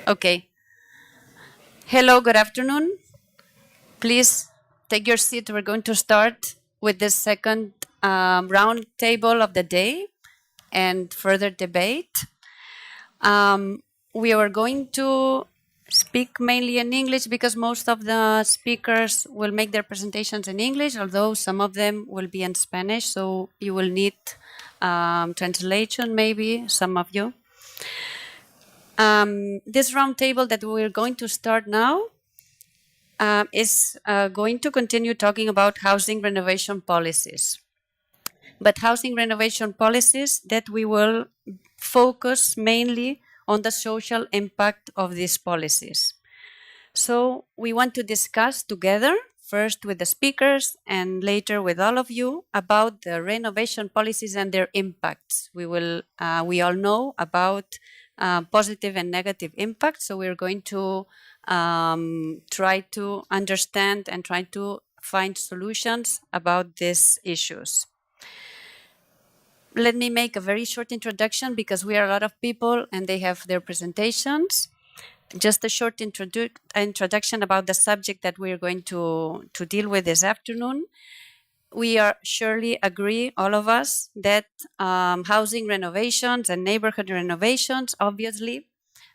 Okay. Hello, good afternoon. Please take your seat. We're going to start with the second round table of the day and further debate. We are going to speak mainly in English because most of the speakers will make their presentations in English, although some of them will be in Spanish, so you will need translation maybe, some of you. This roundtable that we're going to start now is going to continue talking about housing renovation policies. But housing renovation policies that we will focus mainly on the social impact of these policies. So we want to discuss together, first with the speakers and later with all of you, about the renovation policies and their impacts. We all know about positive and negative impacts, so we're going to try to understand and try to find solutions about these issues. Let me make a very short introduction because we are a lot of people and they have their presentations. Just a short introduction about the subject that we are going to deal with this afternoon. We are surely agree, all of us, that housing renovations and neighborhood renovations obviously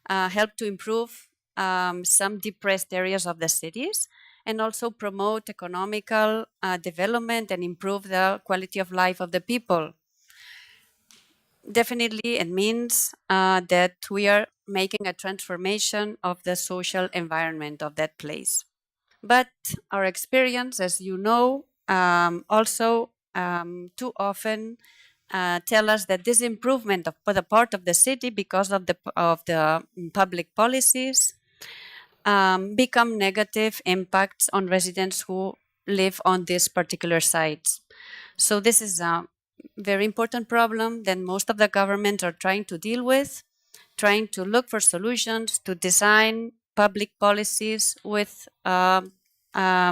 help to improve some depressed areas of the cities and also promote economical development and improve the quality of life of the people. Definitely, it means that we are making a transformation of the social environment of that place. But our experience, as you know, also too often tell us that this improvement for the part of the city, because of the public policies, become negative impacts on residents who live on these particular sites. So this is a very important problem that most of the governments are trying to deal with, trying to look for solutions to design public policies with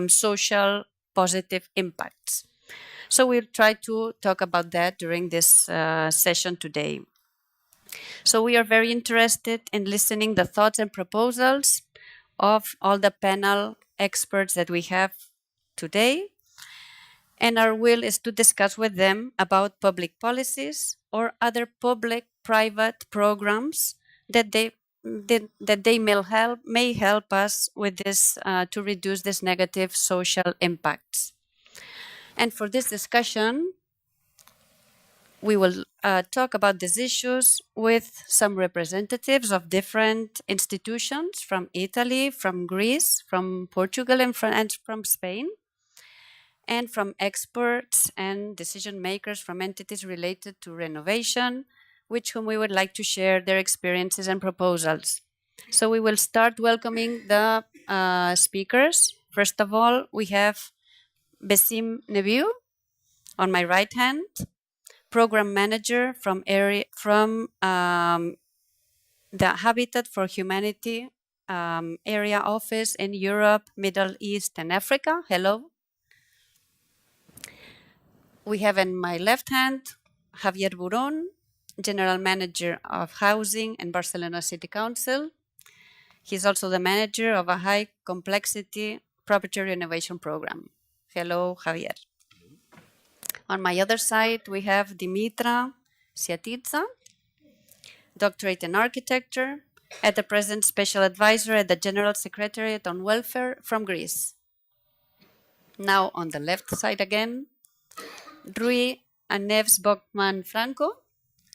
social positive impacts. So we'll try to talk about that during this session today. So we are very interested in listening the thoughts and proposals of all the panel experts that we have today. And our will is to discuss with them about public policies or other public-private programs that they may help us with this to reduce these negative social impacts. And for this discussion, we will talk about these issues with some representatives of different institutions from Italy, from Greece, from Portugal, and from Spain, and from experts and decision makers from entities related to renovation, with whom we would like to share their experiences and proposals. So we will start welcoming the speakers. First of all, we have Besim Nebiu on my right hand, program manager from the Habitat for Humanity area office in Europe, Middle East, and Africa. Hello. We have in my left hand Javier Burón, General Manager of Housing in Barcelona City Council. He's also the manager of a high complexity property renovation program. Hello, Javier. On my other side, we have Dimitra Siatitsa, doctorate in architecture, at the present special advisor at the General Secretariat on Welfare from Greece. Now on the left side again, Rui Aneves Bokman Franco.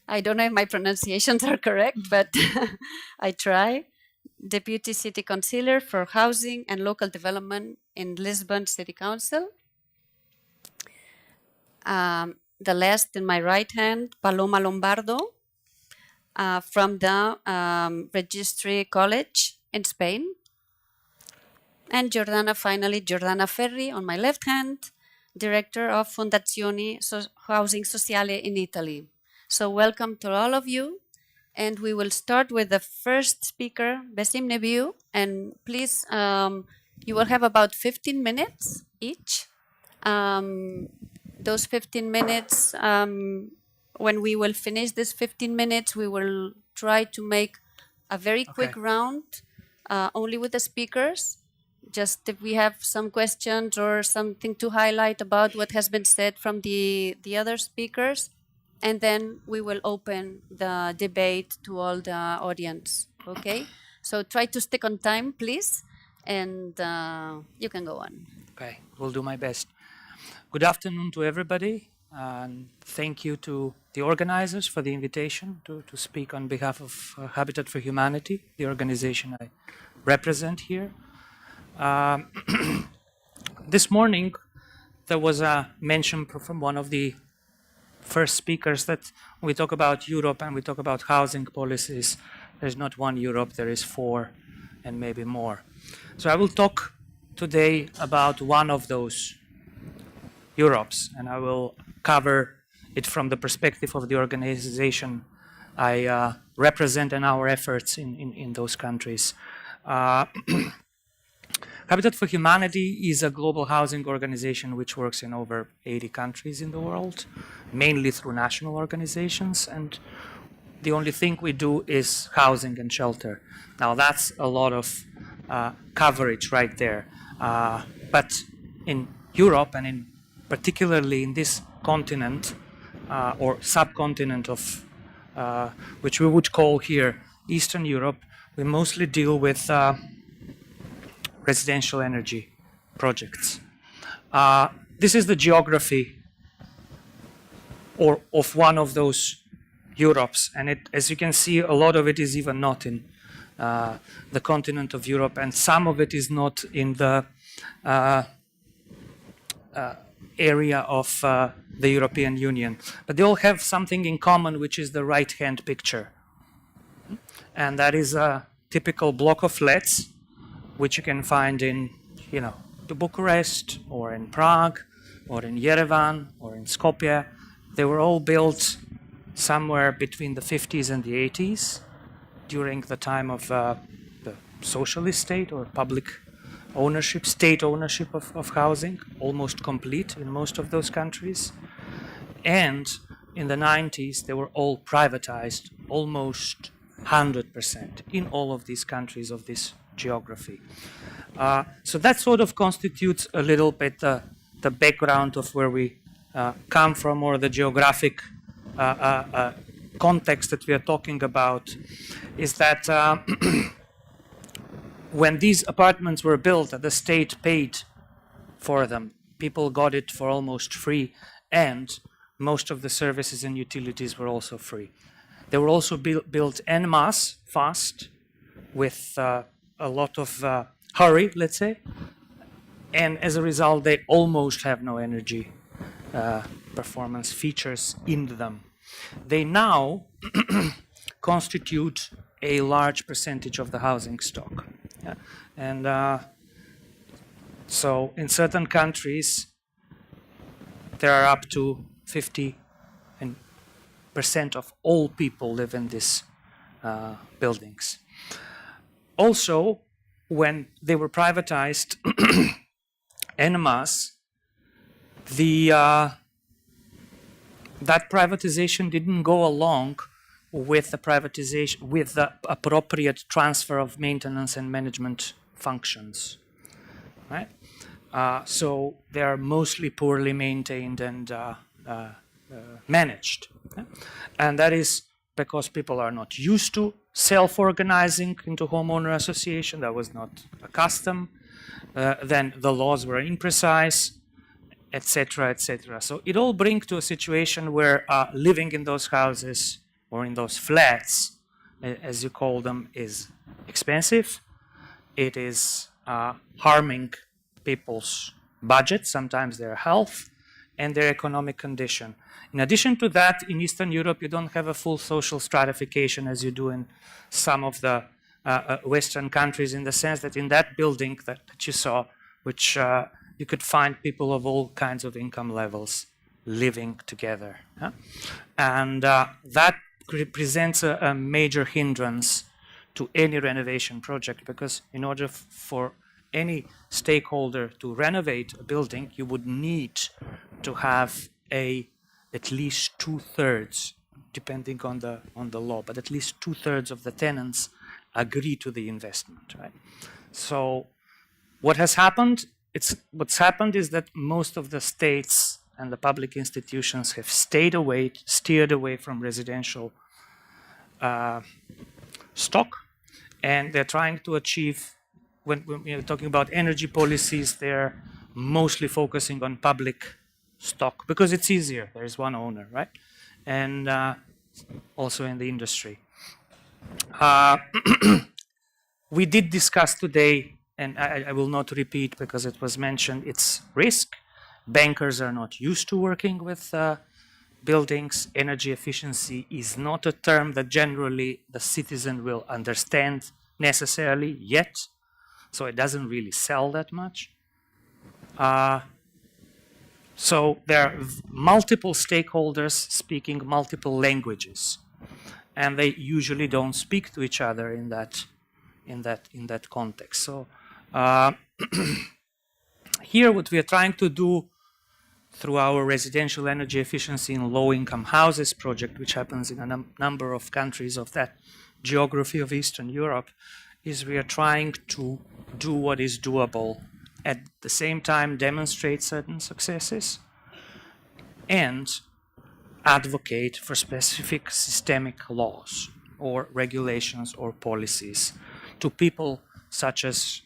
I don't know if my pronunciations are correct, but I try. Deputy City Councillor for Housing and Local Development in Lisbon City Council. The last in my right hand, Paloma Lombardo from the Registry College in Spain. And Jordana Ferri on my left hand, Director of Fondazioni Housing Sociale in Italy. So welcome to all of you. And we will start with the first speaker, Besim Nebiu. And please, you will have about 15 minutes each. Those 15 minutes, when we will finish this 15 minutes, we will try to make a very quick round, only with the speakers. Just if we have some questions or something to highlight about what has been said from the other speakers, and then we will open the debate to all the audience. Okay? So try to stick on time, please, and you can go on. Okay, will do my best. Good afternoon to everybody, and thank you to the organizers for the invitation to speak on behalf of Habitat for Humanity, the organization I represent here. This morning, there was a mention from one of the first speakers that when we talk about Europe and we talk about housing policies, there's not one Europe, there is four and maybe more. So I will talk today about one of those Europes, and I will cover it from the perspective of the organization I represent and our efforts in those countries. Habitat for Humanity is a global housing organization which works in over 80 countries in the world, mainly through national organizations, and the only thing we do is housing and shelter. Now that's a lot of coverage right there. But in Europe, and in particularly in this continent or subcontinent of which we would call here Eastern Europe, we mostly deal with residential energy projects. This is the geography of one of those Europes, and as you can see, a lot of it is even not in the continent of Europe, and some of it is not in the area of the European Union. But they all have something in common, which is the right-hand picture. And that is a typical block of flats, which you can find in, Bucharest, or in Prague, or in Yerevan, or in Skopje. They were all built somewhere between the 50s and the 80s, during the time of the socialist state or public ownership, state ownership of housing, almost complete in most of those countries. And in the 90s, they were all privatized, almost 100% in all of these countries of this geography. So that sort of constitutes a little bit the background of where we come from, or the geographic context that we are talking about, is that when these apartments were built, the state paid for them. People got it for almost free, and most of the services and utilities were also free. They were also built en masse, fast, with a lot of hurry, let's say, and as a result, they almost have no energy performance features in them. They now constitute a large percentage of the housing stock. Yeah. And so in certain countries, there are up to 50% of all people live in these buildings. Also, when they were privatized en masse, that privatization didn't go along with the privatization, with the appropriate transfer of maintenance and management functions, right? So they are mostly poorly maintained and managed. And that is because people are not used to self-organizing into homeowner association. That was not a custom. Then the laws were imprecise, etc., etc. So it all brings to a situation where living in those houses or in those flats, as you call them, is expensive. It is harming people's budget, sometimes their health, and their economic condition. In addition to that, in Eastern Europe, you don't have a full social stratification as you do in some of the Western countries, in the sense that in that building that you saw, which you could find people of all kinds of income levels living together. Yeah? And that represents a major hindrance to any renovation project, because in order for any stakeholder to renovate a building, you would need to have at least 2/3, depending on the law, but at least 2/3 of the tenants agree to the investment, right? So what has happened? What's happened is that most of the states and the public institutions have steered away from residential stock, and they're trying to achieve, when you're talking about energy policies, they're mostly focusing on public stock because it's easier. There is one owner, right? And also in the industry. We did discuss today, and I will not repeat because it was mentioned, it's risk. Bankers are not used to working with buildings. Energy efficiency is not a term that generally the citizen will understand necessarily yet, so it doesn't really sell that much. So there are multiple stakeholders speaking multiple languages, and they usually don't speak to each other in that context. So here, what we are trying to do through our residential energy efficiency in low-income houses project, which happens in a number of countries of that geography of Eastern Europe, is we are trying to do what is doable, at the same time demonstrate certain successes, and advocate for specific systemic laws or regulations or policies to people such as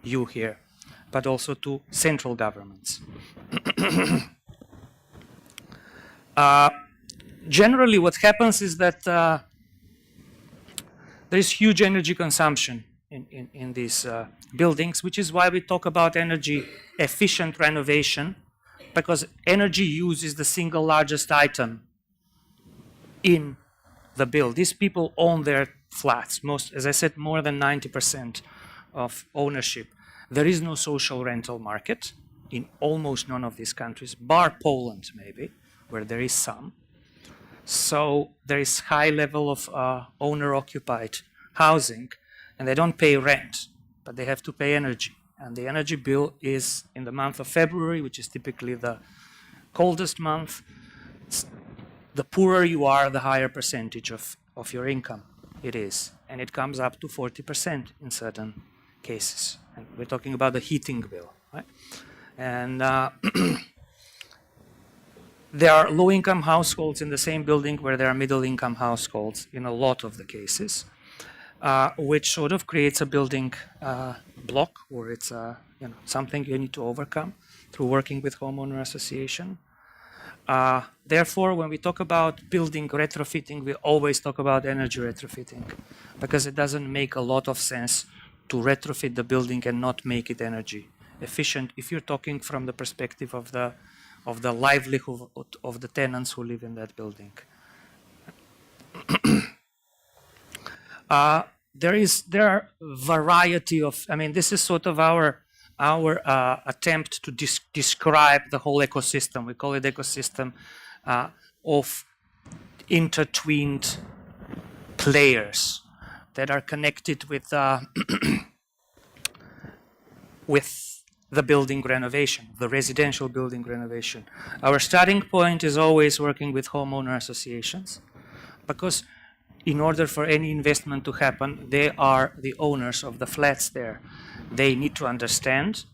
you here, but also to central governments. Generally, what happens is that there is huge energy consumption in these buildings, which is why we talk about energy efficient renovation, because energy use is the single largest item in the build. These people own their flats. As I said, more than 90% of ownership. There is no social rental market in almost none of these countries, bar Poland maybe, where there is some. So there is high level of owner-occupied housing, and they don't pay rent, but they have to pay energy. And the energy bill is in the month of February, which is typically the coldest month. The poorer you are, the higher percentage of your income it is. And it comes up to 40% in certain cases. And we're talking about the heating bill, right? And there are low-income households in the same building where there are middle-income households in a lot of the cases, which sort of creates a building block, or it's something you need to overcome through working with homeowner association. Therefore, when we talk about building retrofitting, we always talk about energy retrofitting, because it doesn't make a lot of sense to retrofit the building and not make it energy efficient if you're talking from the perspective of the livelihood of the tenants who live in that building. There are variety of, this is sort of our attempt to describe the whole ecosystem. We call it ecosystem of intertwined players that are connected with with the building renovation, the residential building renovation. Our starting point is always working with homeowner associations, because in order for any investment to happen, they are the owners of the flats there. They need to understand,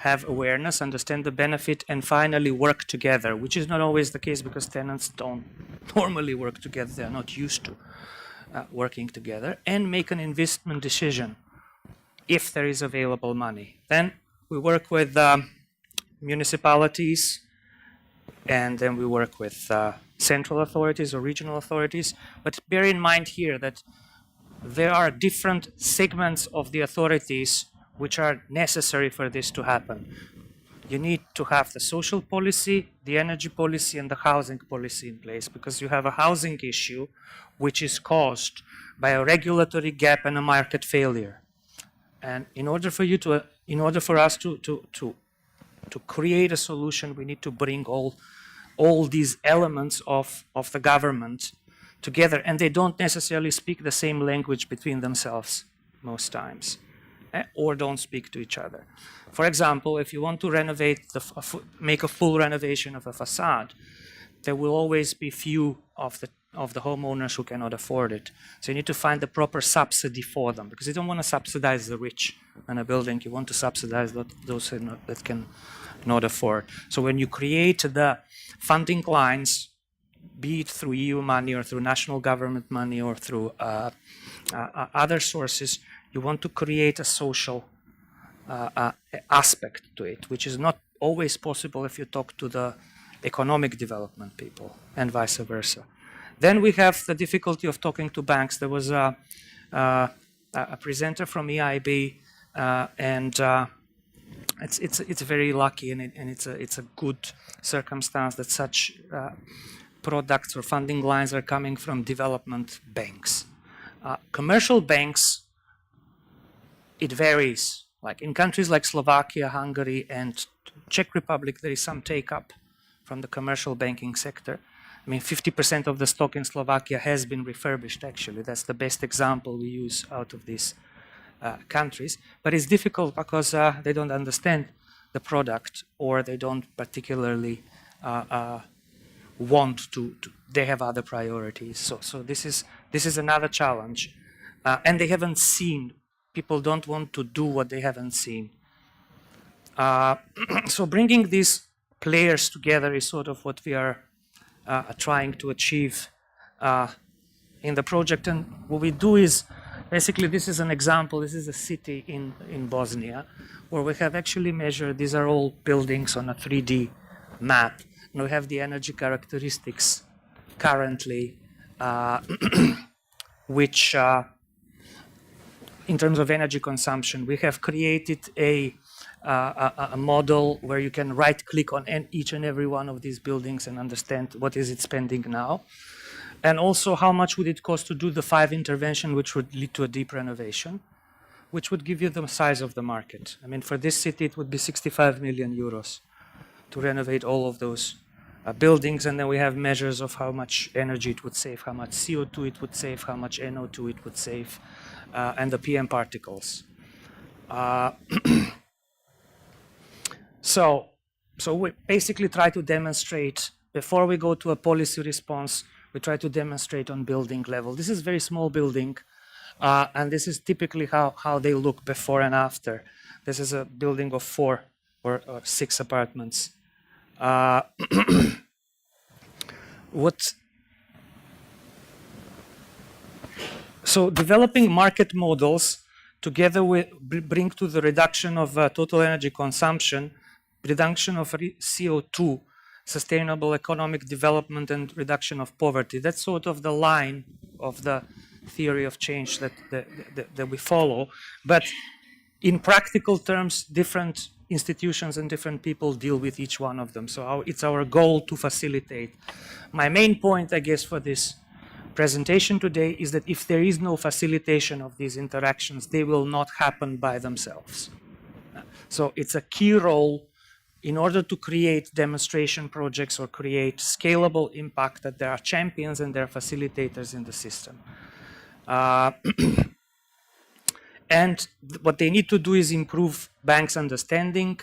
have awareness, understand the benefit, and finally work together, which is not always the case because tenants don't normally work together. They're not used to working together, and make an investment decision if there is available money. Then we work with municipalities, and then we work with central authorities or regional authorities. But bear in mind here that there are different segments of the authorities which are necessary for this to happen. You need to have the social policy, the energy policy, and the housing policy in place, because you have a housing issue which is caused by a regulatory gap and a market failure. And in order for us to create a solution, we need to bring all these elements of the government together, and they don't necessarily speak the same language between themselves most times, or don't speak to each other. For example, if you want to renovate, make a full renovation of a facade, there will always be few of the of the homeowners who cannot afford it. So you need to find the proper subsidy for them, because you don't want to subsidize the rich in a building. You want to subsidize those that can not afford. So when you create the funding lines, be it through EU money or through national government money or through other sources, you want to create a social aspect to it, which is not always possible if you talk to the economic development people and vice versa. Then we have the difficulty of talking to banks. There was a presenter from EIB, and it's very lucky, and it's a good circumstance that such products or funding lines are coming from development banks. Commercial banks, it varies. Like in countries like Slovakia, Hungary, and Czech Republic, there is some take-up from the commercial banking sector. I mean, 50% of the stock in Slovakia has been refurbished, actually. That's the best example we use out of these countries. But it's difficult because they don't understand the product, or they don't particularly want to. They have other priorities. So this is another challenge. And they haven't seen. People don't want to do what they haven't seen. So bringing these players together is sort of what we are trying to achieve in the project. And what we do is, basically, this is an example. This is a city in Bosnia where we have actually measured, these are all buildings on a 3D map. And we have the energy characteristics currently, which, in terms of energy consumption, we have created a model where you can right-click on each and every one of these buildings and understand what is it spending now. And also how much would it cost to do the 5 intervention, which would lead to a deep renovation, which would give you the size of the market. I mean, for this city, it would be 65 million euros to renovate all of those buildings. And then we have measures of how much energy it would save, how much CO2 it would save, how much NO2 it would save, and the PM particles. So we basically try to demonstrate, before we go to a policy response, we try to demonstrate on building level. This is a very small building, and this is typically how they look before and after. This is a building of 4 or 6 apartments. So developing market models together with bring to the reduction of total energy consumption, reduction of CO2, sustainable economic development, and reduction of poverty. That's sort of the line of the theory of change that we follow. But in practical terms, different institutions and different people deal with each one of them. So it's our goal to facilitate. My main point, I guess, for this presentation today is that if there is no facilitation of these interactions, they will not happen by themselves. So it's a key role in order to create demonstration projects or create scalable impact, that there are champions and there are facilitators in the system. And what they need to do is improve banks' understanding,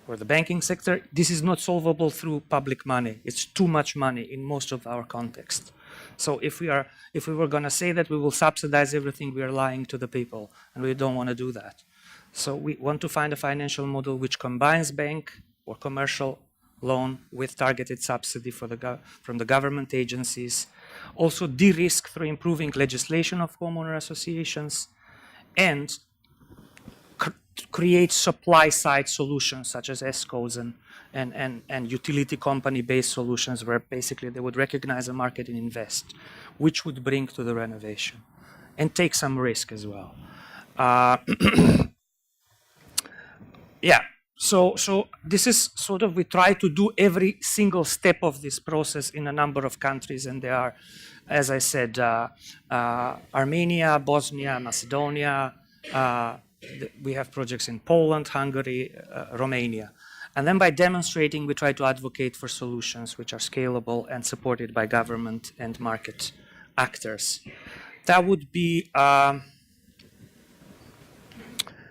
or the banking sector. This is not solvable through public money. It's too much money in most of our context. So if we were going to say that we will subsidize everything, we are lying to the people, and we don't want to do that. So we want to find a financial model which combines bank or commercial loan with targeted subsidy from the government agencies, also de-risk through improving legislation of homeowner associations, and create supply-side solutions such as ESCOs and utility company-based solutions where basically they would recognize a market and invest, which would bring to the renovation and take some risk as well. Yeah, so this is sort of, we try to do every single step of this process in a number of countries, and there are, as I said, Armenia, Bosnia, Macedonia, we have projects in Poland, Hungary, Romania. And then by demonstrating, we try to advocate for solutions which are scalable and supported by government and market actors. That would be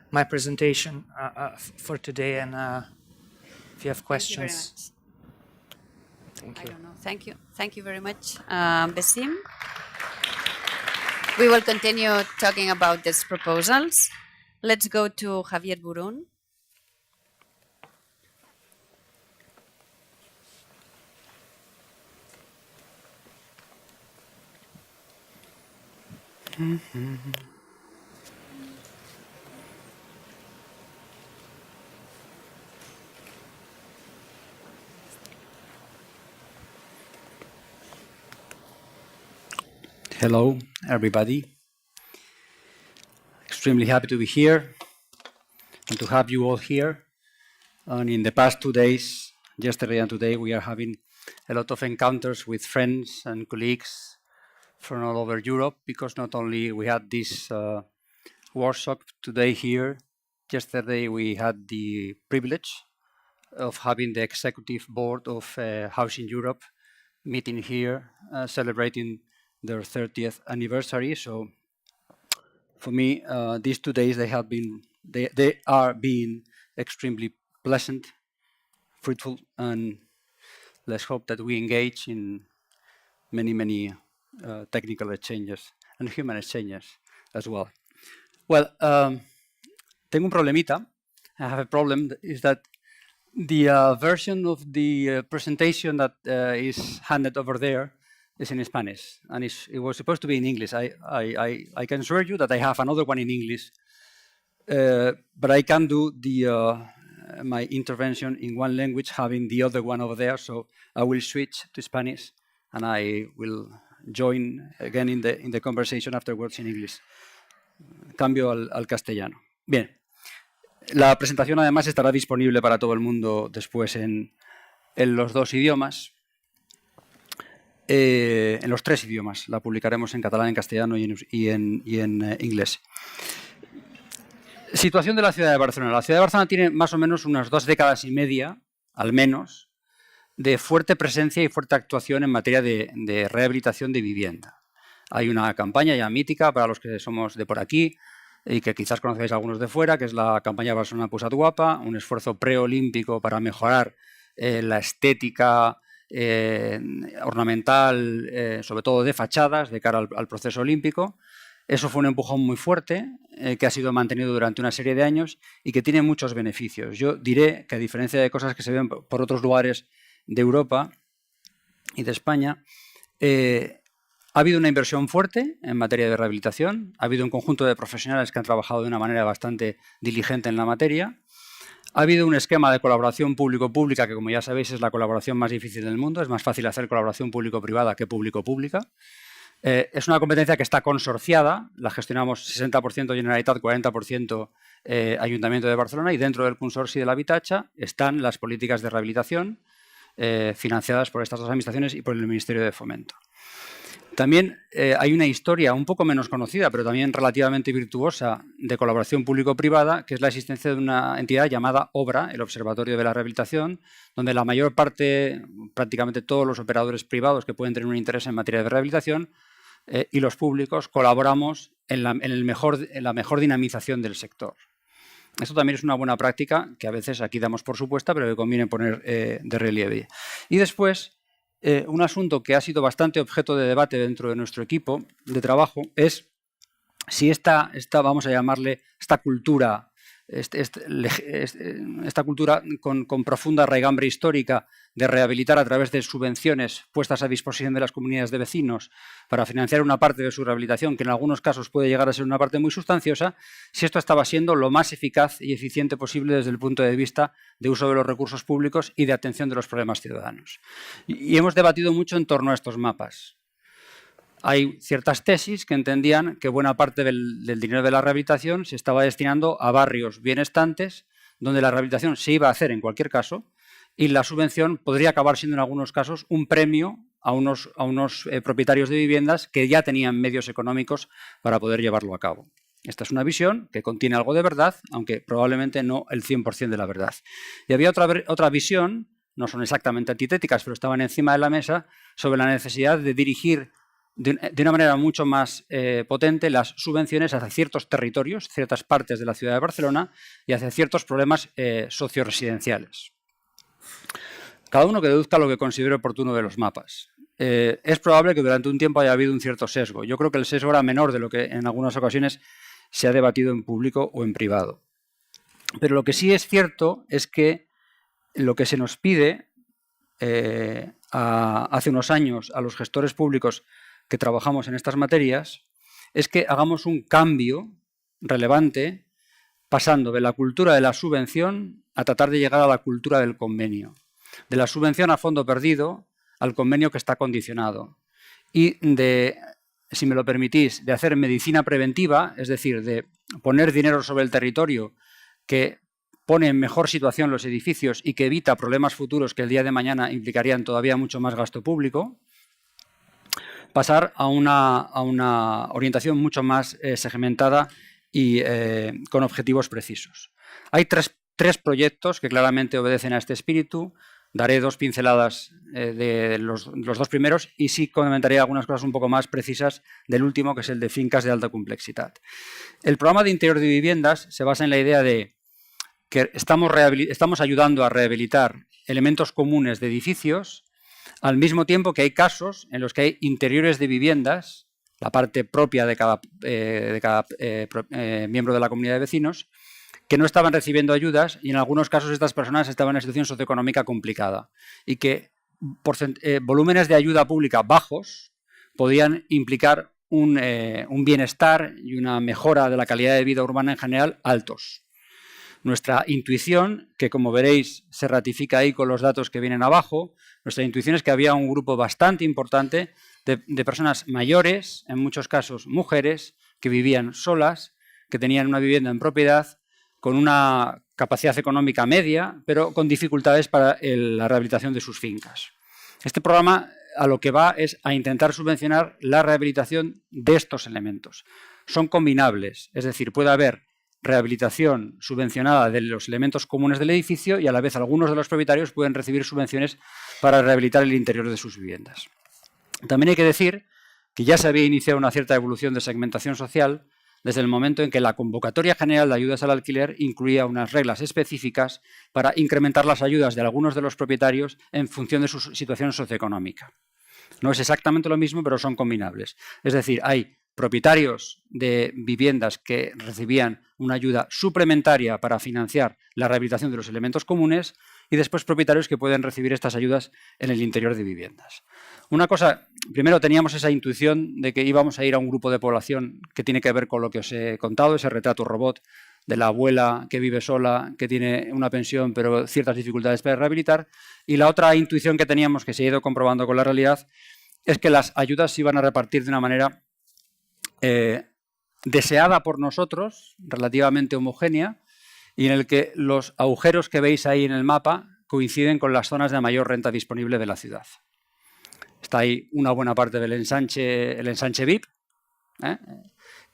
my presentation for today, and if you have questions. Thank you very much. Thank you. I don't know. Thank you. Thank you very much, Besim. We will continue talking about these proposals. Let's go to Javier Burón. Hello, everybody. Extremely happy to be here and to have you all here. And in the past 2 days, yesterday and today, we are having a lot of encounters with friends and colleagues from all over Europe, because not only we had this workshop today here, yesterday we had the privilege of having the executive board of Housing Europe meeting here, celebrating their 30th anniversary. So for me, these 2 days, they are being extremely pleasant, fruitful, and let's hope that we engage in many technical exchanges and human exchanges as well. Well, tengo un problemita. I have a problem, is that the version of the presentation that is handed over there is in Spanish, and it was supposed to be in English. I can assure you that I have another one in English, but I can do my intervention in one language, having the other one over there. So I will switch to Spanish, and I will join again in the conversation afterwards in English. Cambio al castellano. Bien. La presentación además estará disponible para todo el mundo después en los dos idiomas. En los tres idiomas. La publicaremos en catalán, en castellano y en inglés. Situación de la ciudad de Barcelona. La ciudad de Barcelona tiene más o menos unas 2 décadas y media, al menos, de fuerte presencia y fuerte actuación en materia de rehabilitación de vivienda. Hay una campaña ya mítica para los que somos de por aquí y que quizás conocéis algunos de fuera, que es la campaña Barcelona Posat Guapa, un esfuerzo preolímpico para mejorar la estética ornamental, sobre todo de fachadas, de cara al proceso olímpico. Eso fue un empujón muy fuerte que ha sido mantenido durante una serie de años y que tiene muchos beneficios. Yo diré que, a diferencia de cosas que se ven por otros lugares de Europa y de España, ha habido una inversión fuerte en materia de rehabilitación, ha habido un conjunto de profesionales que han trabajado de una manera bastante diligente en la materia. Ha habido un esquema de colaboración público-pública que, como ya sabéis, es la colaboración más difícil del mundo. Es más fácil hacer colaboración público-privada que público-pública. Es una competencia que está consorciada. La gestionamos 60% Generalitat, 40% Ayuntamiento de Barcelona, y dentro del consorcio del Habitatge están las políticas de rehabilitación financiadas por estas dos administraciones y por el Ministerio de Fomento. También hay una historia un poco menos conocida, pero también relativamente virtuosa, de colaboración público-privada, que es la existencia de una entidad llamada OBRA, el Observatorio de la Rehabilitación, donde la mayor parte, prácticamente todos los operadores privados que pueden tener un interés en materia de rehabilitación y los públicos colaboramos en la mejor dinamización del sector. Esto también es una buena práctica que a veces aquí damos por supuesta, pero que conviene poner de relieve. Y después, un asunto que ha sido bastante objeto de debate dentro de nuestro equipo de trabajo es si esta vamos a llamarle, esta cultura con profunda raigambre histórica de rehabilitar a través de subvenciones puestas a disposición de las comunidades de vecinos para financiar una parte de su rehabilitación, que en algunos casos puede llegar a ser una parte muy sustanciosa, si esto estaba siendo lo más eficaz y eficiente posible desde el punto de vista de uso de los recursos públicos y de atención de los problemas ciudadanos. Y hemos debatido mucho en torno a estos mapas. Hay ciertas tesis que entendían que buena parte del dinero de la rehabilitación se estaba destinando a barrios bienestantes, donde la rehabilitación se iba a hacer en cualquier caso, y la subvención podría acabar siendo en algunos casos un premio a unos propietarios de viviendas que ya tenían medios económicos para poder llevarlo a cabo. Esta es una visión que contiene algo de verdad, aunque probablemente no el 100% de la verdad. Y había otra visión, no son exactamente antitéticas, pero estaban encima de la mesa, sobre la necesidad de dirigir de una manera mucho más potente las subvenciones hacia ciertos territorios, ciertas partes de la ciudad de Barcelona y hacia ciertos problemas socioresidenciales. Cada uno que deduzca lo que considere oportuno de los mapas. Es probable que durante un tiempo haya habido un cierto sesgo. Yo creo que el sesgo era menor de lo que en algunas ocasiones se ha debatido en público o en privado. Pero lo que sí es cierto es que lo que se nos pide hace unos años a los gestores públicos que trabajamos en estas materias es que hagamos un cambio relevante pasando de la cultura de la subvención a tratar de llegar a la cultura del convenio. De la subvención a fondo perdido al convenio que está condicionado. Y de, si me lo permitís, de hacer medicina preventiva, es decir, de poner dinero sobre el territorio que pone en mejor situación los edificios y que evita problemas futuros que el día de mañana implicarían todavía mucho más gasto público, pasar a una orientación mucho más segmentada y con objetivos precisos. Hay tres proyectos que claramente obedecen a este espíritu. Daré dos pinceladas de los dos primeros y sí comentaré algunas cosas un poco más precisas del último, que es el de fincas de alta complejidad. El programa de interior de viviendas se basa en la idea de que estamos ayudando a rehabilitar elementos comunes de edificios, al mismo tiempo que hay casos en los que hay interiores de viviendas, la parte propia de cada miembro de la comunidad de vecinos, que no estaban recibiendo ayudas y en algunos casos estas personas estaban en una situación socioeconómica complicada y que volúmenes de ayuda pública bajos podían implicar un bienestar y una mejora de la calidad de vida urbana en general altos. Nuestra intuición, que como veréis se ratifica ahí con los datos que vienen abajo, nuestra intuición es que había un grupo bastante importante de personas mayores, en muchos casos mujeres, que vivían solas, que tenían una vivienda en propiedad, con una capacidad económica media, pero con dificultades para la rehabilitación de sus fincas. Este programa a lo que va es a intentar subvencionar la rehabilitación de estos elementos. Son combinables, es decir, puede haber rehabilitación subvencionada de los elementos comunes del edificio y a la vez algunos de los propietarios pueden recibir subvenciones para rehabilitar el interior de sus viviendas. También hay que decir que ya se había iniciado una cierta evolución de segmentación social desde el momento en que la convocatoria general de ayudas al alquiler incluía unas reglas específicas para incrementar las ayudas de algunos de los propietarios en función de su situación socioeconómica. No es exactamente lo mismo, pero son combinables. Es decir, hay propietarios de viviendas que recibían una ayuda suplementaria para financiar la rehabilitación de los elementos comunes y después propietarios que pueden recibir estas ayudas en el interior de viviendas. Una cosa, primero teníamos esa intuición de que íbamos a ir a un grupo de población que tiene que ver con lo que os he contado, ese retrato robot de la abuela que vive sola, que tiene una pensión pero ciertas dificultades para rehabilitar. Y la otra intuición que teníamos, que se ha ido comprobando con la realidad, es que las ayudas se iban a repartir de una manera deseada por nosotros, relativamente homogénea, y en el que los agujeros que veis ahí en el mapa coinciden con las zonas de mayor renta disponible de la ciudad. Está ahí una buena parte del ensanche, el ensanche VIP,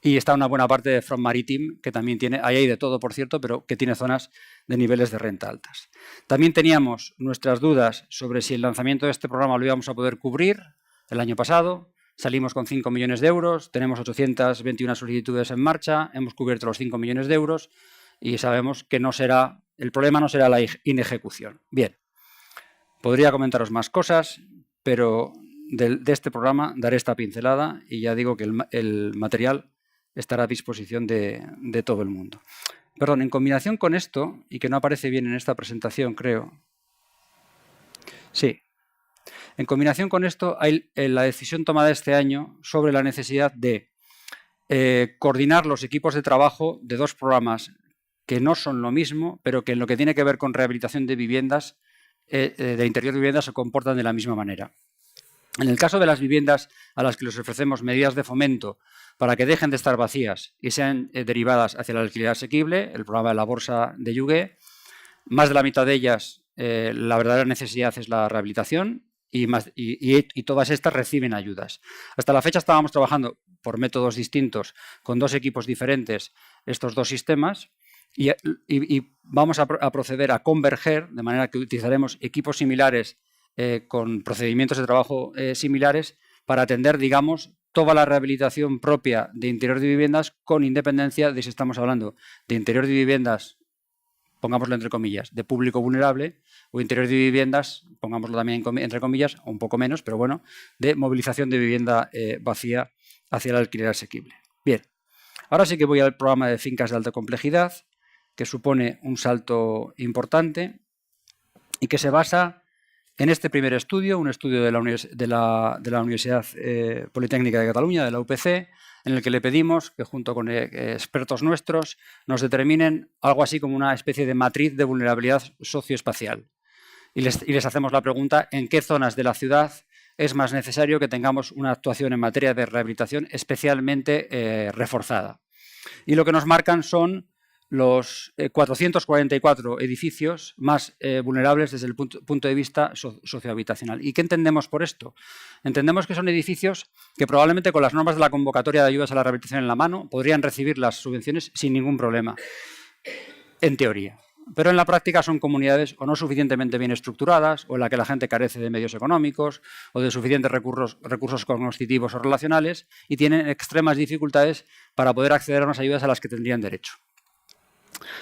y está una buena parte de Front Marítim, que también tiene, ahí hay de todo, por cierto, pero que tiene zonas de niveles de renta altas. También teníamos nuestras dudas sobre si el lanzamiento de este programa lo íbamos a poder cubrir el año pasado. Salimos con 5 millones de euros, tenemos 821 solicitudes en marcha, hemos cubierto los 5 millones de euros y sabemos que el problema no será la inejecución. Bien, podría comentaros más cosas, pero de este programa daré esta pincelada y ya digo que el material estará a disposición de todo el mundo. Perdón, en combinación con esto, y que no aparece bien en esta presentación, creo. Sí. En combinación con esto, hay la decisión tomada este año sobre la necesidad de coordinar los equipos de trabajo de dos programas que no son lo mismo, pero que en lo que tiene que ver con rehabilitación de viviendas, de interior de viviendas, se comportan de la misma manera. En el caso de las viviendas a las que les ofrecemos medidas de fomento para que dejen de estar vacías y sean derivadas hacia el alquiler asequible, el programa de la bolsa de lloguer, más de la mitad de ellas, la verdadera necesidad es la rehabilitación y todas estas reciben ayudas. Hasta la fecha estábamos trabajando por métodos distintos con dos equipos diferentes estos dos sistemas y vamos a proceder a converger, de manera que utilizaremos equipos similares con procedimientos de trabajo similares para atender, digamos, toda la rehabilitación propia de interior de viviendas con independencia de si estamos hablando de interior de viviendas pongámoslo entre comillas, de público vulnerable, o interior de viviendas, pongámoslo también entre comillas, o un poco menos, pero bueno, de movilización de vivienda vacía hacia el alquiler asequible. Bien, ahora sí que voy al programa de fincas de alta complejidad, que supone un salto importante y que se basa en este primer estudio, un estudio de la Universidad Politécnica de Cataluña, de la UPC, en el que le pedimos que junto con expertos nuestros nos determinen algo así como una especie de matriz de vulnerabilidad socioespacial. Y les hacemos la pregunta: ¿en qué zonas de la ciudad es más necesario que tengamos una actuación en materia de rehabilitación especialmente reforzada? Y lo que nos marcan son los 444 edificios más vulnerables desde el punto de vista sociohabitacional. ¿Y qué entendemos por esto? Entendemos que son edificios que probablemente con las normas de la convocatoria de ayudas a la rehabilitación en la mano podrían recibir las subvenciones sin ningún problema, en teoría. Pero en la práctica son comunidades o no suficientemente bien estructuradas, o en la que la gente carece de medios económicos o de suficientes recursos cognitivos o relacionales, y tienen extremas dificultades para poder acceder a unas ayudas a las que tendrían derecho.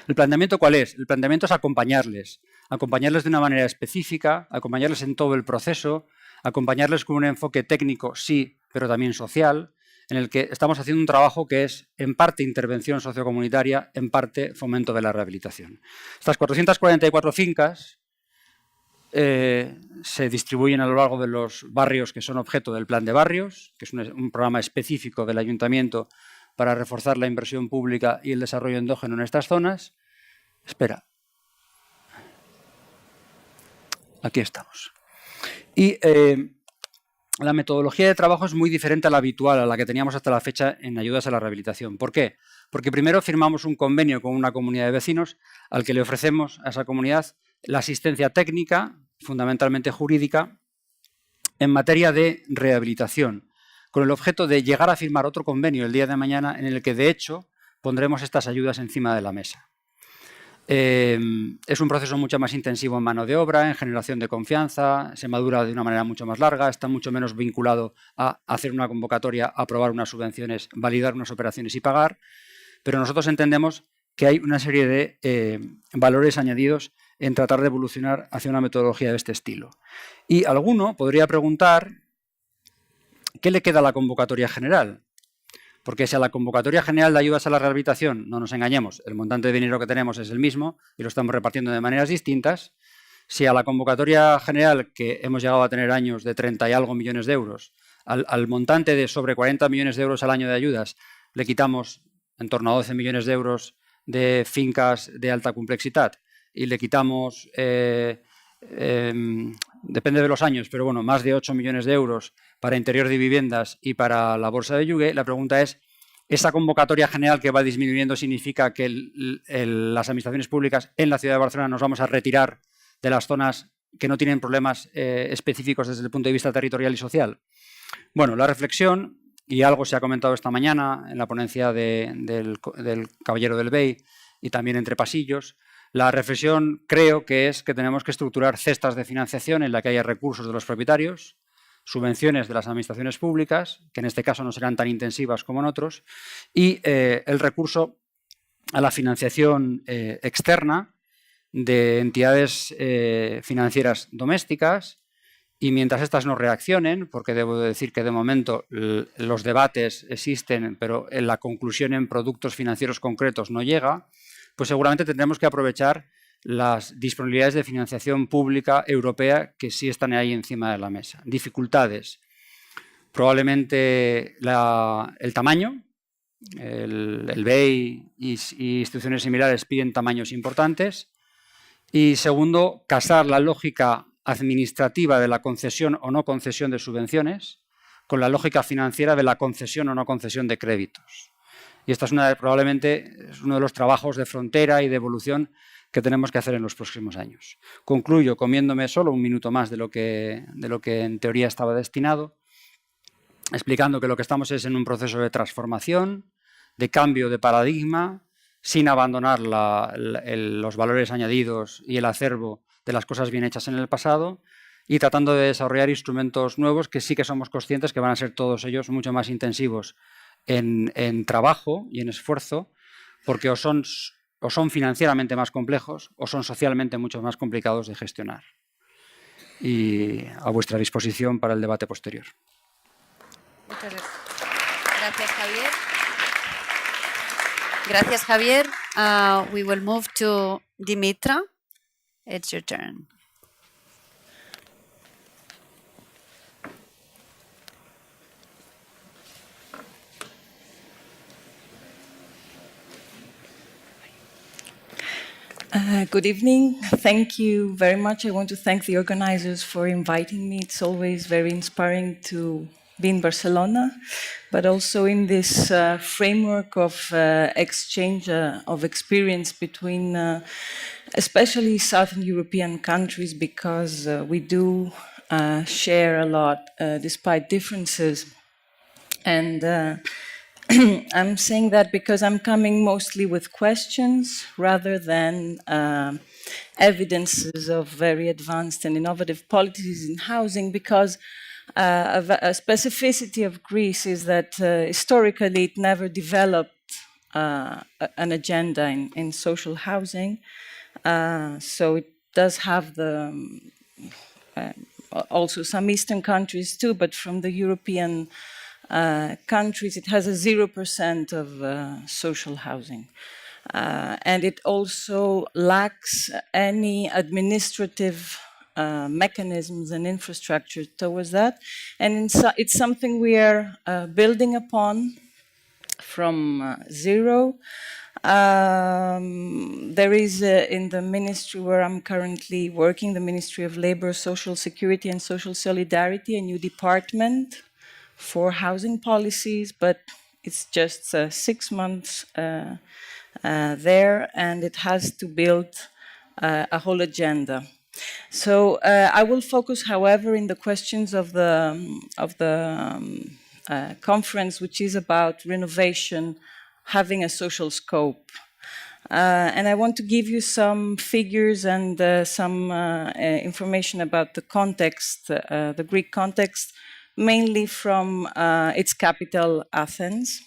¿El planteamiento cuál es? El planteamiento es acompañarles de una manera específica, acompañarles en todo el proceso, acompañarles con un enfoque técnico, sí, pero también social, en el que estamos haciendo un trabajo que es en parte intervención sociocomunitaria, en parte fomento de la rehabilitación. Estas 444 fincas se distribuyen a lo largo de los barrios que son objeto del Plan de Barrios, que es un programa específico del Ayuntamiento para reforzar la inversión pública y el desarrollo endógeno en estas zonas. Espera. Aquí estamos. Y la metodología de trabajo es muy diferente a la habitual, a la que teníamos hasta la fecha en ayudas a la rehabilitación. ¿Por qué? Porque primero firmamos un convenio con una comunidad de vecinos al que le ofrecemos a esa comunidad la asistencia técnica, fundamentalmente jurídica, en materia de rehabilitación, con el objeto de llegar a firmar otro convenio el día de mañana en el que, de hecho, pondremos estas ayudas encima de la mesa. Es un proceso mucho más intensivo en mano de obra, en generación de confianza, se madura de una manera mucho más larga, está mucho menos vinculado a hacer una convocatoria, aprobar unas subvenciones, validar unas operaciones y pagar, pero nosotros entendemos que hay una serie de valores añadidos en tratar de evolucionar hacia una metodología de este estilo. Y alguno podría preguntar: ¿qué le queda a la convocatoria general? Porque si a la convocatoria general de ayudas a la rehabilitación, no nos engañemos, el montante de dinero que tenemos es el mismo y lo estamos repartiendo de maneras distintas, si a la convocatoria general, que hemos llegado a tener años de 30 y algo millones de euros, al montante de sobre 40 millones de euros al año de ayudas, le quitamos en torno a 12 millones de euros de fincas de alta complejidad y le quitamos, depende de los años, pero bueno, más de 8 millones de euros para interior de viviendas y para la bolsa de lloguer, la pregunta es: ¿esa convocatoria general que va disminuyendo significa que las administraciones públicas en la ciudad de Barcelona nos vamos a retirar de las zonas que no tienen problemas específicos desde el punto de vista territorial y social? Bueno, la reflexión, y algo se ha comentado esta mañana en la ponencia del Caballero del Bey y también entre pasillos, la reflexión creo que es que tenemos que estructurar cestas de financiación en la que haya recursos de los propietarios, subvenciones de las administraciones públicas, que en este caso no serán tan intensivas como en otros, y el recurso a la financiación externa de entidades financieras domésticas, y mientras estas no reaccionen, porque debo decir que de momento los debates existen, pero en la conclusión en productos financieros concretos no llega, pues seguramente tendremos que aprovechar las disponibilidades de financiación pública europea que sí están ahí encima de la mesa. Dificultades: probablemente el tamaño. El BEI y instituciones similares piden tamaños importantes. Y segundo, casar la lógica administrativa de la concesión o no concesión de subvenciones con la lógica financiera de la concesión o no concesión de créditos. Y esta es probablemente uno de los trabajos de frontera y de evolución que tenemos que hacer en los próximos años. Concluyo comiéndome solo un minuto más de lo que en teoría estaba destinado, explicando que lo que estamos es en un proceso de transformación, de cambio de paradigma, sin abandonar los valores añadidos y el acervo de las cosas bien hechas en el pasado, y tratando de desarrollar instrumentos nuevos que sí que somos conscientes que van a ser todos ellos mucho más intensivos en trabajo y en esfuerzo, porque o son o son financieramente más complejos o son socialmente mucho más complicados de gestionar. Y a vuestra disposición para el debate posterior. Muchas gracias, Javier. Gracias, Javier. We will move to Dimitra. It's your turn. Good evening. Thank you very much. I want to thank the organizers for inviting me. It's always very inspiring to be in Barcelona, but also in this framework of exchange of experience between especially Southern European countries, because we do share a lot despite differences. And I'm saying that because I'm coming mostly with questions rather than evidences of very advanced and innovative policies in housing, because a specificity of Greece is that historically it never developed an agenda in social housing. So it does have the also some Eastern countries too, but from the European countries, it has a 0% of social housing. And it also lacks any administrative mechanisms and infrastructure towards that. And it's something we are building upon from zero. There is in the ministry where I'm currently working, the Ministry of Labour, Social Security and Social Solidarity, a new department for housing policies, but it's just 6 months there, and it has to build a whole agenda. So I will focus, however, in the questions of the conference, which is about renovation having a social scope. And I want to give you some figures and some information about the context, the Greek context, mainly from its capital, Athens.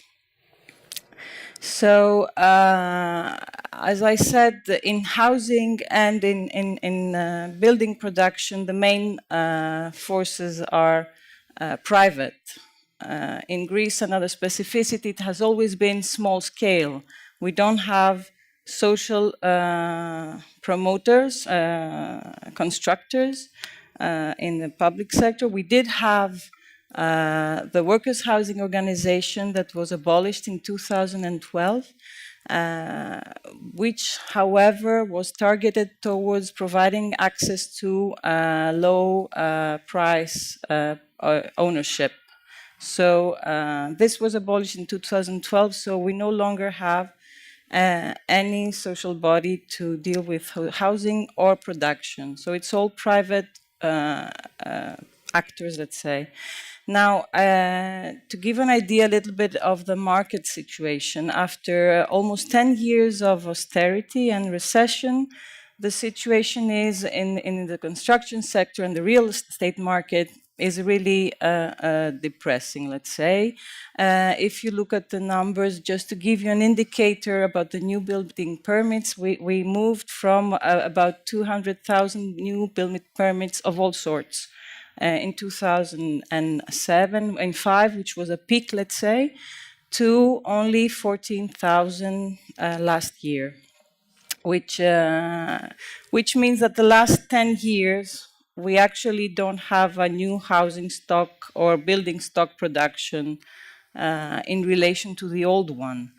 So, as I said, in housing and in building production, the main forces are private. In Greece, another specificity, it has always been small scale. We don't have social promoters, constructors in the public sector. We did have the Workers' Housing Organization that was abolished in 2012, which, however, was targeted towards providing access to low price ownership. So this was abolished in 2012, so we no longer have any social body to deal with housing or production. So it's all private actors, let's say. Now, to give an idea a little bit of the market situation, after almost 10 years of austerity and recession, the situation is in the construction sector and the real estate market is really depressing, let's say. If you look at the numbers, just to give you an indicator about the new building permits, we moved from about 200,000 new building permits of all sorts in 2007 and 5, which was a peak, let's say, to only 14,000 last year, which means that the last 10 years, we actually don't have a new housing stock or building stock production in relation to the old one.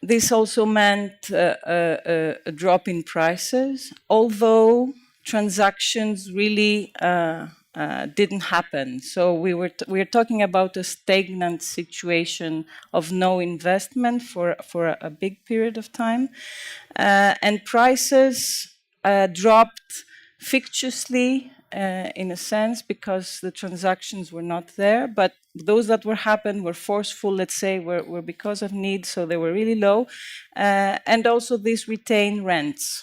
This also meant a drop in prices, although transactions really didn't happen. So we're talking about a stagnant situation of no investment for a big period of time. And prices dropped fictitiously in a sense because the transactions were not there, but those that happened were forceful, let's say, were because of need, so they were really low. And also these retained rents.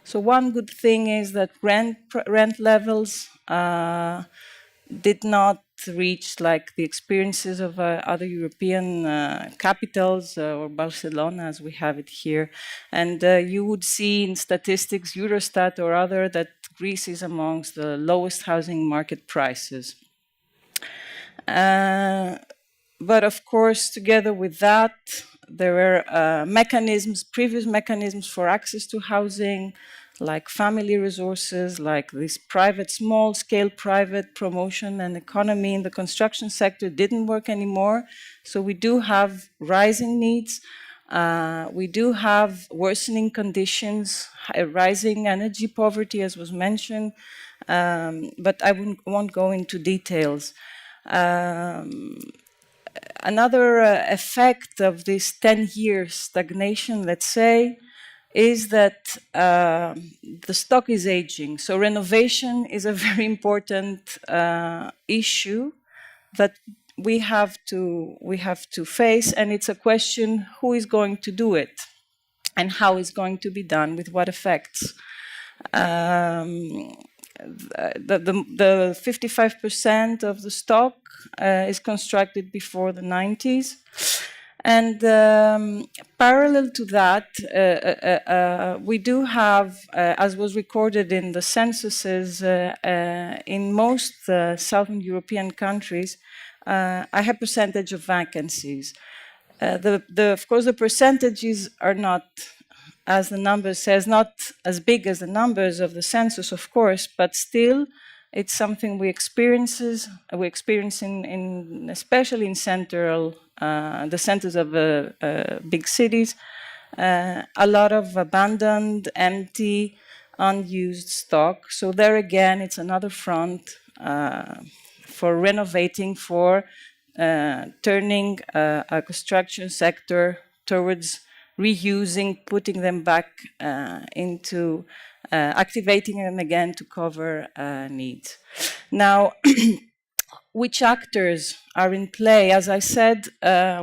So one good thing is that rent levels did not reach like the experiences of other European capitals or Barcelona as we have it here. And you would see in statistics, Eurostat or other, that Greece is amongst the lowest housing market prices. But of course, together with that, there were mechanisms, previous mechanisms for access to housing, like family resources, like this private, small-scale private promotion and economy in the construction sector didn't work anymore. So we do have rising needs. We do have worsening conditions, rising energy poverty, as was mentioned, but I won't go into details. Another effect of this 10-year stagnation, let's say, is that the stock is aging. So renovation is a very important issue that we have to face, and it's a question who is going to do it and how it's going to be done, with what effects. The 55% of the stock is constructed before the 90s. And parallel to that, we do have, as was recorded in the censuses in most Southern European countries, a high percentage of vacancies. Of course, the percentages are not, as the number says, not as big as the numbers of the census, of course, but still, it's something we experience in especially in the centers of big cities, a lot of abandoned, empty, unused stock. So there again, it's another front for renovating, for turning a construction sector towards reusing, putting them back into activating them again to cover needs. Now, which actors are in play? As I said,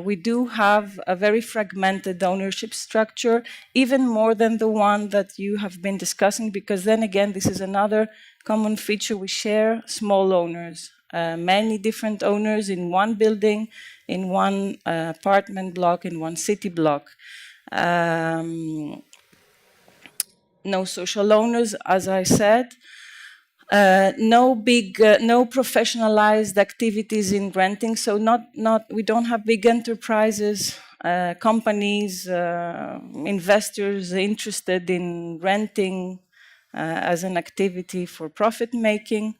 we do have a very fragmented ownership structure, even more than the one that you have been discussing, because then again, this is another common feature we share: small owners, many different owners in one building, in one apartment block, in one city block. No social owners, as I said. No professionalized activities in renting. So we don't have big enterprises, companies, investors interested in renting as an activity for profit making.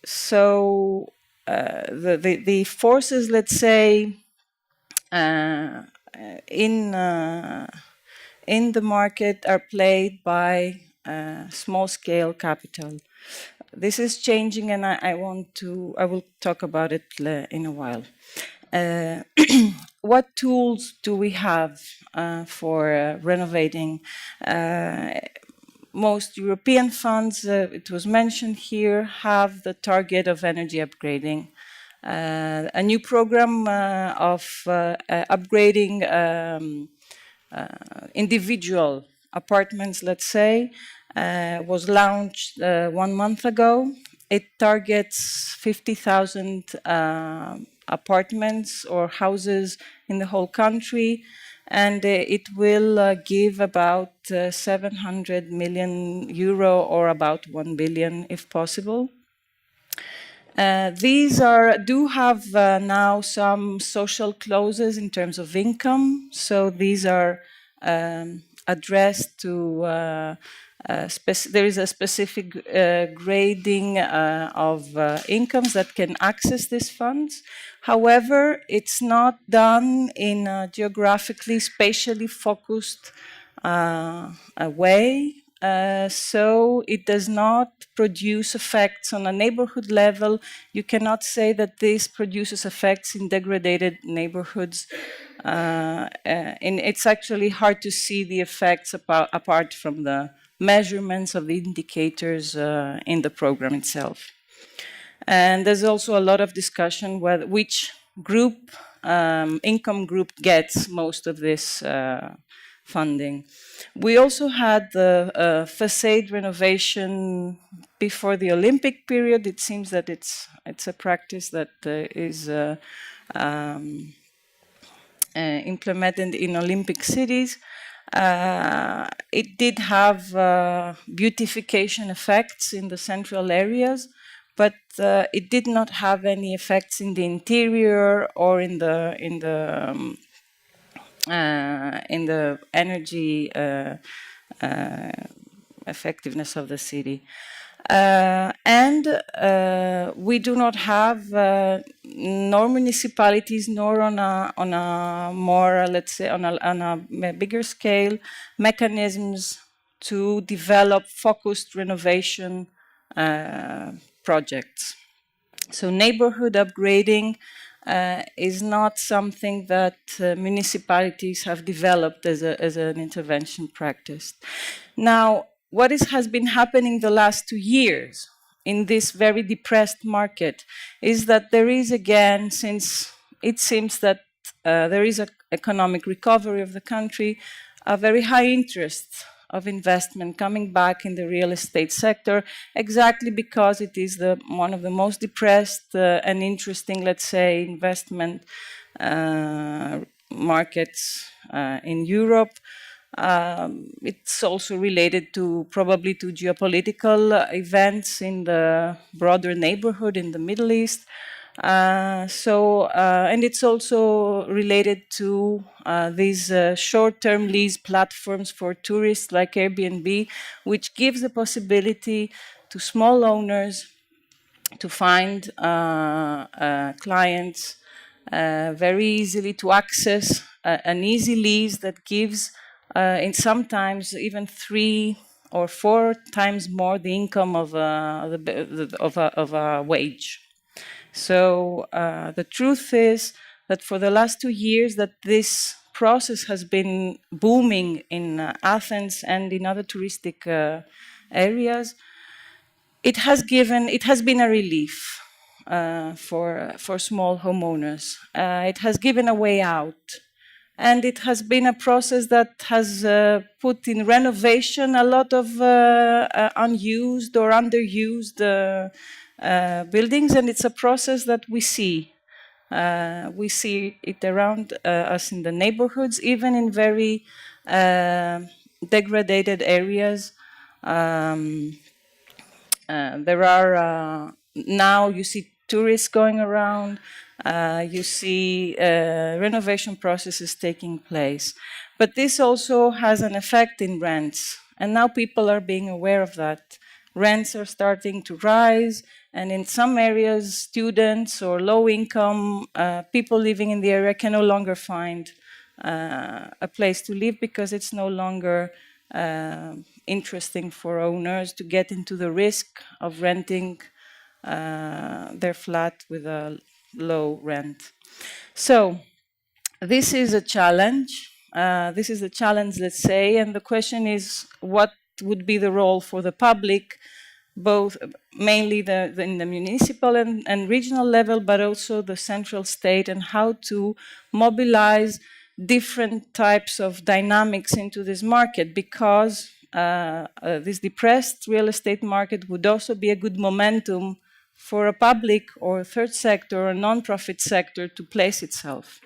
So the forces, let's say, in the market are played by small-scale capital. This is changing, and I will talk about it in a while. What tools do we have for renovating? Most European funds, it was mentioned here, have the target of energy upgrading. A new program of upgrading individual apartments, let's say, was launched 1 month ago. It targets 50,000 apartments or houses in the whole country, and it will give about 700 million euro, or about 1 billion if possible. These do have now some social clauses in terms of income. So these are addressed to, there is a specific grading of incomes that can access these funds. However, it's not done in a geographically, spatially focused way. So it does not produce effects on a neighborhood level. You cannot say that this produces effects in degraded neighborhoods. And it's actually hard to see the effects apart from the measurements of the indicators in the program itself. And there's also a lot of discussion which group, income group, gets most of this funding. We also had the facade renovation before the Olympic period. It seems that it's a practice that is implemented in Olympic cities. It did have beautification effects in the central areas, but it did not have any effects in the interior or in the energy effectiveness of the city. And we do not have nor municipalities nor on a more, let's say, on a bigger scale, mechanisms to develop focused renovation projects. So neighborhood upgrading is not something that municipalities have developed as an intervention practice. Now, what has been happening the last 2 years in this very depressed market is that there is again, since it seems that there is an economic recovery of the country, a very high interest of investment coming back in the real estate sector, exactly because it is one of the most depressed and interesting, let's say, investment markets in Europe. It's also related probably to geopolitical events in the broader neighborhood in the Middle East. And it's also related to these short-term lease platforms for tourists like Airbnb, which gives the possibility to small owners to find clients very easily, to access an easy lease that gives in sometimes even 3 or 4 times more the income of a wage. So the truth is that for the last 2 years that this process has been booming in Athens and in other touristic areas. It has been a relief for small homeowners. It has given a way out. And it has been a process that has put in renovation a lot of unused or underused buildings, and it's a process that we see. We see it around us in the neighborhoods, even in very degraded areas. There are now you see tourists going around. You see renovation processes taking place. But this also has an effect in rents. And now people are being aware of that. Rents are starting to rise. And in some areas, students or low-income people living in the area can no longer find a place to live because it's no longer interesting for owners to get into the risk of renting their flat with a low rent. So this is a challenge. This is a challenge, let's say, and the question is what would be the role for the public, both mainly in the municipal and regional level, but also the central state, and how to mobilize different types of dynamics into this market, because this depressed real estate market would also be a good momentum for a public or third sector or non-profit sector to place itself.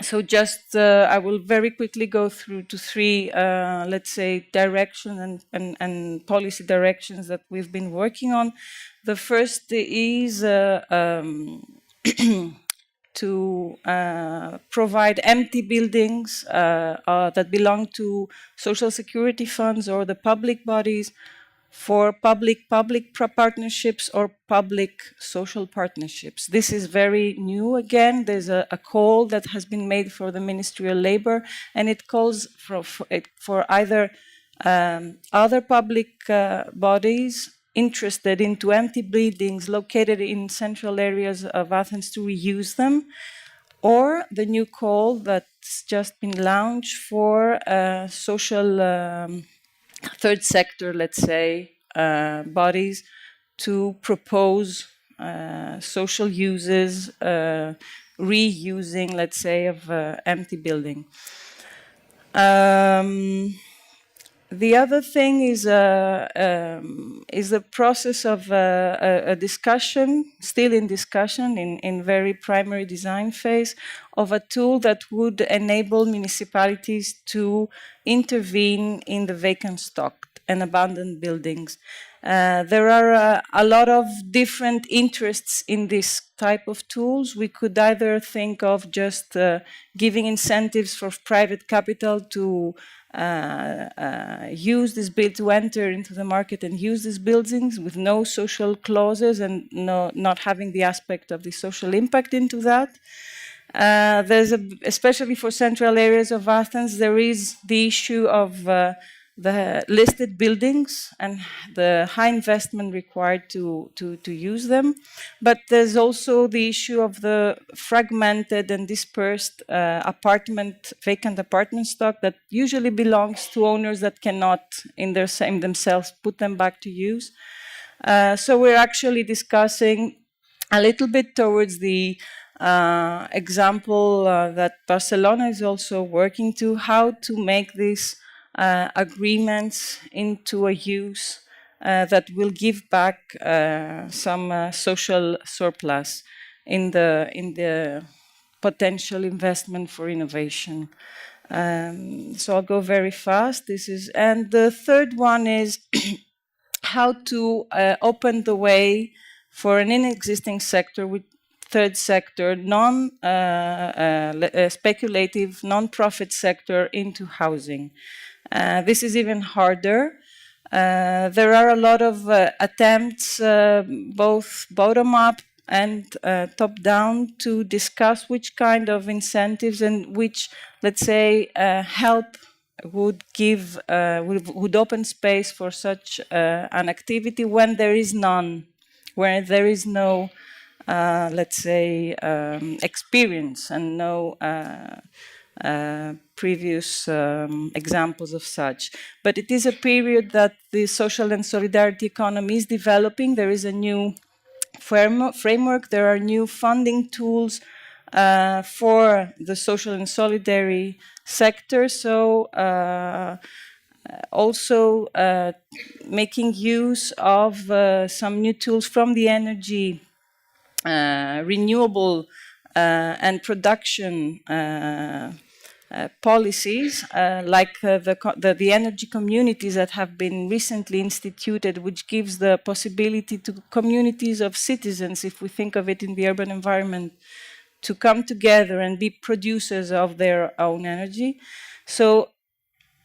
So just, I will very quickly go through to 3, let's say, directions and policy directions that we've been working on. The first is to provide empty buildings that belong to social security funds or the public bodies for public-public partnerships or public social partnerships. This is very new again. There's a call that has been made for the Ministry of Labor, and it calls for either other public bodies interested into empty buildings located in central areas of Athens to reuse them, or the new call that's just been launched for social third sector, let's say, bodies to propose social uses reusing, let's say, of empty building. The other thing is the process of a discussion, still in discussion, in very primary design phase, of a tool that would enable municipalities to intervene in the vacant stock and abandoned buildings. There are a lot of different interests in this type of tools. We could either think of just giving incentives for private capital to use this bill to enter into the market and use these buildings with no social clauses and not having the aspect of the social impact into that. Especially for central areas of Athens, there is the issue of the listed buildings and the high investment required to use them. But there's also the issue of the fragmented and dispersed vacant apartment stock that usually belongs to owners that cannot in themselves put them back to use. So we're actually discussing a little bit towards the example that Barcelona is also working to, how to make these agreements into a use that will give back some social surplus in the potential investment for innovation. So I'll go very fast. And the third one is how to open the way for an existing sector with third sector, speculative, non-profit sector into housing. This is even harder. There are a lot of attempts, both bottom-up and top-down, to discuss which kind of incentives and which, let's say, help would give, would open space for such an activity when there is none, where there is no, let's say, experience and no previous examples of such. But it is a period that the social and solidarity economy is developing. There is a new framework. There are new funding tools for the social and solidarity sector. So also making use of some new tools from the energy, renewable and production policies, like the energy communities that have been recently instituted, which gives the possibility to communities of citizens, if we think of it in the urban environment, to come together and be producers of their own energy. So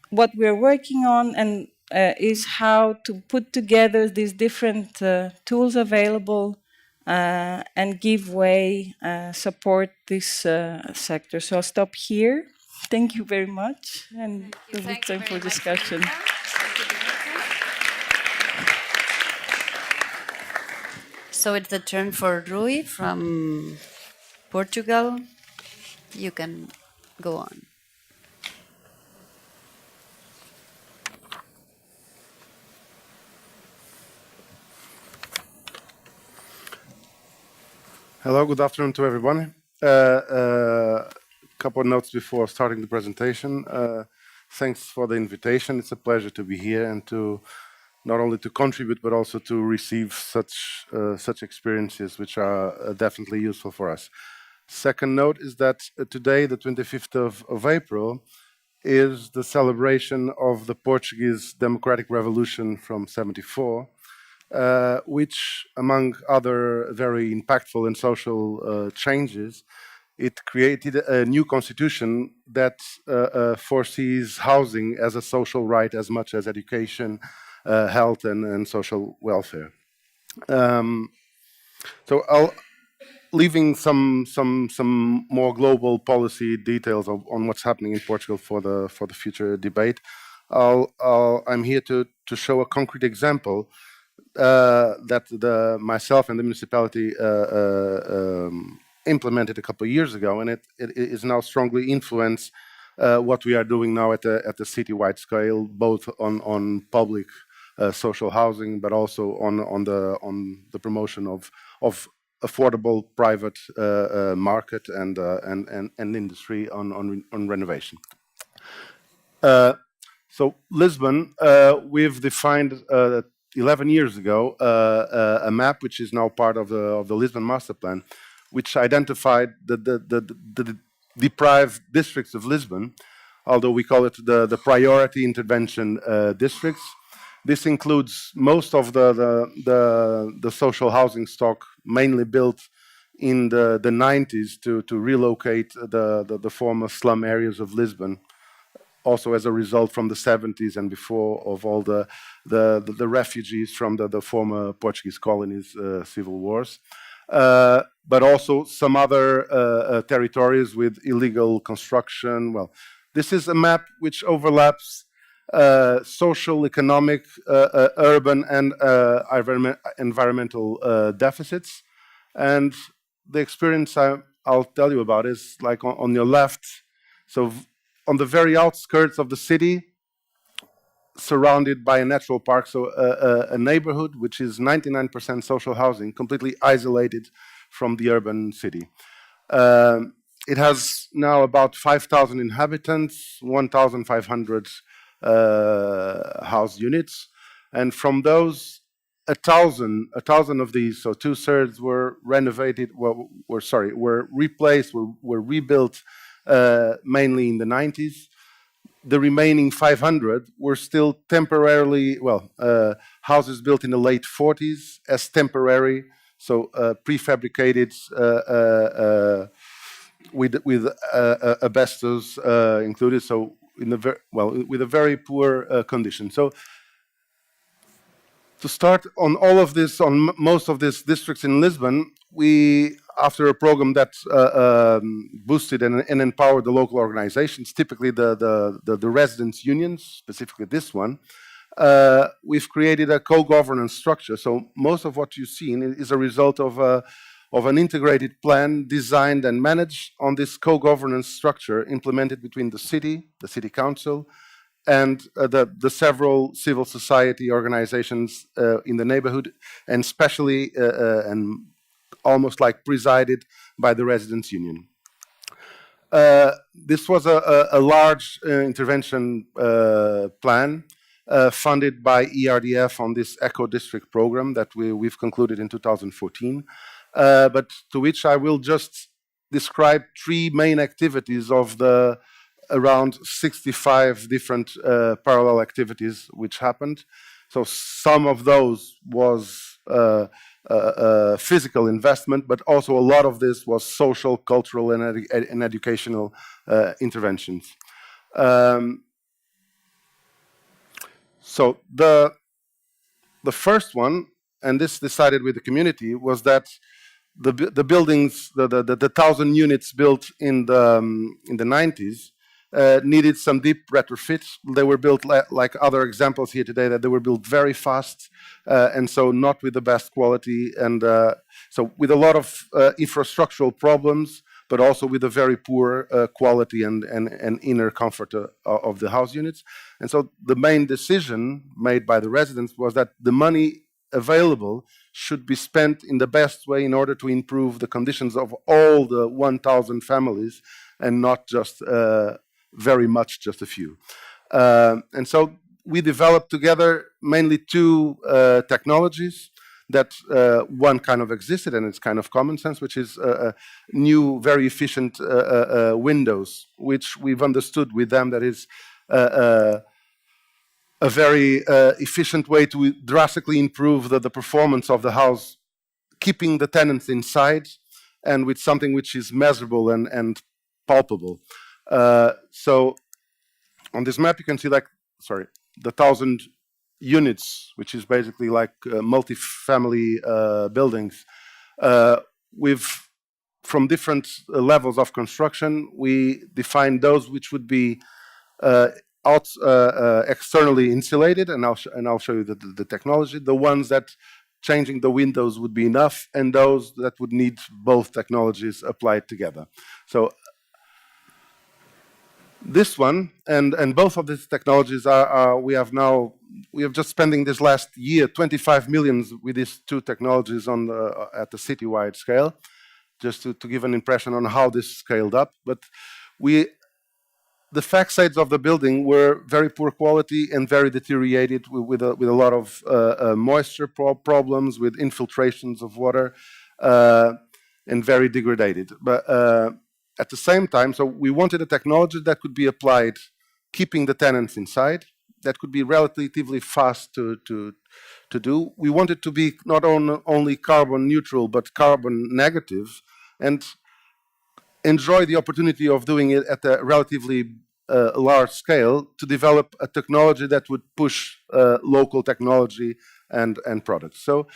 what we're working on and is how to put together these different tools available and give way, support this sector. So I'll stop here. Thank you very much, and there'll be time for discussion. So it's the turn for Rui from Portugal. You can go on. Hello, good afternoon to everyone. Couple of notes before starting the presentation. Thanks for the invitation. It's a pleasure to be here and to not only to contribute but also to receive such experiences, which are definitely useful for us. Second note is that today, the 25th of April, is the celebration of the Portuguese Democratic Revolution from '74. Which, among other very impactful and social changes, it created a new constitution that foresees housing as a social right as much as education, health, and social welfare. So I'll leaving some more global policy details on what's happening in Portugal for the future debate. I'm here to show a concrete example that myself and the municipality implemented a couple of years ago, and it is now strongly influenced what we are doing now at the citywide scale, both on public social housing, but also on the promotion of affordable private market and industry on renovation. So Lisbon, we've defined 11 years ago a map which is now part of the Lisbon Master Plan, which identified the deprived districts of Lisbon, although we call it the priority intervention districts. This includes most of the social housing stock, mainly built in the 90s to relocate the former slum areas of Lisbon, also as a result from the 70s and before of all the refugees from the former Portuguese colonies, civil wars. But also some other territories with illegal construction. Well, this is a map which overlaps social, economic, urban, and environmental deficits. And the experience I'll tell you about is like on your left. So on the very outskirts of the city, surrounded by a natural park, so a neighborhood which is 99% social housing, completely isolated from the urban city. It has now about 5,000 inhabitants, 1,500 house units, and from those, 1,000 of these, so 2/3 were renovated, were replaced, were rebuilt mainly in the 90s. The remaining 500 were still temporarily, houses built in the late 40s as temporary, so prefabricated with asbestos included, so with a very poor condition. So to start on all of this, on most of these districts in Lisbon, we, after a program that boosted and empowered the local organizations, typically the residents' unions, specifically this one, we've created a co-governance structure. So most of what you've seen is a result of an integrated plan designed and managed on this co-governance structure implemented between the city council, and the several civil society organizations in the neighborhood, and especially and almost like presided by the residents' union. This was a large intervention plan funded by ERDF on this Eco District program that we've concluded in 2014, but to which I will just describe 3 main activities of the around 65 different parallel activities which happened. So some of those was physical investment, but also a lot of this was social, cultural, and educational interventions. So the first one, and this decided with the community, was that the buildings, the 1,000 units built in the 90s, needed some deep retrofit. They were built like other examples here today, that they were built very fast, and so not with the best quality, and so with a lot of infrastructural problems, but also with a very poor quality and inner comfort of the house units. And so the main decision made by the residents was that the money available should be spent in the best way in order to improve the conditions of all the 1,000 families, and not just very much just a few. And so we developed together mainly 2 technologies that one kind of existed, and it's kind of common sense, which is new, very efficient windows, which we've understood with them that is a very efficient way to drastically improve the performance of the house, keeping the tenants inside, and with something which is measurable and palpable. So on this map, you can see the 1,000 units, which is basically like multi-family buildings. From different levels of construction, we defined those which would be externally insulated, and I'll show you the technology. The ones that changing the windows would be enough, and those that would need both technologies applied together. So This one and both of these technologies we have just spending this last year 25 million with these two technologies at the citywide scale, just to give an impression on how this scaled up. But the facades of the building were very poor quality and very deteriorated with a lot of moisture problems, with infiltrations of water, and very degraded. But at the same time, so we wanted a technology that could be applied keeping the tenants inside, that could be relatively fast to do. We wanted to be not only carbon neutral, but carbon negative, and enjoy the opportunity of doing it at a relatively large scale to develop a technology that would push local technology and products. So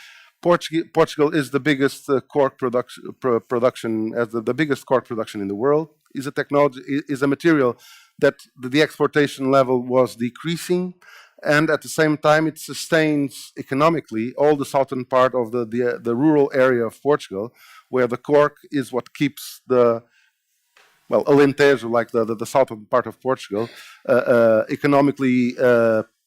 Portugal is the biggest cork production, as the biggest cork production in the world. Is a technology, is a material that the exportation level was decreasing, and at the same time it sustains economically all the southern part of the rural area of Portugal, where the cork is what keeps Alentejo, like the southern part of Portugal, economically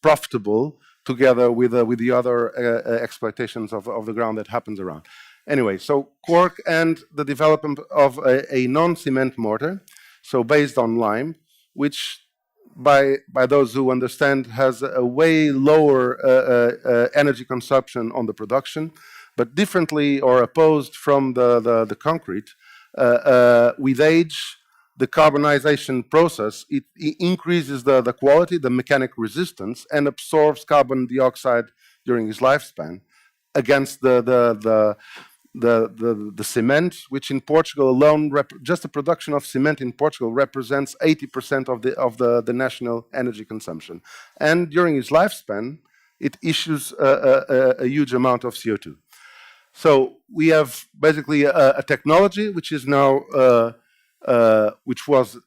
profitable, together with the other exploitations of the ground that happens around. Anyway, so cork and the development of a non-cement mortar, so based on lime, which by those who understand has a way lower energy consumption on the production, but differently or opposed from the concrete. With age, the carbonization process, it increases the quality, the mechanic resistance, and absorbs carbon dioxide during its lifespan, against the cement, which in Portugal alone, just the production of cement in Portugal represents 80% of the national energy consumption. And during its lifespan, it issues a huge amount of CO2. So we have basically a technology which is now which was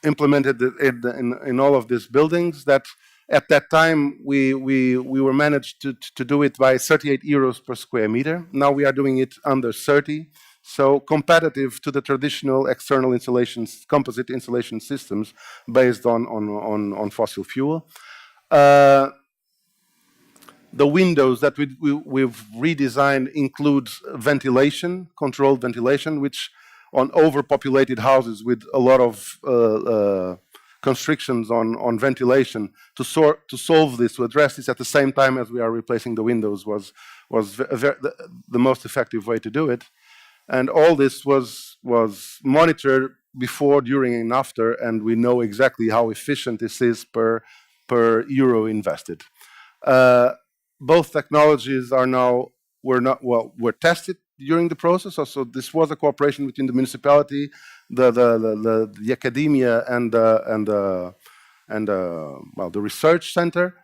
implemented in all of these buildings, that at that time we were managed to do it by 38 euros per square meter. Now we are doing it under 30, so competitive to the traditional external installations, composite insulation systems based on fossil fuel. The windows that we've redesigned include ventilation, controlled ventilation, which on overpopulated houses with a lot of constrictions on ventilation, to solve this, to address this at the same time as we are replacing the windows, was the most effective way to do it. And all this was monitored before, during, and after, and we know exactly how efficient this is per euro invested. Both technologies were tested during the process. So this was a cooperation between the municipality, the academia, and the research center,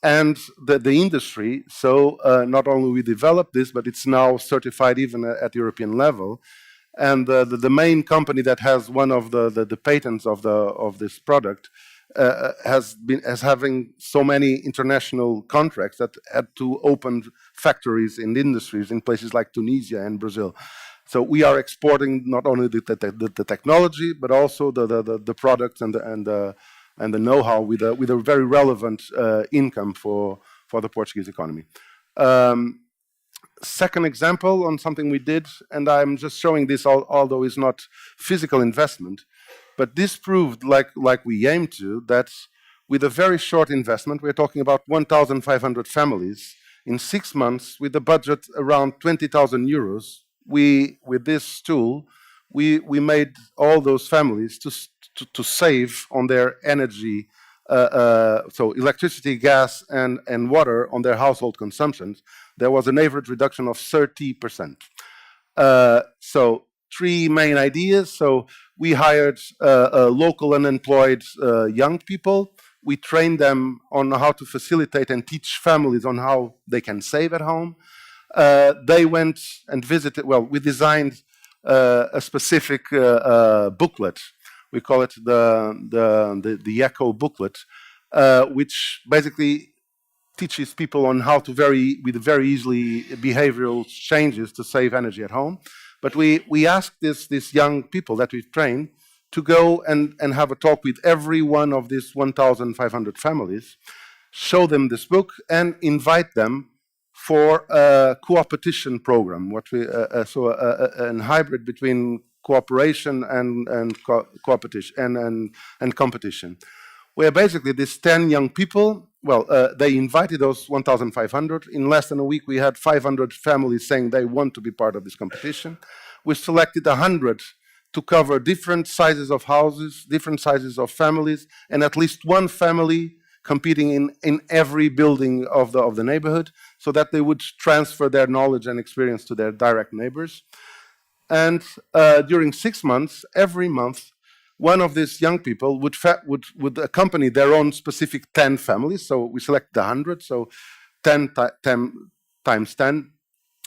and the industry. So not only we developed this, but it's now certified even at European level. And the main company that has one of the patents of this product has having so many international contracts that had to open factories and industries in places like Tunisia and Brazil. So we are exporting not only the technology, but also the products and the know-how with a very relevant income for the Portuguese economy. Second example on something we did, and I'm just showing this, although it's not physical investment, but this proved, like we aim to, that with a very short investment, we're talking about 1,500 families, in 6 months, with a budget around 20,000 euros, with this tool, we made all those families to save on their energy, so electricity, gas, and water on their household consumptions. There was an average reduction of 30%. So 3 main ideas. So we hired local unemployed young people. We trained them on how to facilitate and teach families on how they can save at home. They went and visited, we designed a specific booklet. We call it the Echo booklet, which basically teaches people on how to with very easily behavioral changes to save energy at home. But we asked these young people that we've trained to go and have a talk with every one of these 1,500 families, show them this book, and invite them for a co-opetition program, what we so a hybrid between cooperation and co-opetition and competition, where basically these 10 young people, well, they invited those 1,500. In less than a week, we had 500 families saying they want to be part of this competition. We selected 100 to cover different sizes of houses, different sizes of families, and at least one family competing in every building of the neighborhood, so that they would transfer their knowledge and experience to their direct neighbors. And during 6 months, every month, one of these young people would accompany their own specific 10 families. So we selected 100, so 10 times 10.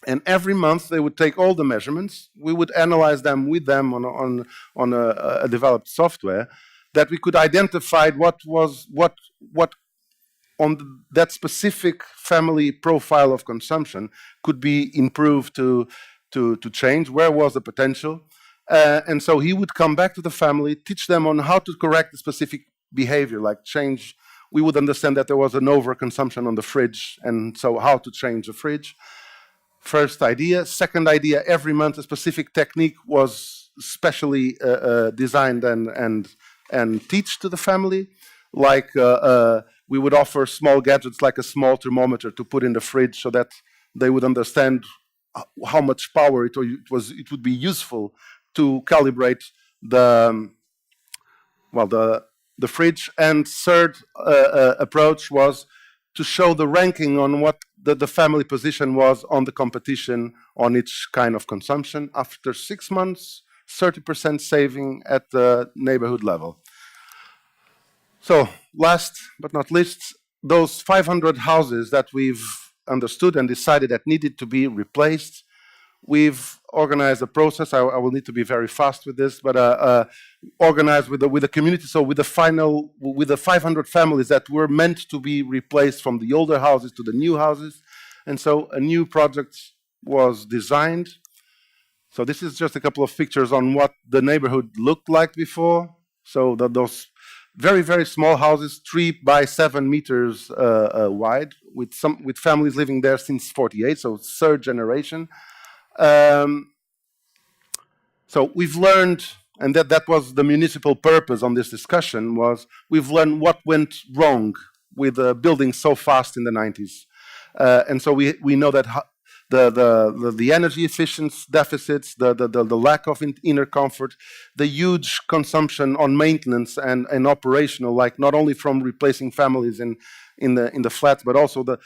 And every month they would take all the measurements. We would analyze them with them on a developed software, that we could identify what on that specific family profile of consumption could be improved to change, where was the potential. And so he would come back to the family, teach them on how to correct the specific behavior, like change. We would understand that there was an overconsumption on the fridge, and so how to change the fridge. First idea. Second idea, every month a specific technique was specially designed and teach to the family. Like we would offer small gadgets like a small thermometer to put in the fridge, so that they would understand how much power it would be useful to calibrate the fridge. And third approach was to show the ranking on what the family position was on the competition on each kind of consumption. After 6 months, 30% saving at the neighborhood level. So last but not least, those 500 houses that we've understood and decided that needed to be replaced, we've organized a process. I will need to be very fast with this, but organized with the community. So with the 500 families that were meant to be replaced from the older houses to the new houses, and so a new project was designed. So this is just a couple of pictures on what the neighborhood looked like before. So those very, very small houses, 3 by 7 meters wide, with families living there since '48, so third generation. So we've learned, and that was the municipal purpose on this discussion, was we've learned what went wrong with building so fast in the 90s. And so we know that the energy efficiency deficits, the lack of inner comfort, the huge consumption on maintenance and operational, like not only from replacing families in the flats, but also the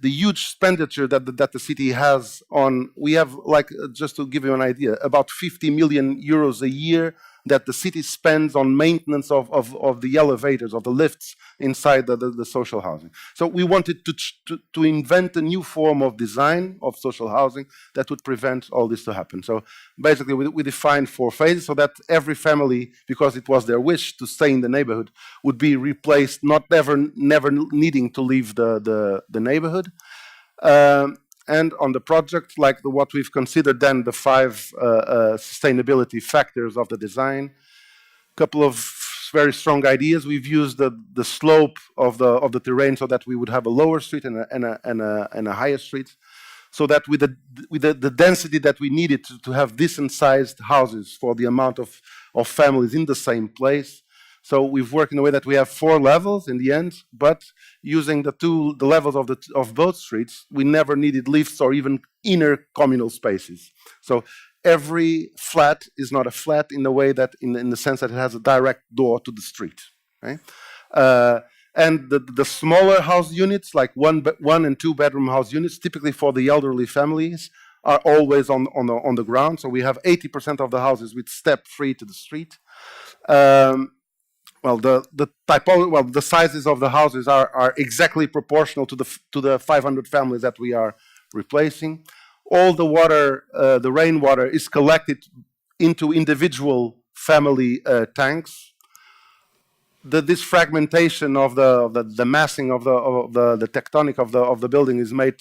huge expenditure that the city has on. We have, like, just to give you an idea, about 50 million euros a year that the city spends on maintenance of the elevators, of the lifts inside the social housing. So we wanted to invent a new form of design of social housing that would prevent all this to happen. So basically we defined 4 phases, so that every family, because it was their wish to stay in the neighborhood, would be replaced, never needing to leave the neighborhood. And on the project, like what we've considered then the 5 sustainability factors of the design, couple of very strong ideas. We've used the slope of the terrain so that we would have a lower street and a higher street, so that with the density that we needed to have decent sized houses for the amount of families in the same place. So we've worked in a way that we have 4 levels in the end, but using the levels of both streets, we never needed lifts or even inner communal spaces. So every flat is not a flat in the way that, in the sense that it has a direct door to the street. Right? And the smaller house units, like 1 and 2 bedroom house units, typically for the elderly families, are always on the ground. So we have 80% of the houses with step free to the street. Well, the sizes of the houses are exactly proportional to the 500 families that we are replacing. All the water, the rainwater, is collected into individual family tanks. This fragmentation of the massing of the tectonic of the building is made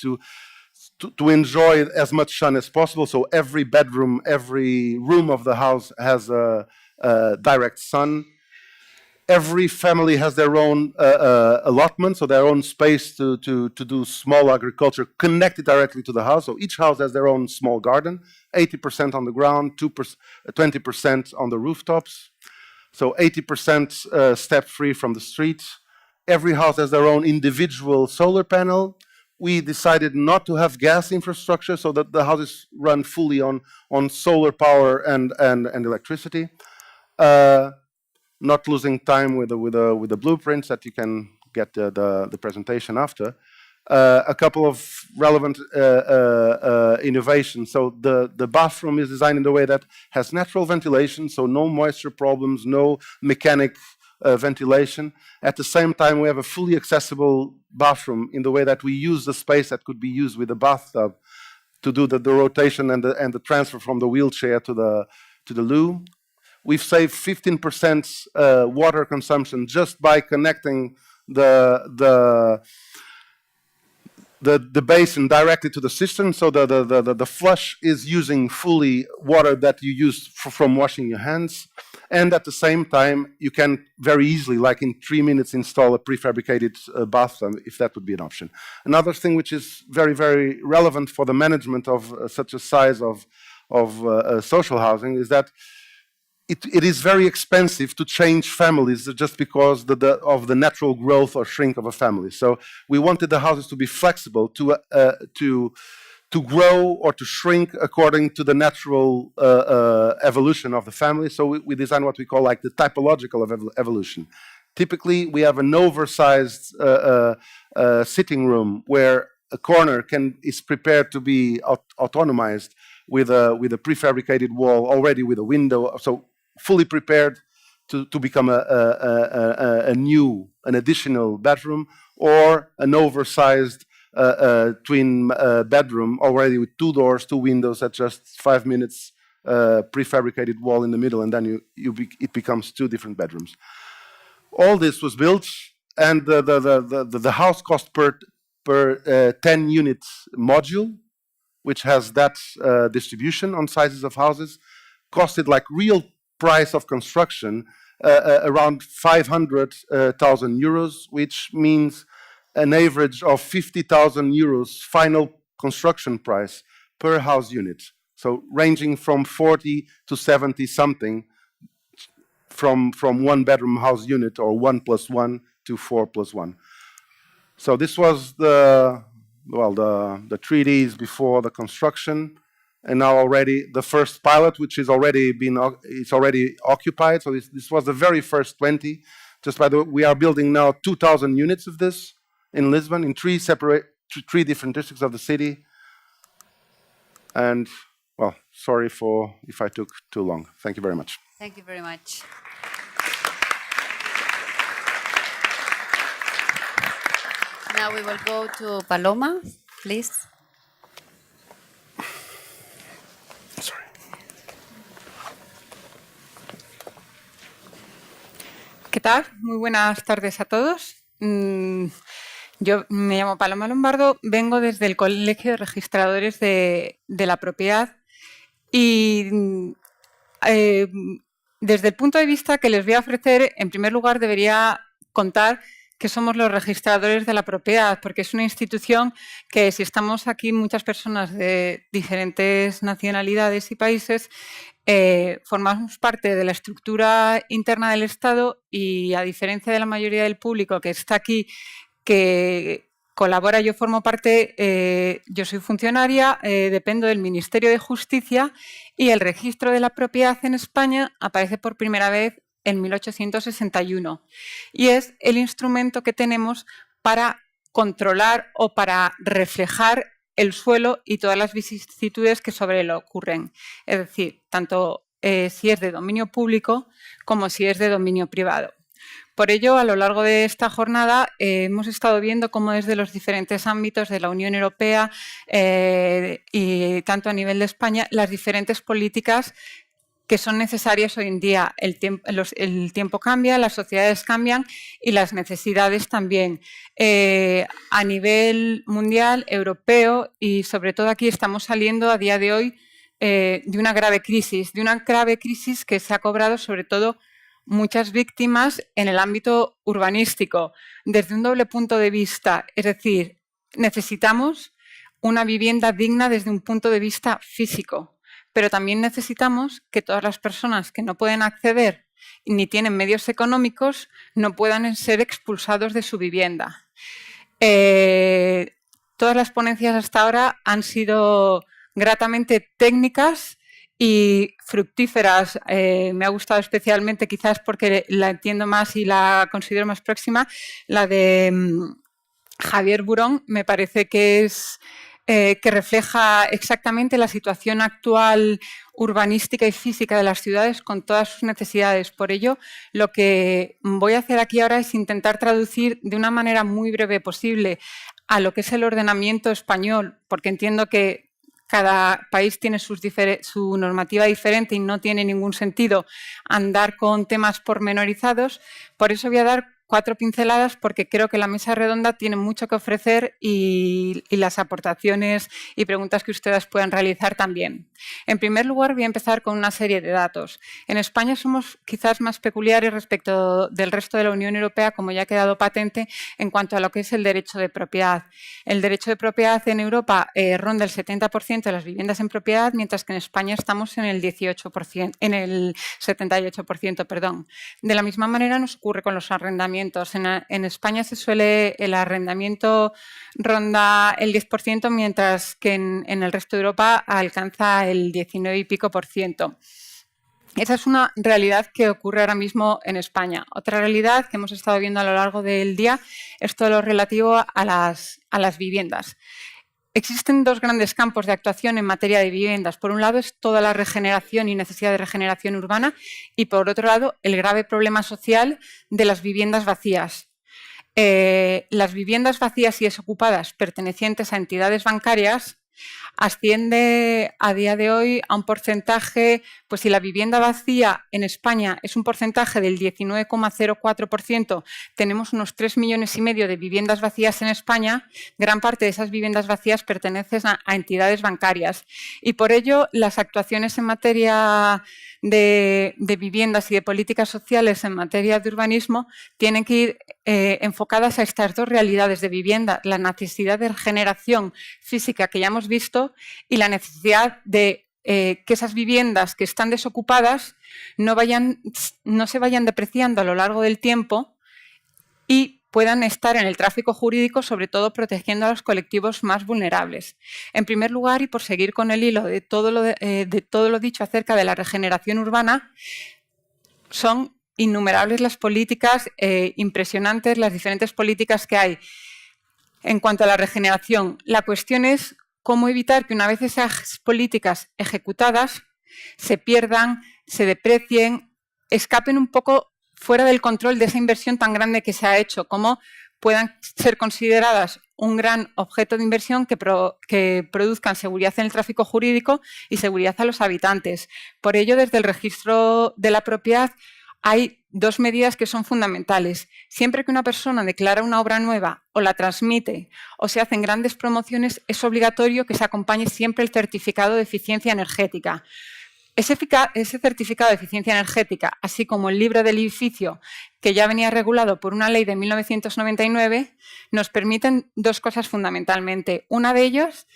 to enjoy as much sun as possible. So every bedroom, every room of the house has a direct sun. Every family has their own allotment, so their own space to do small agriculture connected directly to the house. So each house has their own small garden, 80% on the ground, 20% on the rooftops. So 80% step-free from the street. Every house has their own individual solar panel. We decided not to have gas infrastructure so that the houses run fully on solar power and electricity. Not losing time with the blueprints that you can get the presentation after. A couple of relevant innovations. So the bathroom is designed in a way that has natural ventilation, so no moisture problems, no mechanic ventilation. At the same time, we have a fully accessible bathroom in the way that we use the space that could be used with a bathtub to do the rotation and the transfer from the wheelchair to the loo. We've saved 15% water consumption just by connecting the basin directly to the cistern. So the flush is using fully water that you use from washing your hands. And at the same time, you can very easily, like in 3 minutes, install a prefabricated bathtub, if that would be an option. Another thing which is very, very relevant for the management of such a size of social housing is that it is very expensive to change families just because of the natural growth or shrink of a family. So we wanted the houses to be flexible to grow or to shrink according to the natural evolution of the family. So we designed what we call like the typological evolution. Typically, we have an oversized sitting room where a corner is prepared to be autonomized with a prefabricated wall already with a window. So fully prepared to become an additional bedroom, or an oversized twin bedroom already with 2 doors, 2 windows at just 5 minutes, prefabricated wall in the middle, and then it becomes 2 different bedrooms. All this was built, and the house cost per 10 units module, which has that distribution on sizes of houses, costed like real price of construction around 500,000 euros, which means an average of 50,000 euros final construction price per house unit. So ranging from 40 to 70 something from 1 bedroom house unit, or 1+1 to 4+1. So this was the 3Ds before the construction. And now already the first pilot, which is already occupied. So this was the very first 20. Just by the way, we are building now 2,000 units of this in Lisbon, in 3 different districts of the city. And well, sorry if I took too long. Thank you very much. Thank you very much. Now we will go to Paloma, please. ¿Qué tal? Muy buenas tardes a todos. Yo me llamo Paloma Lombardo, vengo desde el Colegio de Registradores de la Propiedad y desde el punto de vista que les voy a ofrecer, en primer lugar debería contar que somos los registradores de la propiedad, porque es una institución que, si estamos aquí muchas personas de diferentes nacionalidades y países, formamos parte de la estructura interna del Estado y, a diferencia de la mayoría del público que está aquí, que colabora, yo formo parte, yo soy funcionaria, dependo del Ministerio de Justicia, y el registro de la propiedad en España aparece por primera vez en 1861 y es el instrumento que tenemos para controlar o para reflejar el suelo y todas las vicisitudes que sobre él ocurren. Es decir, tanto si es de dominio público como si es de dominio privado. Por ello, a lo largo de esta jornada hemos estado viendo cómo desde los diferentes ámbitos de la Unión Europea y tanto a nivel de España, las diferentes políticas que son necesarias hoy en día. El tiempo cambia, las sociedades cambian y las necesidades también. A nivel mundial, europeo y sobre todo aquí estamos saliendo a día de hoy de una grave crisis que se ha cobrado sobre todo muchas víctimas en el ámbito urbanístico, desde un doble punto de vista, es decir, necesitamos una vivienda digna desde un punto de vista físico, pero también necesitamos que todas las personas que no pueden acceder ni tienen medios económicos no puedan ser expulsados de su vivienda. Todas las ponencias hasta ahora han sido gratamente técnicas y fructíferas. Me ha gustado especialmente, quizás porque la entiendo más y la considero más próxima, la de Javier Burón. Me parece que refleja exactamente la situación actual urbanística y física de las ciudades con todas sus necesidades. Por ello, lo que voy a hacer aquí ahora es intentar traducir de una manera muy breve posible a lo que es el ordenamiento español, porque entiendo que cada país tiene su normativa diferente y no tiene ningún sentido andar con temas pormenorizados. Por eso voy a dar 4 pinceladas porque creo que la mesa redonda tiene mucho que ofrecer y las aportaciones y preguntas que ustedes puedan realizar también. En primer lugar, voy a empezar con una serie de datos. En España somos quizás más peculiares respecto del resto de la Unión Europea, como ya ha quedado patente, en cuanto a lo que es el derecho de propiedad. El derecho de propiedad en Europa ronda el 70% de las viviendas en propiedad, mientras que en España estamos en el 78%, perdón. De la misma manera nos ocurre con los arrendamientos. En España el arrendamiento ronda el 10%, mientras que en el resto de Europa alcanza el 19 y pico %. Esa es una realidad que ocurre ahora mismo en España. Otra realidad que hemos estado viendo a lo largo del día es todo lo relativo a las viviendas. Existen 2 grandes campos de actuación en materia de viviendas. Por un lado es toda la regeneración y necesidad de regeneración urbana y por otro lado el grave problema social de las viviendas vacías. Las viviendas vacías y desocupadas pertenecientes a entidades bancarias asciende a día de hoy a un porcentaje, pues si la vivienda vacía en España es un porcentaje del 19,04%, tenemos unos 3,5 millones de viviendas vacías en España. Gran parte de esas viviendas vacías pertenecen a entidades bancarias y por ello las actuaciones en materia de viviendas y de políticas sociales en materia de urbanismo tienen que ir enfocadas a estas 2 realidades de vivienda, la necesidad de regeneración física que ya hemos visto y la necesidad de que esas viviendas que están desocupadas no se vayan depreciando a lo largo del tiempo y puedan estar en el tráfico jurídico, sobre todo protegiendo a los colectivos más vulnerables. En primer lugar, y por seguir con el hilo de todo lo dicho acerca de la regeneración urbana, son innumerables las políticas, impresionantes las diferentes políticas que hay. En cuanto a la regeneración, la cuestión es cómo evitar que una vez esas políticas ejecutadas se pierdan, se deprecien, escapen un poco fuera del control de esa inversión tan grande que se ha hecho, cómo puedan ser consideradas un gran objeto de inversión que produzcan seguridad en el tráfico jurídico y seguridad a los habitantes. Por ello, desde el registro de la propiedad hay 2 medidas que son fundamentales. Siempre que una persona declara una obra nueva o la transmite o se hacen grandes promociones, es obligatorio que se acompañe siempre el certificado de eficiencia energética. Ese certificado de eficiencia energética, así como el libro del edificio, que ya venía regulado por una ley de 1999, nos permiten 2 cosas fundamentalmente. Una de ellas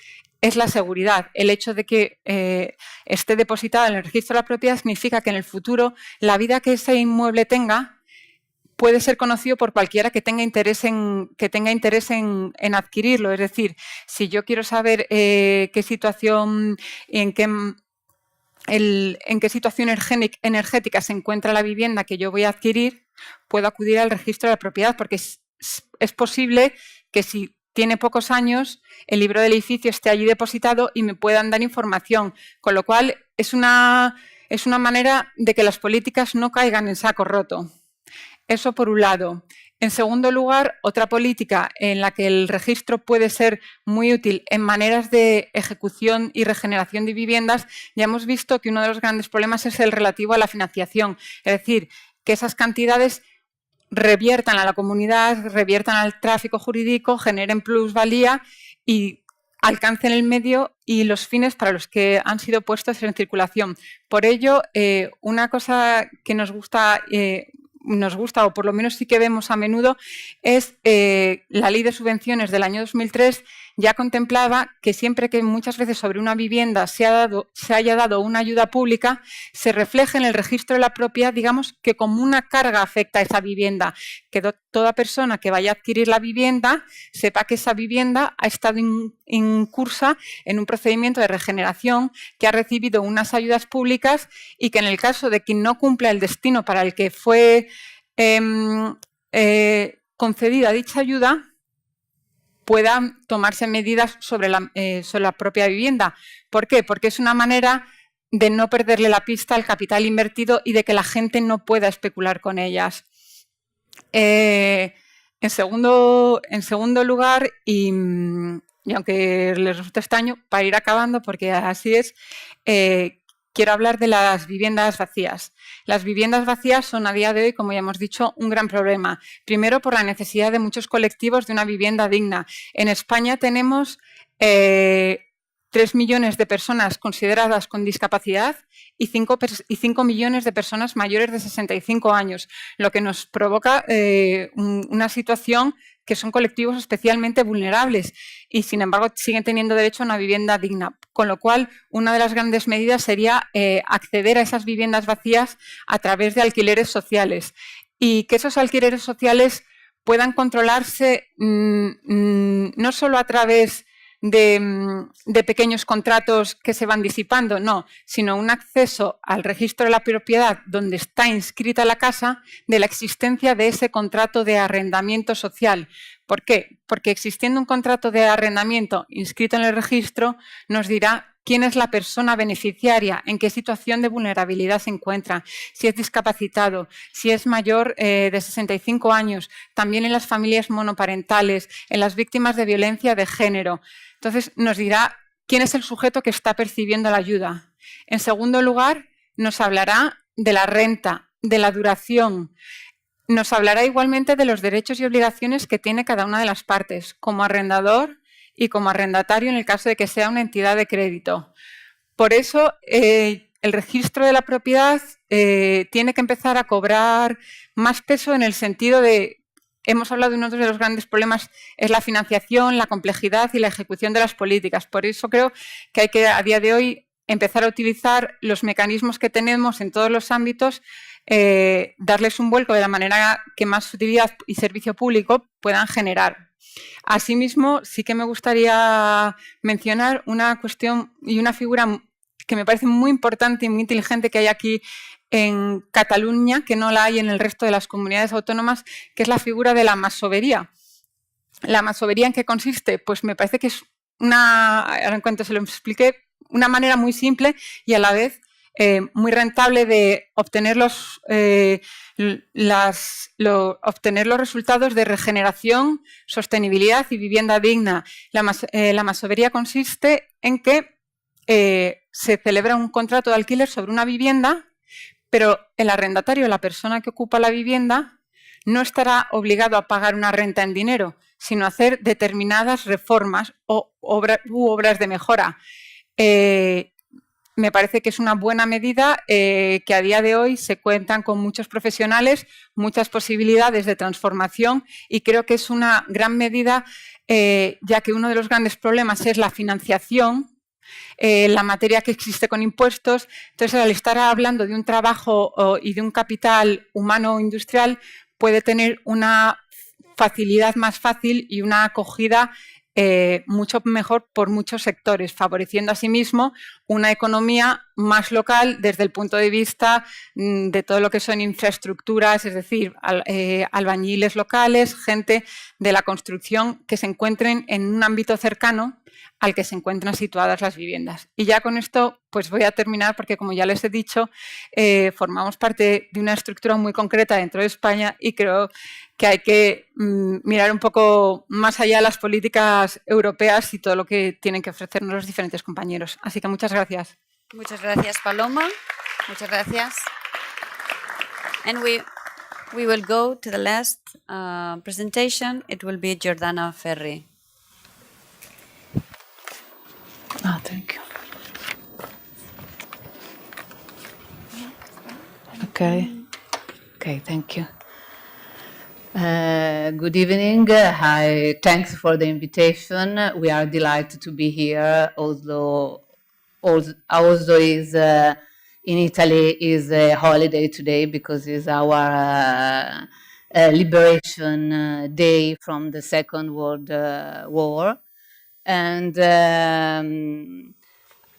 es la seguridad. El hecho de que esté depositado en el registro de la propiedad significa que en el futuro la vida que ese inmueble tenga puede ser conocido por cualquiera que tenga interés en adquirirlo. Es decir, si yo quiero saber en qué situación energética se encuentra la vivienda que yo voy a adquirir, puedo acudir al registro de la propiedad, porque es posible que si tiene pocos años, el libro del edificio esté allí depositado y me puedan dar información, con lo cual es una manera de que las políticas no caigan en saco roto. Eso por un lado. En segundo lugar, otra política en la que el registro puede ser muy útil en maneras de ejecución y regeneración de viviendas, ya hemos visto que uno de los grandes problemas es el relativo a la financiación, es decir, que esas cantidades reviertan a la comunidad, reviertan al tráfico jurídico, generen plusvalía y alcancen el medio y los fines para los que han sido puestos en circulación. Por ello, una cosa que nos gusta, o por lo menos sí que vemos a menudo, es la Ley de Subvenciones del año 2003 ya contemplaba que siempre que muchas veces sobre una vivienda se haya dado una ayuda pública, se refleje en el registro de la propiedad, digamos, que como una carga afecta a esa vivienda, que toda persona que vaya a adquirir la vivienda sepa que esa vivienda ha estado incursa en un procedimiento de regeneración, que ha recibido unas ayudas públicas y que en el caso de quien no cumpla el destino para el que fue concedida dicha ayuda, puedan tomarse medidas sobre la propia vivienda. ¿Por qué? Porque es una manera de no perderle la pista al capital invertido y de que la gente no pueda especular con ellas. En segundo lugar, y aunque les resulte extraño, para ir acabando, porque así es, quiero hablar de las viviendas vacías. Las viviendas vacías son a día de hoy, como ya hemos dicho, un gran problema. Primero, por la necesidad de muchos colectivos de una vivienda digna. En España tenemos 3 millones de personas consideradas con discapacidad y 5 millones de personas mayores de 65 años, lo que nos provoca una situación que son colectivos especialmente vulnerables y, sin embargo, siguen teniendo derecho a una vivienda digna. Con lo cual, una de las grandes medidas sería acceder a esas viviendas vacías a través de alquileres sociales y que esos alquileres sociales puedan controlarse no solo a través de pequeños contratos que se van disipando, no, sino un acceso al registro de la propiedad donde está inscrita la casa de la existencia de ese contrato de arrendamiento social. ¿Por qué? Porque existiendo un contrato de arrendamiento inscrito en el registro nos dirá quién es la persona beneficiaria, en qué situación de vulnerabilidad se encuentra, si es discapacitado, si es mayor de 65 años, también en las familias monoparentales, en las víctimas de violencia de género. Entonces, nos dirá quién es el sujeto que está percibiendo la ayuda. En segundo lugar, nos hablará de la renta, de la duración. Nos hablará igualmente de los derechos y obligaciones que tiene cada una de las partes, como arrendador y como arrendatario en el caso de que sea una entidad de crédito. Por eso, el registro de la propiedad tiene que empezar a cobrar más peso en el sentido de... Hemos hablado de uno de los grandes problemas, es la financiación, la complejidad y la ejecución de las políticas. Por eso creo que hay que, a día de hoy, empezar a utilizar los mecanismos que tenemos en todos los ámbitos, darles un vuelco de la manera que más utilidad y servicio público puedan generar. Asimismo, sí que me gustaría mencionar una cuestión y una figura que me parece muy importante y muy inteligente que hay aquí en Cataluña, que no la hay en el resto de las comunidades autónomas, que es la figura de la masovería. ¿La masovería en qué consiste? Pues me parece que es ahora en cuanto se lo expliqué, una manera muy simple y a la vez muy rentable de obtener los resultados de regeneración, sostenibilidad y vivienda digna. La masovería consiste en que se celebra un contrato de alquiler sobre una vivienda, pero el arrendatario, la persona que ocupa la vivienda, no estará obligado a pagar una renta en dinero, sino a hacer determinadas reformas u obras de mejora. Me parece que es una buena medida, que a día de hoy se cuentan con muchos profesionales, muchas posibilidades de transformación y creo que es una gran medida, ya que uno de los grandes problemas es la financiación, la materia que existe con impuestos. Entonces, al estar hablando de un trabajo y de un capital humano o industrial, puede tener una facilidad más fácil y una acogida mucho mejor por muchos sectores, favoreciendo asimismo una economía más local desde el punto de vista de todo lo que son infraestructuras, es decir, albañiles locales, gente de la construcción que se encuentren en un ámbito cercano al que se encuentran situadas las viviendas. Y ya con esto pues voy a terminar porque, como ya les he dicho, formamos parte de una estructura muy concreta dentro de España y creo que hay que mirar un poco más allá de las políticas europeas y todo lo que tienen que ofrecernos los diferentes compañeros. Así que muchas gracias. Muchas gracias, Paloma. Muchas gracias. And we will go to the last presentation. It will be Jordana Ferri. Thank you. Okay, thank you. Good evening. Hi, thanks for the invitation. We are delighted to be here. Also is in Italy is a holiday today because it's our liberation day from the Second World War. And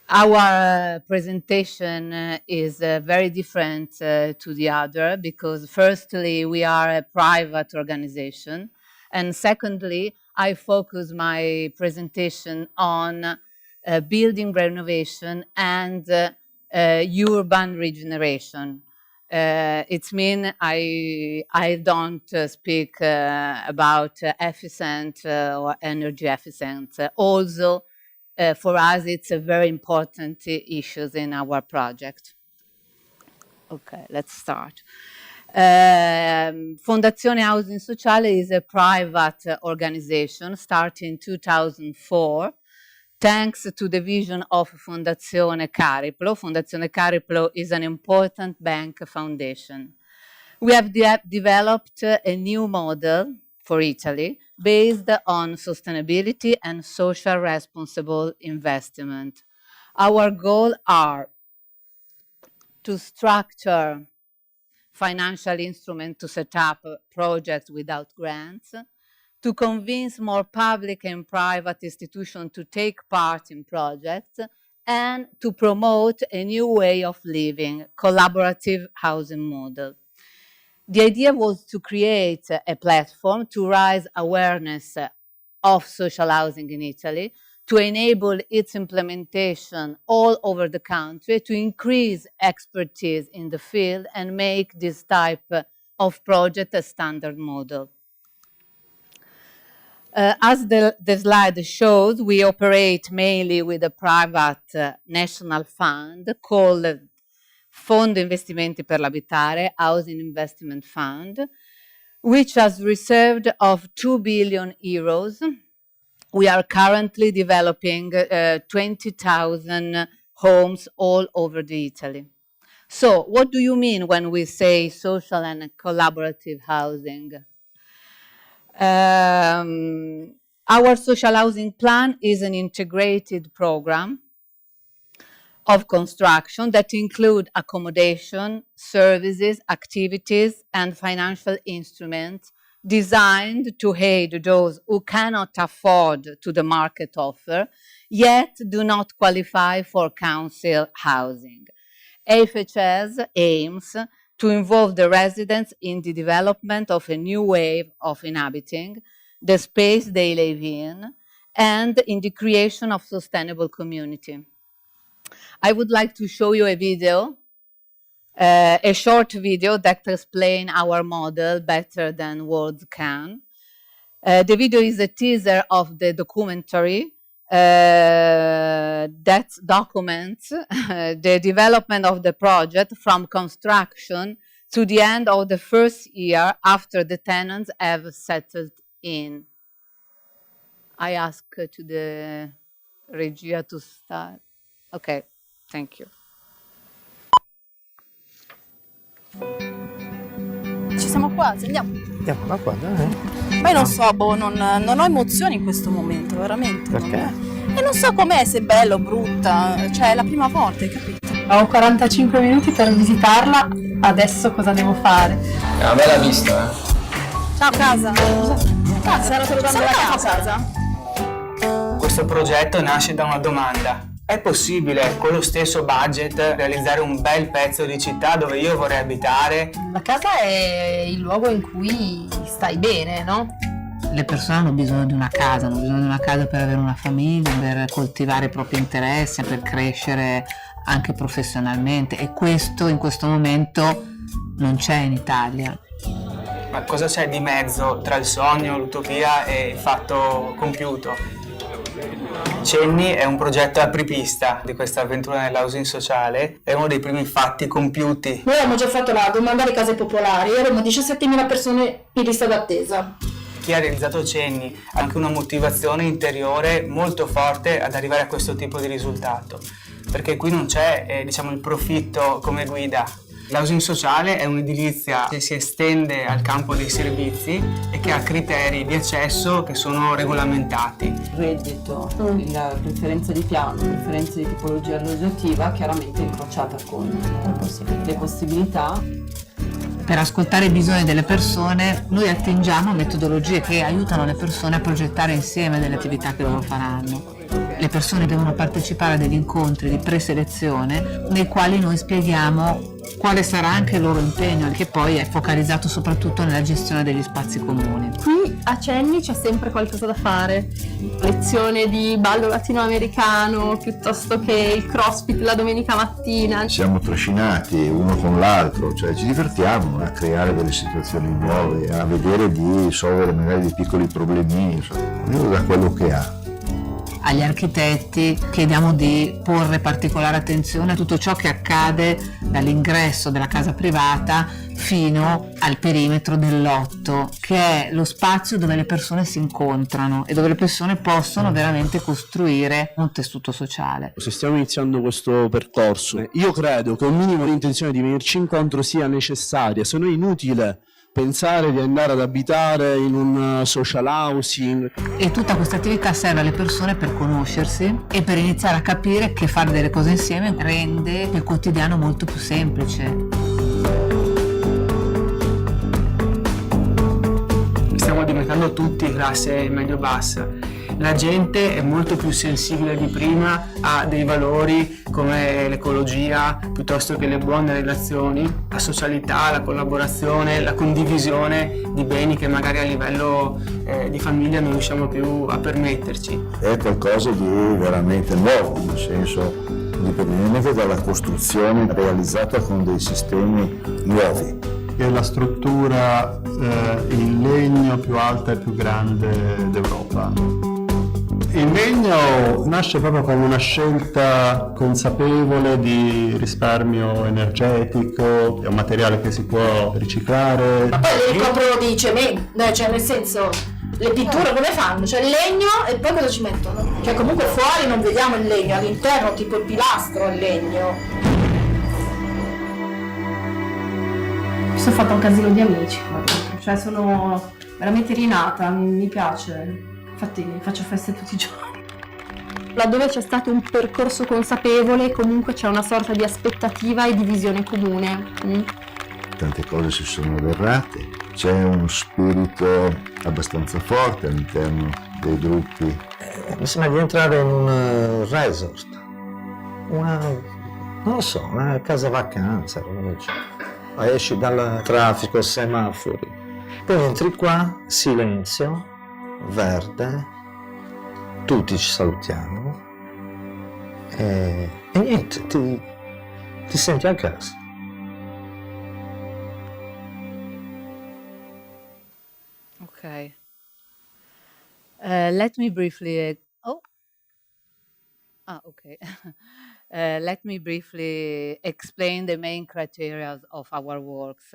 our presentation is very different to the other because firstly, we are a private organization. And secondly, I focus my presentation on building renovation and urban regeneration. It means I don't speak about efficient or energy efficient. Also, for us, it's a very important issue in our project. Okay, let's start. Fondazione Housing Sociale is a private organization started in 2004. Thanks to the vision of Fondazione Cariplo. Fondazione Cariplo is an important bank foundation. We have developed a new model for Italy based on sustainability and social responsible investment. Our goals are to structure financial instruments to set up projects without grants, to convince more public and private institutions to take part in projects, and to promote a new way of living, collaborative housing model. The idea was to create a platform to raise awareness of social housing in Italy, to enable its implementation all over the country, to increase expertise in the field and make this type of project a standard model. As the slide shows, we operate mainly with a private national fund called Fondo Investimenti per l'Abitare, Housing Investment Fund, which has reserved of 2 billion euros. We are currently developing 20,000 homes all over Italy. So what do you mean when we say social and collaborative housing? Our social housing plan is an integrated program of construction that include accommodation, services, activities, and financial instruments designed to aid those who cannot afford to the market offer, yet do not qualify for council housing. FHS aims to involve the residents in the development of a new way of inhabiting the space they live in and in the creation of sustainable community. I would like to show you a video, a short video that explains our model better than words can. The video is a teaser of the documentary that documents the development of the project from construction to the end of the first year after the tenants have settled in. I ask to the regia to start. Okay, thank you. Ci siamo quasi, andiamo. Andiamo, ma guarda. Ma io non so, non ho emozioni in questo momento, veramente. Perché? E non so com'è, se è bella o brutta, cioè è la prima volta, hai capito? Ho 45 minuti per visitarla, adesso cosa devo fare? È una bella vista, Ciao casa. Casa, era salutando la casa. Questo progetto nasce da una domanda. È possibile con lo stesso budget realizzare un bel pezzo di città dove io vorrei abitare? La casa è il luogo in cui stai bene, no? Le persone hanno bisogno di una casa, per avere una famiglia, per coltivare i propri interessi, per crescere anche professionalmente, e questo in questo momento non c'è in Italia. Ma cosa c'è di mezzo tra il sogno, l'utopia e il fatto compiuto? Cenni è un progetto apripista di questa avventura nell'housing sociale, è uno dei primi fatti compiuti. Noi abbiamo già fatto la domanda alle case popolari, erano 17.000 persone in lista d'attesa. Chi ha realizzato Cenni ha anche una motivazione interiore molto forte ad arrivare a questo tipo di risultato, perché qui non c'è il profitto come guida. L'housing sociale è un'edilizia che si estende al campo dei servizi e che ha criteri di accesso che sono regolamentati. Il reddito, la preferenza di piano, la preferenza di tipologia alloggiativa, chiaramente incrociata con le possibilità. Per ascoltare i bisogni delle persone noi attingiamo a metodologie che aiutano le persone a progettare insieme delle attività che loro faranno. Le persone devono partecipare a degli incontri di preselezione nei quali noi spieghiamo quale sarà anche il loro impegno, che poi è focalizzato soprattutto nella gestione degli spazi comuni. Qui a Cenni c'è sempre qualcosa da fare, lezione di ballo latinoamericano piuttosto che il crossfit la domenica mattina. Siamo trascinati uno con l'altro, cioè ci divertiamo a creare delle situazioni nuove, a vedere di risolvere magari dei piccoli problemini, ognuno da quello che ha. Agli architetti chiediamo di porre particolare attenzione a tutto ciò che accade dall'ingresso della casa privata fino al perimetro del lotto, che è lo spazio dove le persone si incontrano e dove le persone possono veramente costruire un tessuto sociale. Se stiamo iniziando questo percorso, io credo che un minimo di intenzione di venirci incontro sia necessaria, se no è inutile pensare di andare ad abitare in un social housing. E tutta questa attività serve alle persone per conoscersi e per iniziare a capire che fare delle cose insieme rende il quotidiano molto più semplice. Stiamo diventando tutti classe medio-bassa. La gente è molto più sensibile di prima a dei valori come l'ecologia piuttosto che le buone relazioni, la socialità, la collaborazione, la condivisione di beni che magari a livello di famiglia non riusciamo più a permetterci. È qualcosa di veramente nuovo, nel senso indipendentemente dalla costruzione realizzata con dei sistemi nuovi. È la struttura in legno più alta e più grande d'Europa. Il legno nasce proprio come una scelta consapevole di risparmio energetico, è un materiale che si può riciclare. Ma poi le ricoprono di cemento, cioè nel senso, le pitture come fanno? Cioè il legno e poi cosa ci mettono? Cioè comunque fuori non vediamo il legno, all'interno tipo il pilastro è il legno. Mi sono fatta un casino di amici qua dentro, cioè sono veramente rinata, mi piace. Infatti faccio feste tutti i giorni. Laddove c'è stato un percorso consapevole, comunque c'è una sorta di aspettativa e di visione comune. Tante cose si sono errate, c'è uno spirito abbastanza forte all'interno dei gruppi. Mi sembra di entrare in un resort, una casa vacanza. Esci dal traffico, semafori, poi entri qua, silenzio, verde, tutti ci salutiamo e niente, ti senti a casa. Okay. Let me briefly let me briefly explain the main criteria of our works.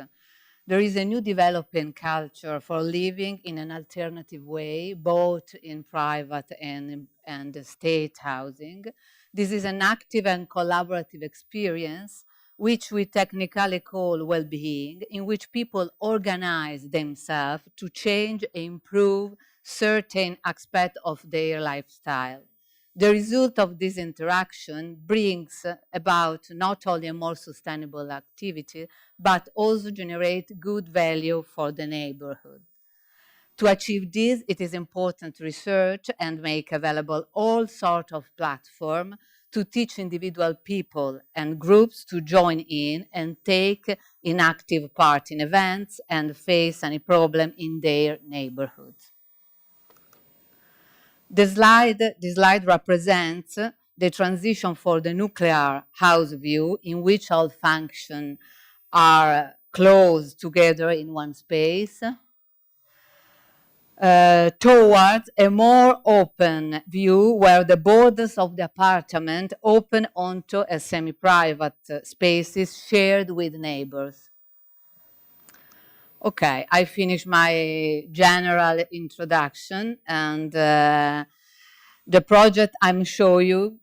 There is a new developing culture for living in an alternative way, both in private and state housing. This is an active and collaborative experience, which we technically call well-being, in which people organize themselves to change and improve certain aspects of their lifestyle. The result of this interaction brings about not only a more sustainable activity, but also generate good value for the neighborhood. To achieve this, it is important to research and make available all sorts of platforms to teach individual people and groups to join in and take an active part in events and face any problem in their neighborhoods. This slide represents the transition for the nuclear house view, in which all functions are close together in one space, towards a more open view where the borders of the apartment open onto a semi-private spaces shared with neighbors. Okay, I finished my general introduction, and the project I'm showing you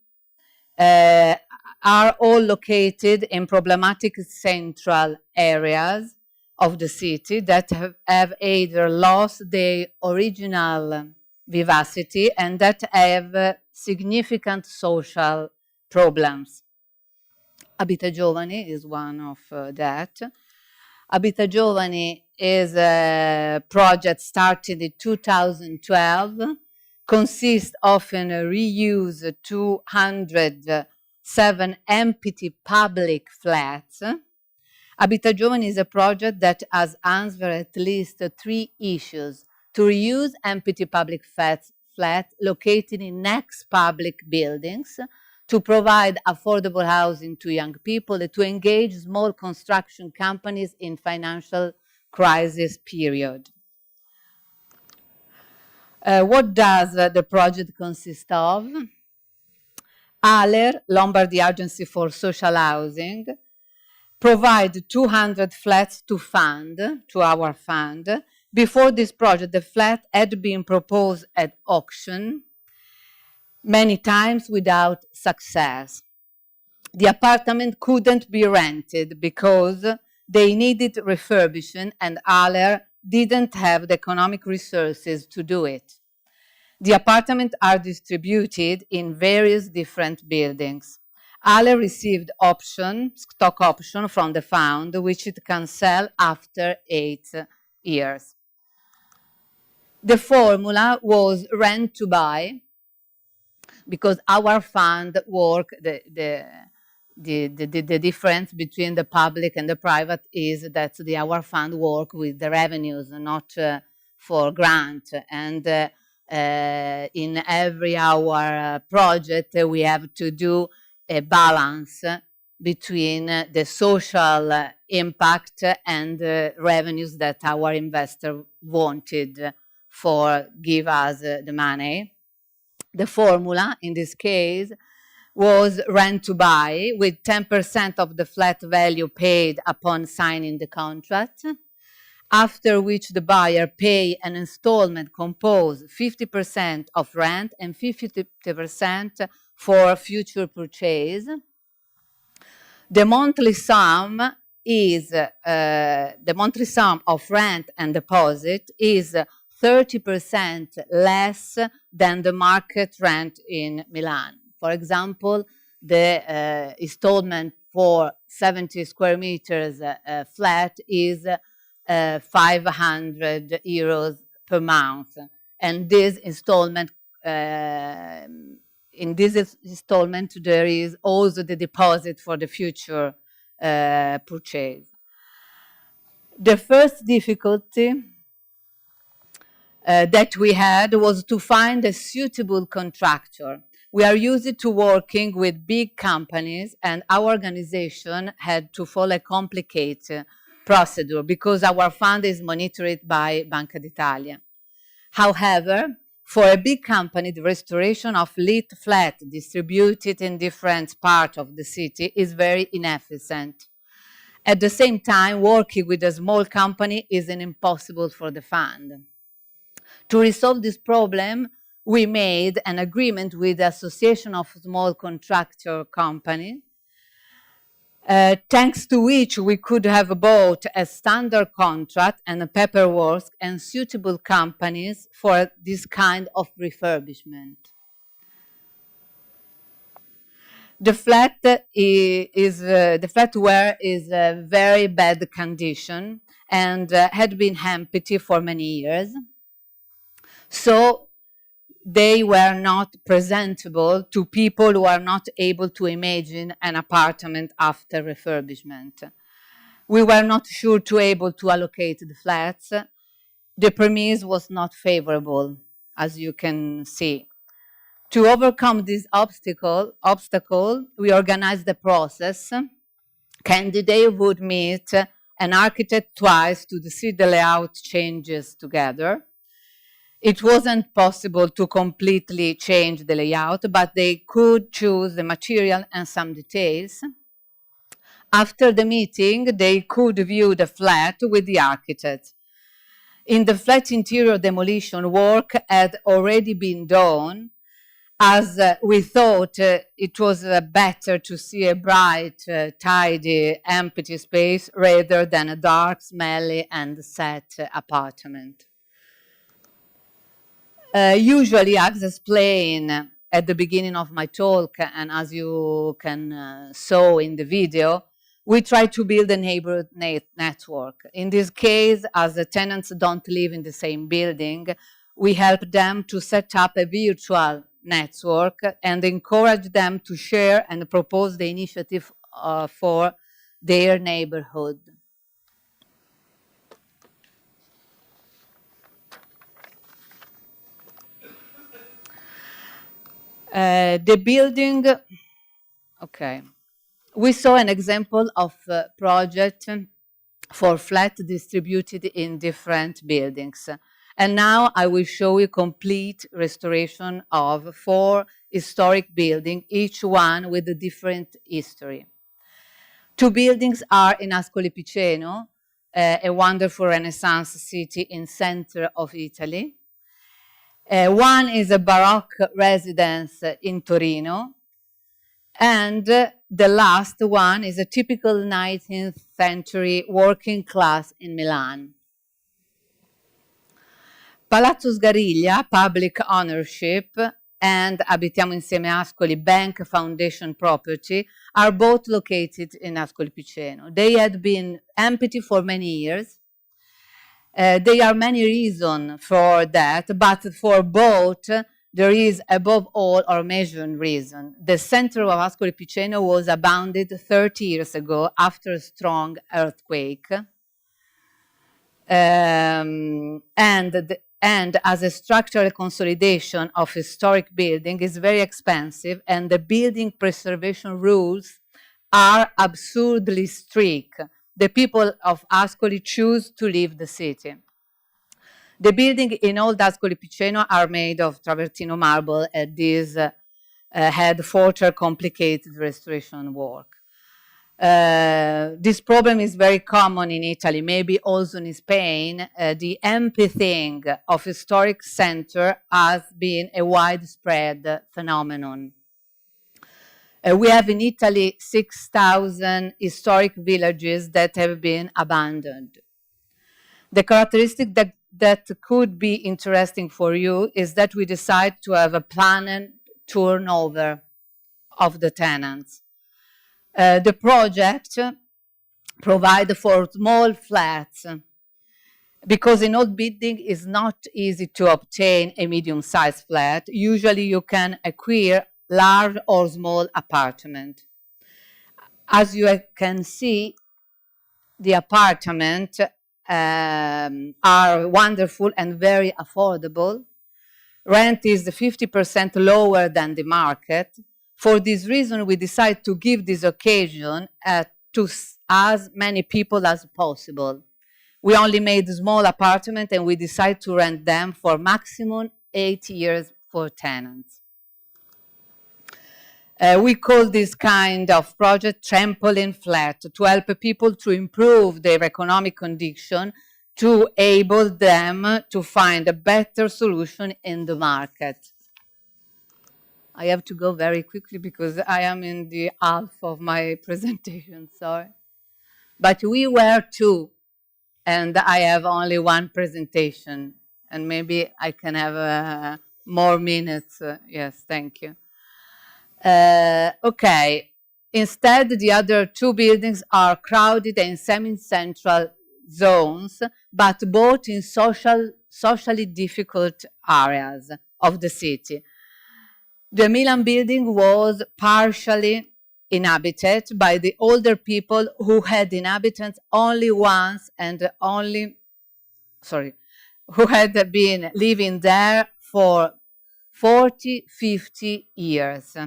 are all located in problematic central areas of the city that have either lost their original vivacity and that have significant social problems. Habitat Giovani is one of that. Habitat Giovani is a project started in 2012, consists of a reuse 207 empty public flats. Habitat Giovani is a project that has answered at least 3 issues: to reuse empty public flats located in next public buildings, to provide affordable housing to young people, and to engage small construction companies in financial crisis period. What does the project consist of? ALER, Lombardy Agency for Social Housing, provide 200 flats to our fund. Before this project, the flat had been proposed at auction many times without success. The apartment couldn't be rented because they needed refurbishment and ALER didn't have the economic resources to do it. The apartments are distributed in various different buildings. ALER received stock option from the fund, which it can sell after 8 years. The formula was rent to buy, because our fund work, the difference between the public and the private is that our fund work with the revenues, not for grant. And in every our project, we have to do a balance between the social impact and the revenues that our investor wanted for give us the money. The formula, in this case, was rent to buy, with 10% of the flat value paid upon signing the contract, after which the buyer pay an installment composed 50% of rent and 50% for future purchase. The monthly sum of rent and deposit is 30% less than the market rent in Milan. For example, the installment for 70 square meters flat is 500 euros per month. And this installment, in this installment, there is also the deposit for the future purchase. The first difficulty that we had was to find a suitable contractor. We are used to working with big companies, and our organization had to follow a complicated procedure because our fund is monitored by Banca d'Italia. However, for a big company, the restoration of lit flat distributed in different parts of the city is very inefficient. At the same time, working with a small company is impossible for the fund. To resolve this problem, we made an agreement with the Association of Small Contractor Companies, thanks to which we could have bought a standard contract and a paperwork and suitable companies for this kind of refurbishment. The flatware is a very bad condition and had been empty for many years. So they were not presentable to people who are not able to imagine an apartment after refurbishment. We were not sure to able to allocate the flats. The premise was not favorable, as you can see. To overcome this obstacle, we organized the process. Candidate would meet an architect twice to see the layout changes together. It wasn't possible to completely change the layout, but they could choose the material and some details. After the meeting, they could view the flat with the architect. In the flat interior, demolition work had already been done, as we thought it was better to see a bright, tidy, empty space rather than a dark, smelly, and set apartment. Usually, as explained at the beginning of my talk, and as you can saw in the video, we try to build a neighborhood network. In this case, as the tenants don't live in the same building, we help them to set up a virtual network and encourage them to share and propose the initiative for their neighborhood. The building, okay. We saw an example of a project for flat distributed in different buildings. And now I will show you complete restoration of 4 historic buildings, each one with a different history. 2 buildings are in Ascoli Piceno, a wonderful Renaissance city in center of Italy. One is a Baroque residence in Torino, and the last one is a typical 19th century working class in Milan. Palazzo Sgariglia, public ownership, and Abitiamo Insieme Ascoli Bank Foundation property are both located in Ascoli Piceno. They had been empty for many years. There are many reasons for that, but for both, there is above all our major reason. The center of Ascoli Piceno was abandoned 30 years ago after a strong earthquake. And as a structural consolidation of historic building is very expensive, and the building preservation rules are absurdly strict. The people of Ascoli choose to leave the city. The buildings in Old Ascoli Piceno are made of travertino marble, and these had further complicated restoration work. This problem is very common in Italy, maybe also in Spain. The emptying of historic center has been a widespread phenomenon. We have in Italy 6,000 historic villages that have been abandoned. The characteristic that could be interesting for you is that we decide to have a planned turnover of the tenants. The project provides for small flats because in old building it's not easy to obtain a medium-sized flat. Usually you can acquire large or small apartment. As you can see, the apartments are wonderful and very affordable. Rent is 50% lower than the market. For this reason, we decide to give this occasion to as many people as possible. We only made small apartments and we decide to rent them for maximum 8 years for tenants. We call this kind of project trampoline flat to help people to improve their economic condition, to enable them to find a better solution in the market. I have to go very quickly because I am in the half of my presentation, sorry. But we were 2, and I have only 1 presentation, and maybe I can have more minutes. Yes, thank you. Okay, instead the other 2 buildings are crowded in semi-central zones, but both in socially difficult areas of the city. The Milan building was partially inhabited by the older people who had inhabitants only once and who had been living there for 40, 50 years.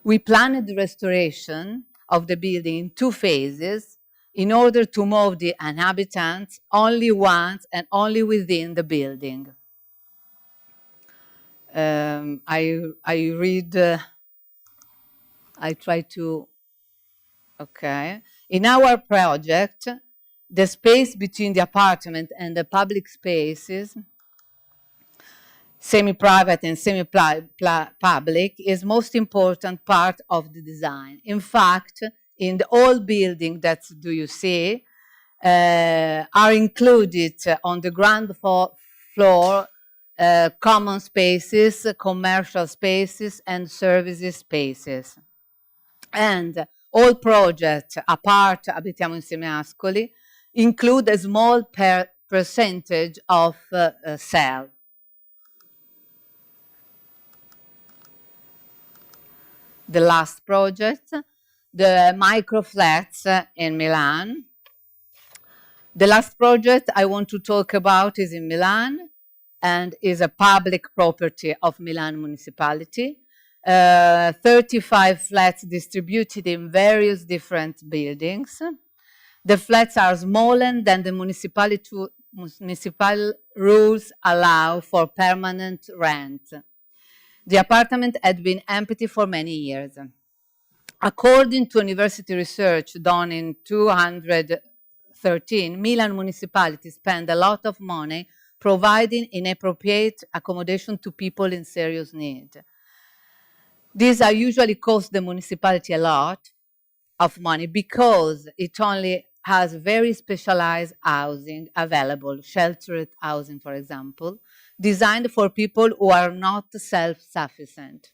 We planned the restoration of the building in 2 phases in order to move the inhabitants only once and only within the building. I try to, okay. In our project, the space between the apartment and the public spaces, semi-private and semi-public, is most important part of the design. In fact, in the old building that do you see, are included on the ground floor common spaces, commercial spaces, and services spaces. And all projects, apart Abitiamo Insieme Ascoli, include a small percentage of cell. The last project, the micro flats in Milan. The last project I want to talk about is in Milan and is a public property of Milan municipality. 35 flats distributed in various different buildings. The flats are smaller than the municipal rules allow for permanent rent. The apartment had been empty for many years. According to university research done in 2013, Milan municipality spent a lot of money providing inappropriate accommodation to people in serious need. These are usually cost the municipality a lot of money because it only has very specialized housing available, sheltered housing, for example, designed for people who are not self-sufficient.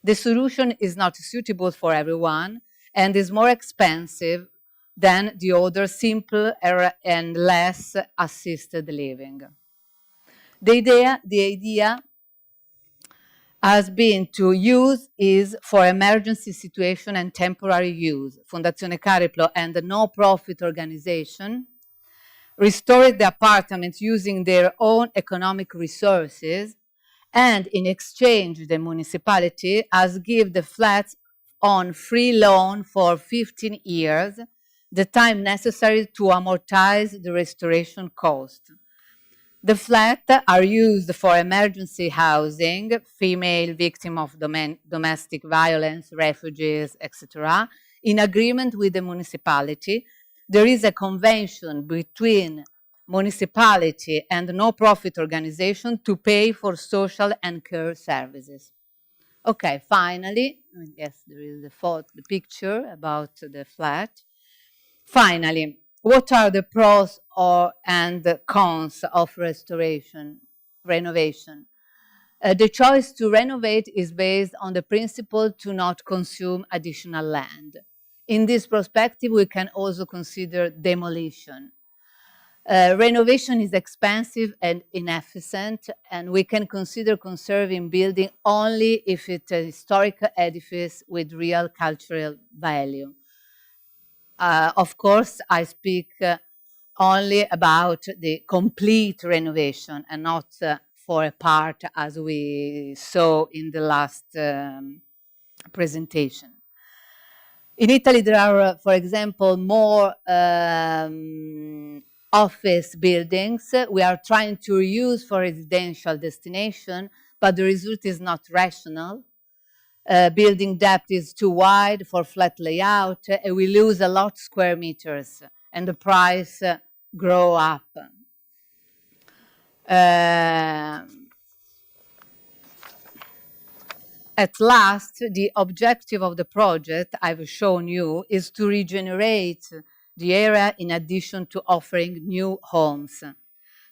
The solution is not suitable for everyone and is more expensive than the other simple and less assisted living. The idea has been to use is for emergency situation and temporary use. Fondazione Cariplo and the no-profit organization restored the apartments using their own economic resources, and in exchange the municipality has given the flats on free loan for 15 years, the time necessary to amortize the restoration cost. The flats are used for emergency housing, female victims of domestic violence, refugees, etc. In agreement with the municipality, there is a convention between municipality and no-profit organization to pay for social and care services. Okay, finally, yes, there is the picture about the flat. Finally, what are the pros and cons of renovation? The choice to renovate is based on the principle to not consume additional land. In this perspective, we can also consider demolition. Renovation is expensive and inefficient, and we can consider conserving building only if it's a historical edifice with real cultural value. Of course, I speak only about the complete renovation and not for a part as we saw in the last presentation. In Italy, there are, for example, more office buildings we are trying to reuse for residential destination, but the result is not rational. Building depth is too wide for flat layout, and we lose a lot of square meters, and the price grow up. At last, the objective of the project I've shown you is to regenerate the area in addition to offering new homes.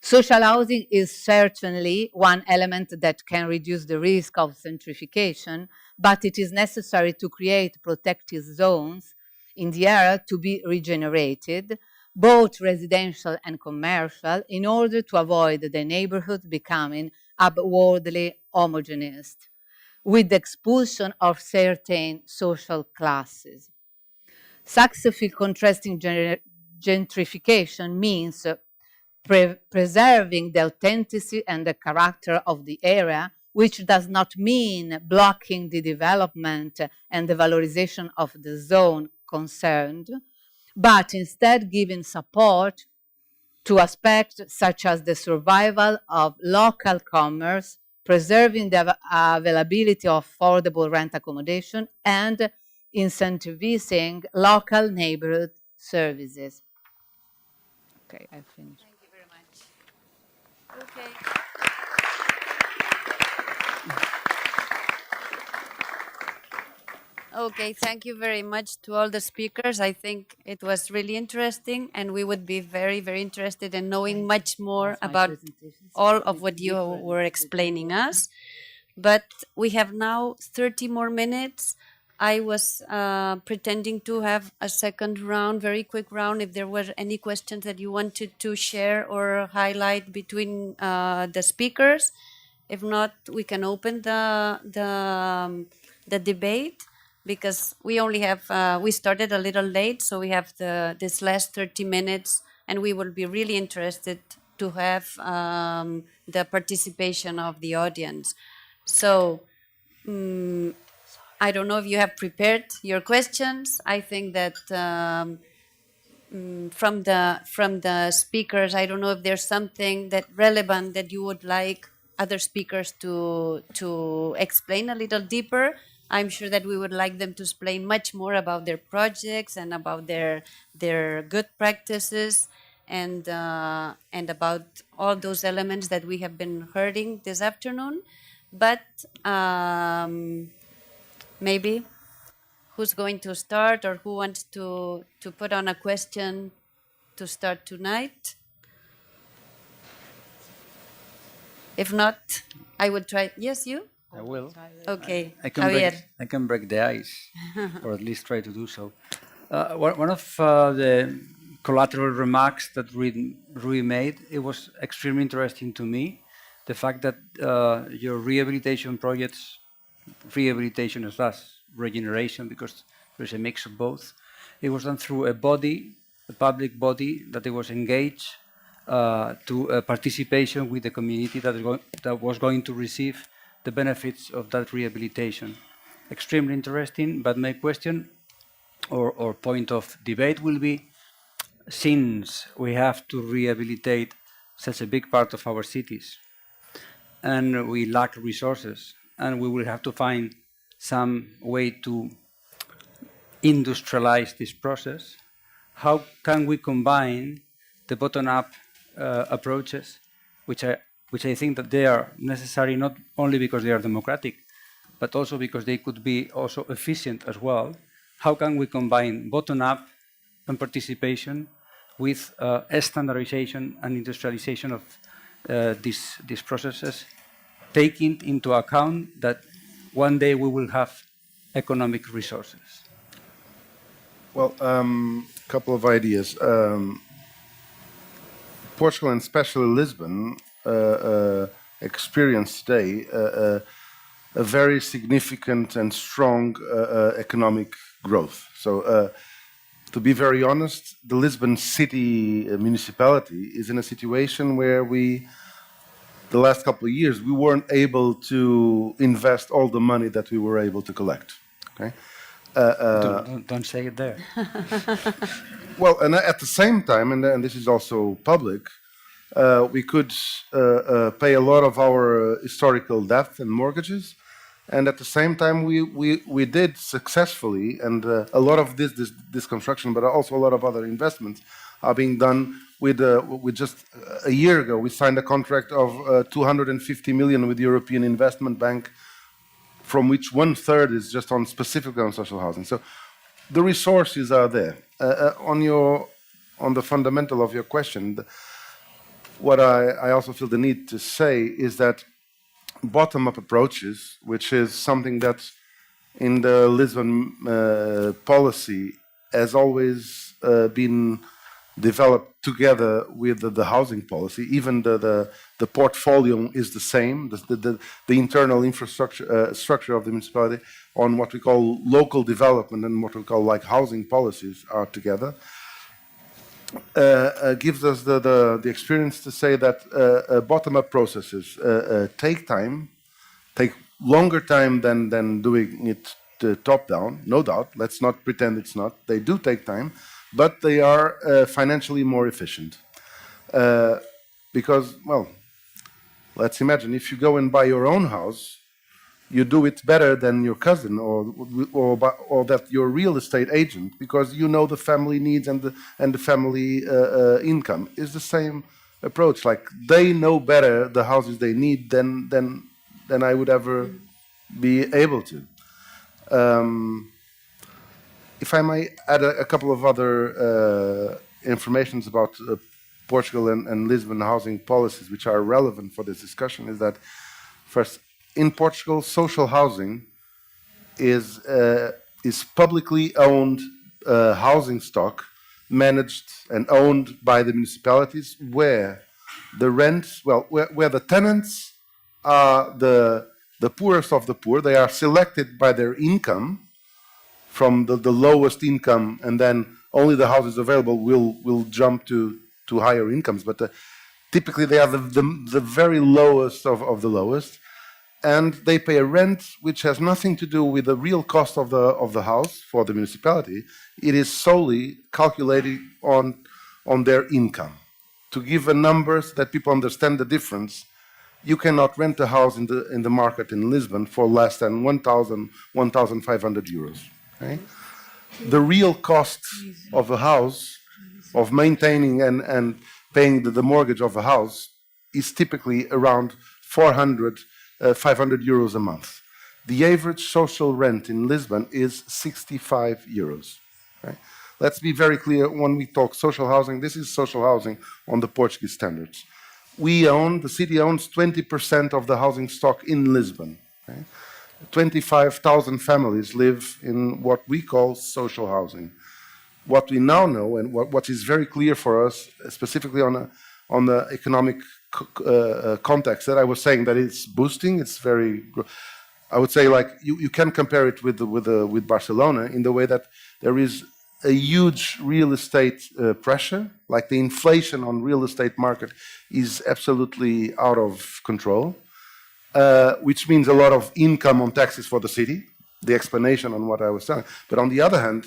Social housing is certainly one element that can reduce the risk of gentrification, but it is necessary to create protected zones in the area to be regenerated, both residential and commercial, in order to avoid the neighborhood becoming upwardly homogeneous, with the expulsion of certain social classes. Successful contrasting gentrification means preserving the authenticity and the character of the area which does not mean blocking the development and the valorization of the zone concerned, but instead giving support to aspects such as the survival of local commerce, preserving the availability of affordable rent accommodation, and incentivizing local neighborhood services. Okay, I finished. Thank you very much. Okay. Okay, thank you very much to all the speakers. I think it was really interesting, and we would be very, very interested in knowing much more about all of what you were explaining us. But we have now 30 more minutes. I was pretending to have a second round, very quick round, if there were any questions that you wanted to share or highlight between the speakers. If not, we can open the debate, because we only have, we started a little late, so we have this last 30 minutes, and we will be really interested to have the participation of the audience. So, I don't know if you have prepared your questions. I think that from the speakers, I don't know if there's something that relevant that you would like other speakers to explain a little deeper. I'm sure that we would like them to explain much more about their projects and about their good practices and about all those elements that we have been hearing this afternoon. But maybe who's going to start, or who wants to put on a question to start tonight? If not, I would try. Yes, you? I will. Okay, I can break the ice, or at least try to do so. One of the collateral remarks that Rui made, it was extremely interesting to me. The fact that your rehabilitation projects, rehabilitation as well as regeneration, because there's a mix of both, it was done through a body, a public body, that it was engaged to participation with the community that was going to receive the benefits of that rehabilitation. Extremely interesting, but my question or point of debate will be, since we have to rehabilitate such a big part of our cities, and we lack resources, and we will have to find some way to industrialize this process, how can we combine the bottom-up approaches, which I think that they are necessary not only because they are democratic, but also because they could be also efficient as well. How can we combine bottom-up and participation with standardization and industrialization of these processes, taking into account that one day we will have economic resources? Well, a couple of ideas. Portugal, and especially Lisbon, experience today a very significant and strong economic growth. So, to be very honest, the Lisbon city municipality is in a situation where the last couple of years, we weren't able to invest all the money that we were able to collect. Okay. Don't say it there. Well, and at the same time, and this is also public, we could pay a lot of our historical debt and mortgages, and at the same time, we did successfully, and a lot of this construction, but also a lot of other investments are being done with just a year ago. We signed a contract of 250 million with the European Investment Bank, from which 1/3 is just specifically on social housing. So the resources are there. On the fundamental of your question, what I also feel the need to say is that bottom-up approaches, which is something that in the Lisbon policy has always been developed together with the housing policy. Even the portfolio is the same. The internal infrastructure structure of the municipality on what we call local development and what we call like housing policies are together. Gives us the experience to say that bottom-up processes take time, take longer time than doing it top down, no doubt. Let's not pretend it's not. They do take time, but they are financially more efficient. Because, well, let's imagine if you go and buy your own house, you do it better than your cousin or that your real estate agent, because you know the family needs and the family income. Is the same approach. Like, they know better the houses they need than I would ever be able to. If I may add a couple of other informations about Portugal and Lisbon housing policies which are relevant for this discussion, is that first, in Portugal, social housing is publicly owned housing stock managed and owned by the municipalities, where the rents, well, where the tenants are the poorest of the poor. They are selected by their income from the lowest income, and then only the houses available will jump to higher incomes. But typically they are the very lowest of the lowest. And they pay a rent which has nothing to do with the real cost of the house for the municipality. It is solely calculated on their income. To give a number so that people understand the difference, you cannot rent a house in the market in Lisbon for less than 1,500 euros. Okay? The real cost of a house, of maintaining and paying the mortgage of a house, is typically around 500 euros a month. The average social rent in Lisbon is 65 euros. Okay? Let's be very clear, when we talk social housing, this is social housing on the Portuguese standards. The city owns 20% of the housing stock in Lisbon. Okay? 25,000 families live in what we call social housing. What we now know, and what is very clear for us, specifically on the economic context, that I was saying that it's boosting. It's very, I would say, like you can compare it with Barcelona in the way that there is a huge real estate pressure. Like, the inflation on real estate market is absolutely out of control, which means a lot of income on taxes for the city. The explanation on what I was saying. But on the other hand,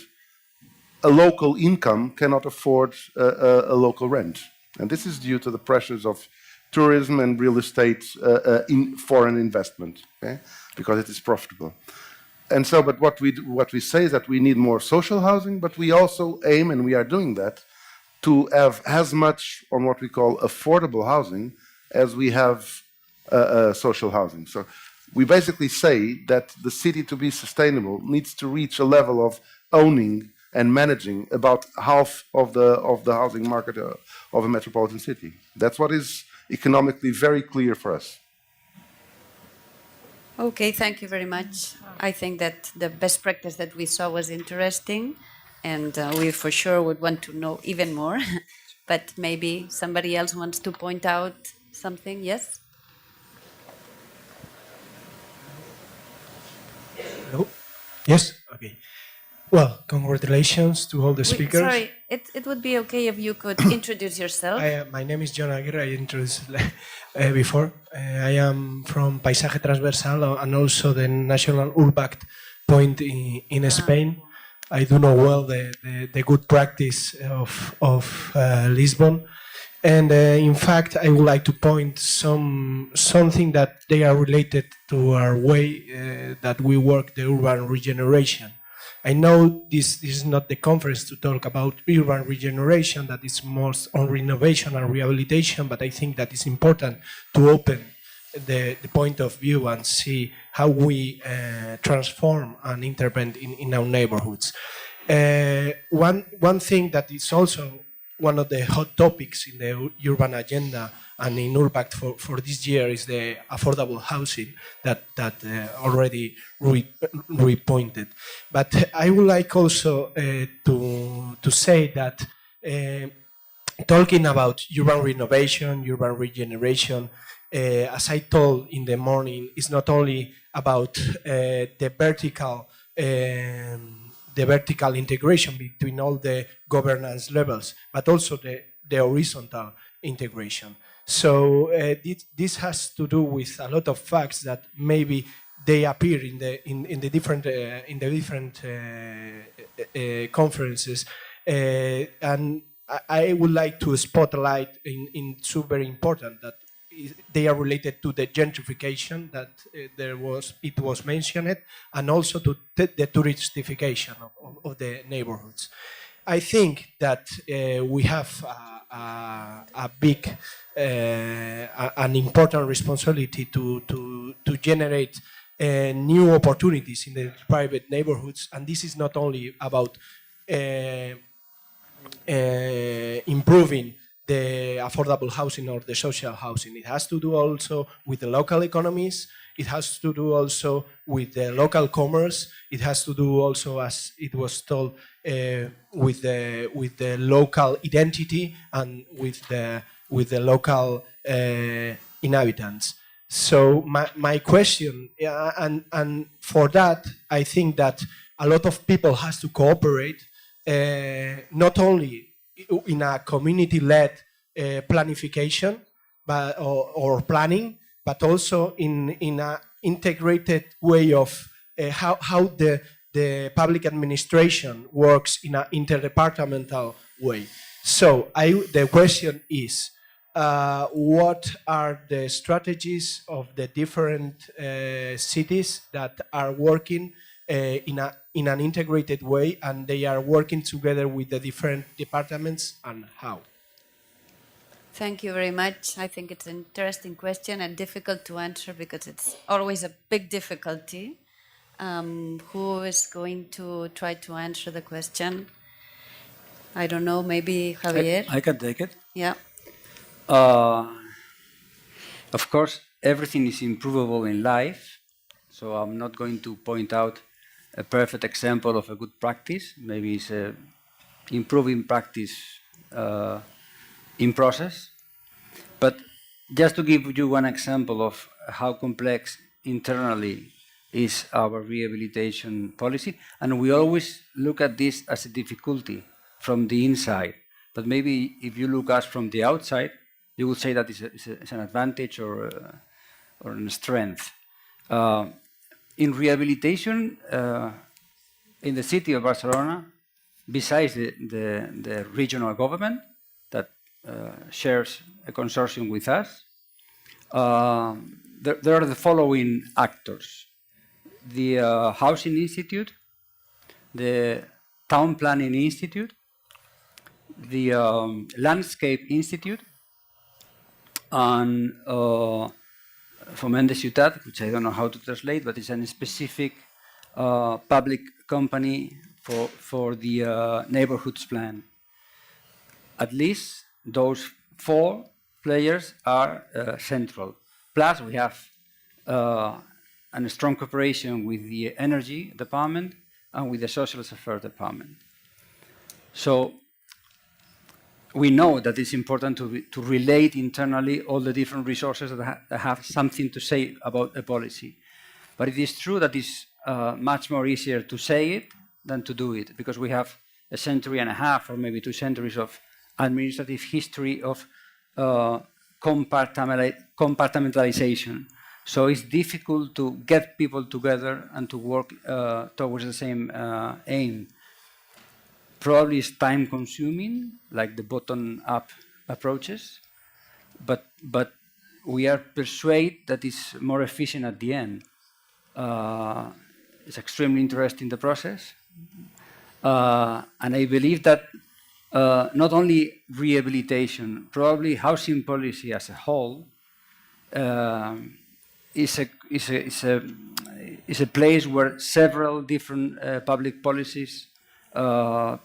a local income cannot afford a local rent, and this is due to the pressures of tourism and real estate in foreign investment, okay? Because it is profitable. And so, but what we say is that we need more social housing, but we also aim, and we are doing that, to have as much on what we call affordable housing as we have social housing. So we basically say that the city, to be sustainable, needs to reach a level of owning and managing about half of the housing market of a metropolitan city. That's what is economically very clear for us. Okay, thank you very much. I think that the best practice that we saw was interesting, and we for sure would want to know even more. But maybe somebody else wants to point out something. Yes? Hello? Yes? Okay. Well, congratulations to all the speakers. Sorry, it would be okay if you could introduce yourself. My name is John Aguirre. I introduced before. I am from Paisaje Transversal and also the National Urbact Point in Spain. I do know well the good practice of Lisbon. And in fact, I would like to point something that they are related to our way that we work the urban regeneration. I know this is not the conference to talk about urban regeneration, that is most on renovation and rehabilitation, but I think that it's important to open the point of view and see how we transform and intervene in our neighborhoods. One thing that is also one of the hot topics in the urban agenda and in Urbact for this year is the affordable housing that already repointed. But I would like also to say that talking about urban renovation, urban regeneration, as I told in the morning, is not only about the vertical integration between all the governance levels, but also the horizontal integration. So this has to do with a lot of facts that maybe they appear in the different conferences, and I would like to spotlight in two very important that they are related to the gentrification that it was mentioned, and also to the touristification of the neighborhoods. I think that we have a big, an important responsibility to generate new opportunities in the private neighborhoods, and this is not only about improving the affordable housing or the social housing. It has to do also with the local economies. It has to do also with the local commerce. It has to do also, as it was told, with the local identity and with the local inhabitants. So my question, and for that, I think that a lot of people has to cooperate, not only in a community-led planification or planning, but also in an integrated way of how the public administration works in an interdepartmental way. So the question is, what are the strategies of the different cities that are working in an integrated way, and they are working together with the different departments, and how? Thank you very much. I think it's an interesting question and difficult to answer because it's always a big difficulty. Who is going to try to answer the question? I don't know, maybe Javier? I can take it. Yeah. Of course, everything is improvable in life, so I'm not going to point out a perfect example of a good practice. Maybe it's improving practice in process. But just to give you one example of how complex internally is our rehabilitation policy, and we always look at this as a difficulty from the inside. But maybe if you look at us from the outside, you would say that it's an advantage or a strength. In rehabilitation, in the city of Barcelona, besides the regional government that shares a consortium with us, there are the following actors: the Housing Institute, the Town Planning Institute, the Landscape Institute, and Foment de Ciutat, which I don't know how to translate, but it's a specific public company for the neighborhoods plan. At least those 4 players are central. Plus, we have a strong cooperation with the Energy Department and with the Social Affairs Department. So we know that it's important to relate internally all the different resources that have something to say about a policy. But it is true that it's much more easier to say it than to do it, because we have a century and a half or maybe 2 centuries of administrative history of compartmentalization. So it's difficult to get people together and to work towards the same aim. Probably it's time-consuming, like the bottom-up approaches, but we are persuaded that it's more efficient at the end. It's extremely interesting, the process, and I believe that not only rehabilitation, probably housing policy as a whole is a place where several different public policies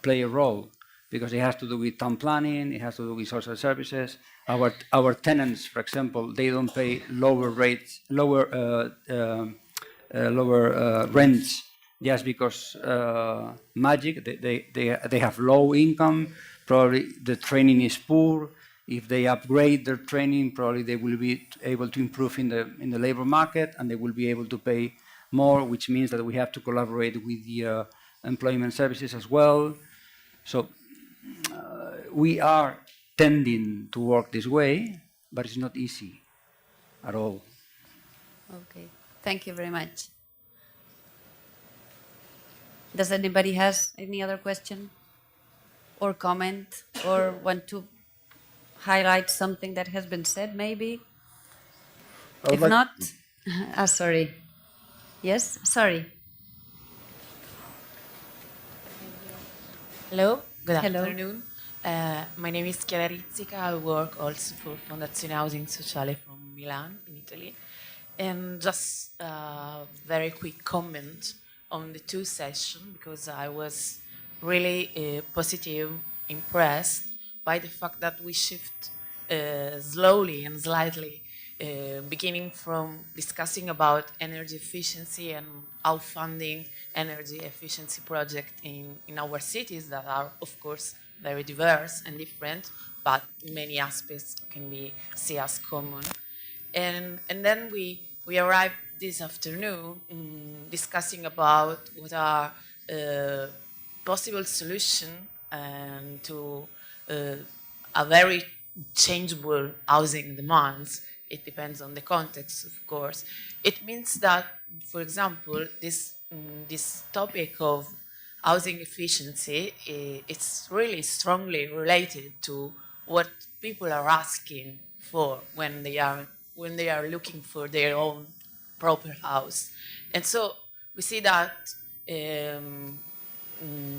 play a role, because it has to do with town planning, it has to do with social services. Our tenants, for example, they don't pay lower rates, lower rents just because magic. They have low income. Probably the training is poor. If they upgrade their training, probably they will be able to improve in the labor market, and they will be able to pay more, which means that we have to collaborate with the employment services as well. So we are tending to work this way, but it's not easy at all. Okay, thank you very much. Does anybody has any other question or comment or want to highlight something that has been said maybe? If not, sorry. Yes, sorry. Hello, good Hello. afternoon. My name is Rizzica. I work also for Fondazione Housing Sociale from Milan, in Italy. And just a very quick comment on the two sessions, because I was really positive, impressed by the fact that we shift slowly and slightly, beginning from discussing about energy efficiency and how funding energy efficiency projects in our cities that are, of course, very diverse and different, but many aspects can be seen as common. And then we arrived this afternoon discussing about what are possible solutions to a very changeable housing demands. It depends on the context, of course. It means that, for example, this topic of housing efficiency, it's really strongly related to what people are asking for when they are looking for their own proper house. And so we see that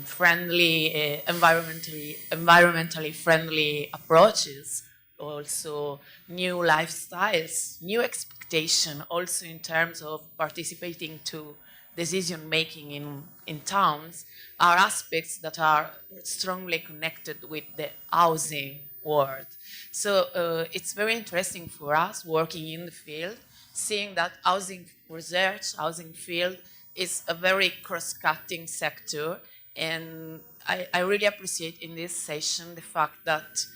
friendly, environmentally friendly approaches, also new lifestyles, new expectation, also in terms of participating to decision making in towns, are aspects that are strongly connected with the housing world. So it's very interesting for us working in the field, seeing that housing research, housing field is a very cross-cutting sector, and I really appreciate in this session the fact that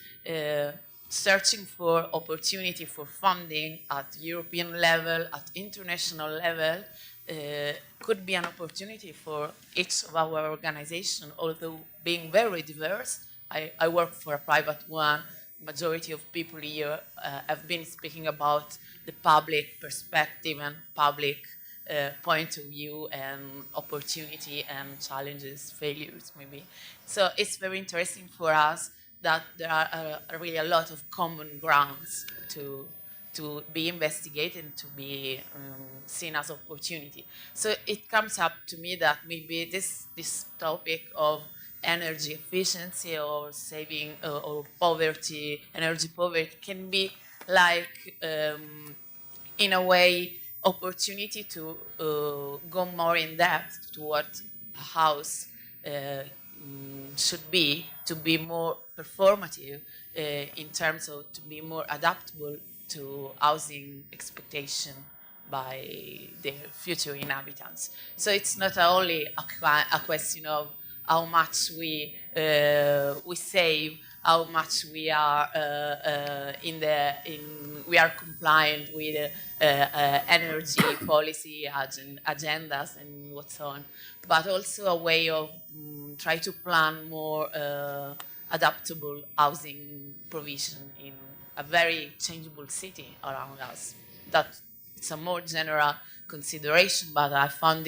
searching for opportunity for funding at European level, at international level, could be an opportunity for each of our organizations, although being very diverse. I work for a private one. Majority of people here have been speaking about the public perspective and public point of view and opportunity and challenges, failures maybe. So it's very interesting for us that there are really a lot of common grounds to be investigated, to be seen as opportunity. So it comes up to me that maybe this topic of energy efficiency or saving or poverty, energy poverty, can be like, in a way, opportunity to go more in depth to what a house should be, to be more performative in terms of to be more adaptable to housing expectation by the future inhabitants. So it's not only a question of how much we save, how much we are we are compliant with energy policy agendas and what's on, but also a way of try to plan more adaptable housing provision in a very changeable city around us. That it's a more general consideration, but I found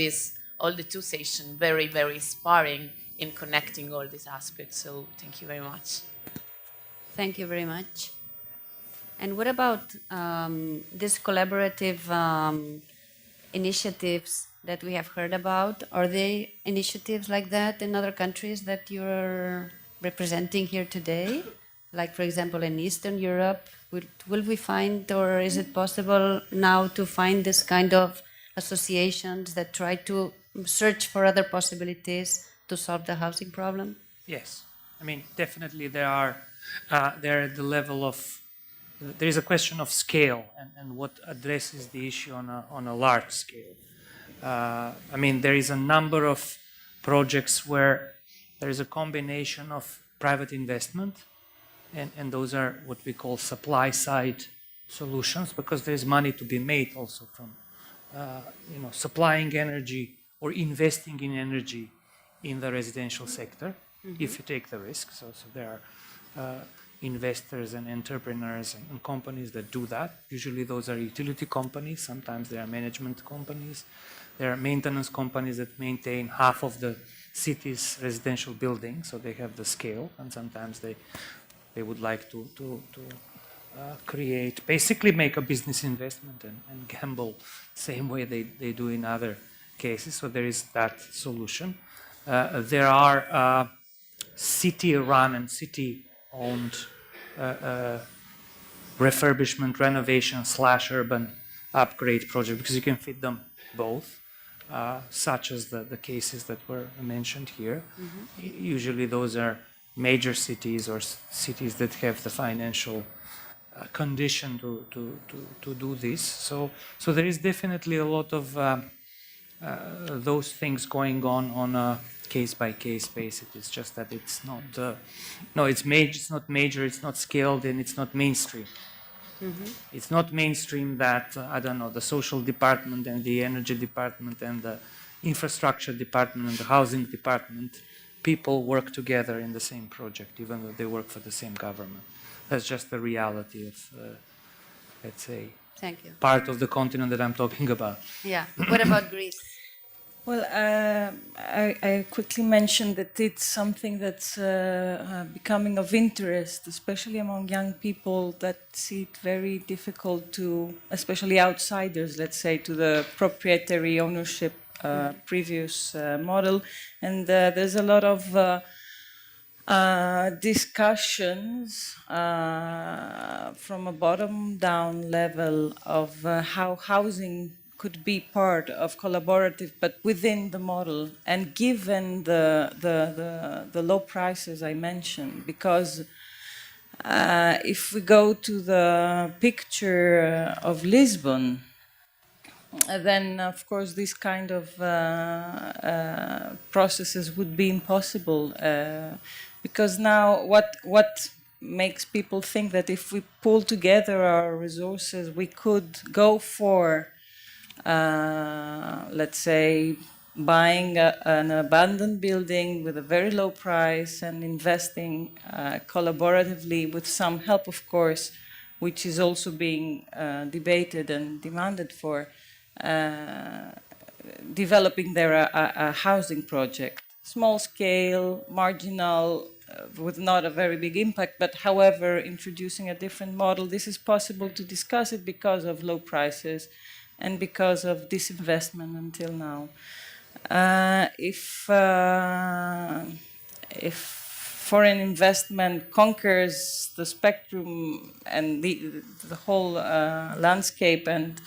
all the two sessions very, very inspiring in connecting all these aspects. So thank you very much. Thank you very much. And what about these collaborative initiatives that we have heard about? Are they initiatives like that in other countries that you're representing here today? Like, for example, in Eastern Europe, will we find, or is it possible now to find this kind of associations that try to search for other possibilities to solve the housing problem? Yes, I mean, definitely they're at the level of, there is a question of scale and what addresses the issue on a large scale. I mean, there is a number of projects where there is a combination of private investment, and those are what we call supply side solutions, because there is money to be made also from supplying energy or investing in energy in the residential sector, if you take the risk. So there are investors and entrepreneurs and companies that do that. Usually those are utility companies, sometimes they are management companies. There are maintenance companies that maintain half of the city's residential buildings, so they have the scale, and sometimes they would like to create, basically make a business investment and gamble same way they do in other cases. So there is that solution. There are city-run and city-owned refurbishment, renovation / urban upgrade project, because you can fit them both, such as the cases that were mentioned here. Usually those are major cities or cities that have the financial condition to do this. So there is definitely a lot of those things going on a case-by-case basis. It's just that it's not, it's not major, it's not scaled, and it's not mainstream. It's not mainstream that, I don't know, the social department and the energy department and the infrastructure department and the housing department, people work together in the same project, even though they work for the same government. That's just the reality of, let's say, Thank you. part of the continent that I'm talking about. Yeah. What about Greece? Well, I quickly mentioned that it's something that's becoming of interest, especially among young people that see it very difficult to, especially outsiders, let's say, to the proprietary ownership previous model. And there's a lot of discussions from a bottom-down level of how housing could be part of collaborative, but within the model, and given the low prices I mentioned, because if we go to the picture of Lisbon, then of course this kind of processes would be impossible, because now what makes people think that if we pull together our resources, we could go for let's say, buying an abandoned building with a very low price and investing collaboratively with some help, of course, which is also being debated and demanded for, developing there a housing project. Small scale, marginal, with not a very big impact, but however, introducing a different model. This is possible to discuss it because of low prices and because of disinvestment until now. If foreign investment conquers the spectrum and the whole landscape, and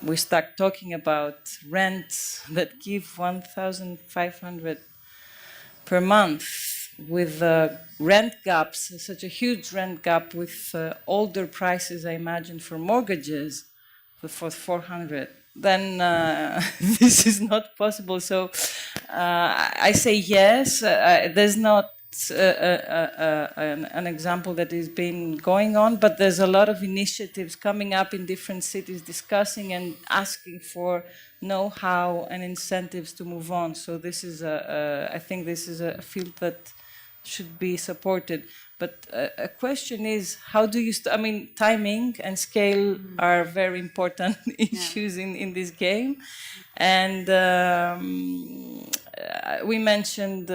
we start talking about rents that give 1,500 per month, with rent gaps, such a huge rent gap with older prices, I imagine, for mortgages, for 400, then this is not possible. So I say yes. There's not an example that is been going on, but there's a lot of initiatives coming up in different cities discussing and asking for know-how and incentives to move on. So this is I think this is a field that should be supported. But a question is, how do you, I mean, timing and scale are very important issues in this game. And we mentioned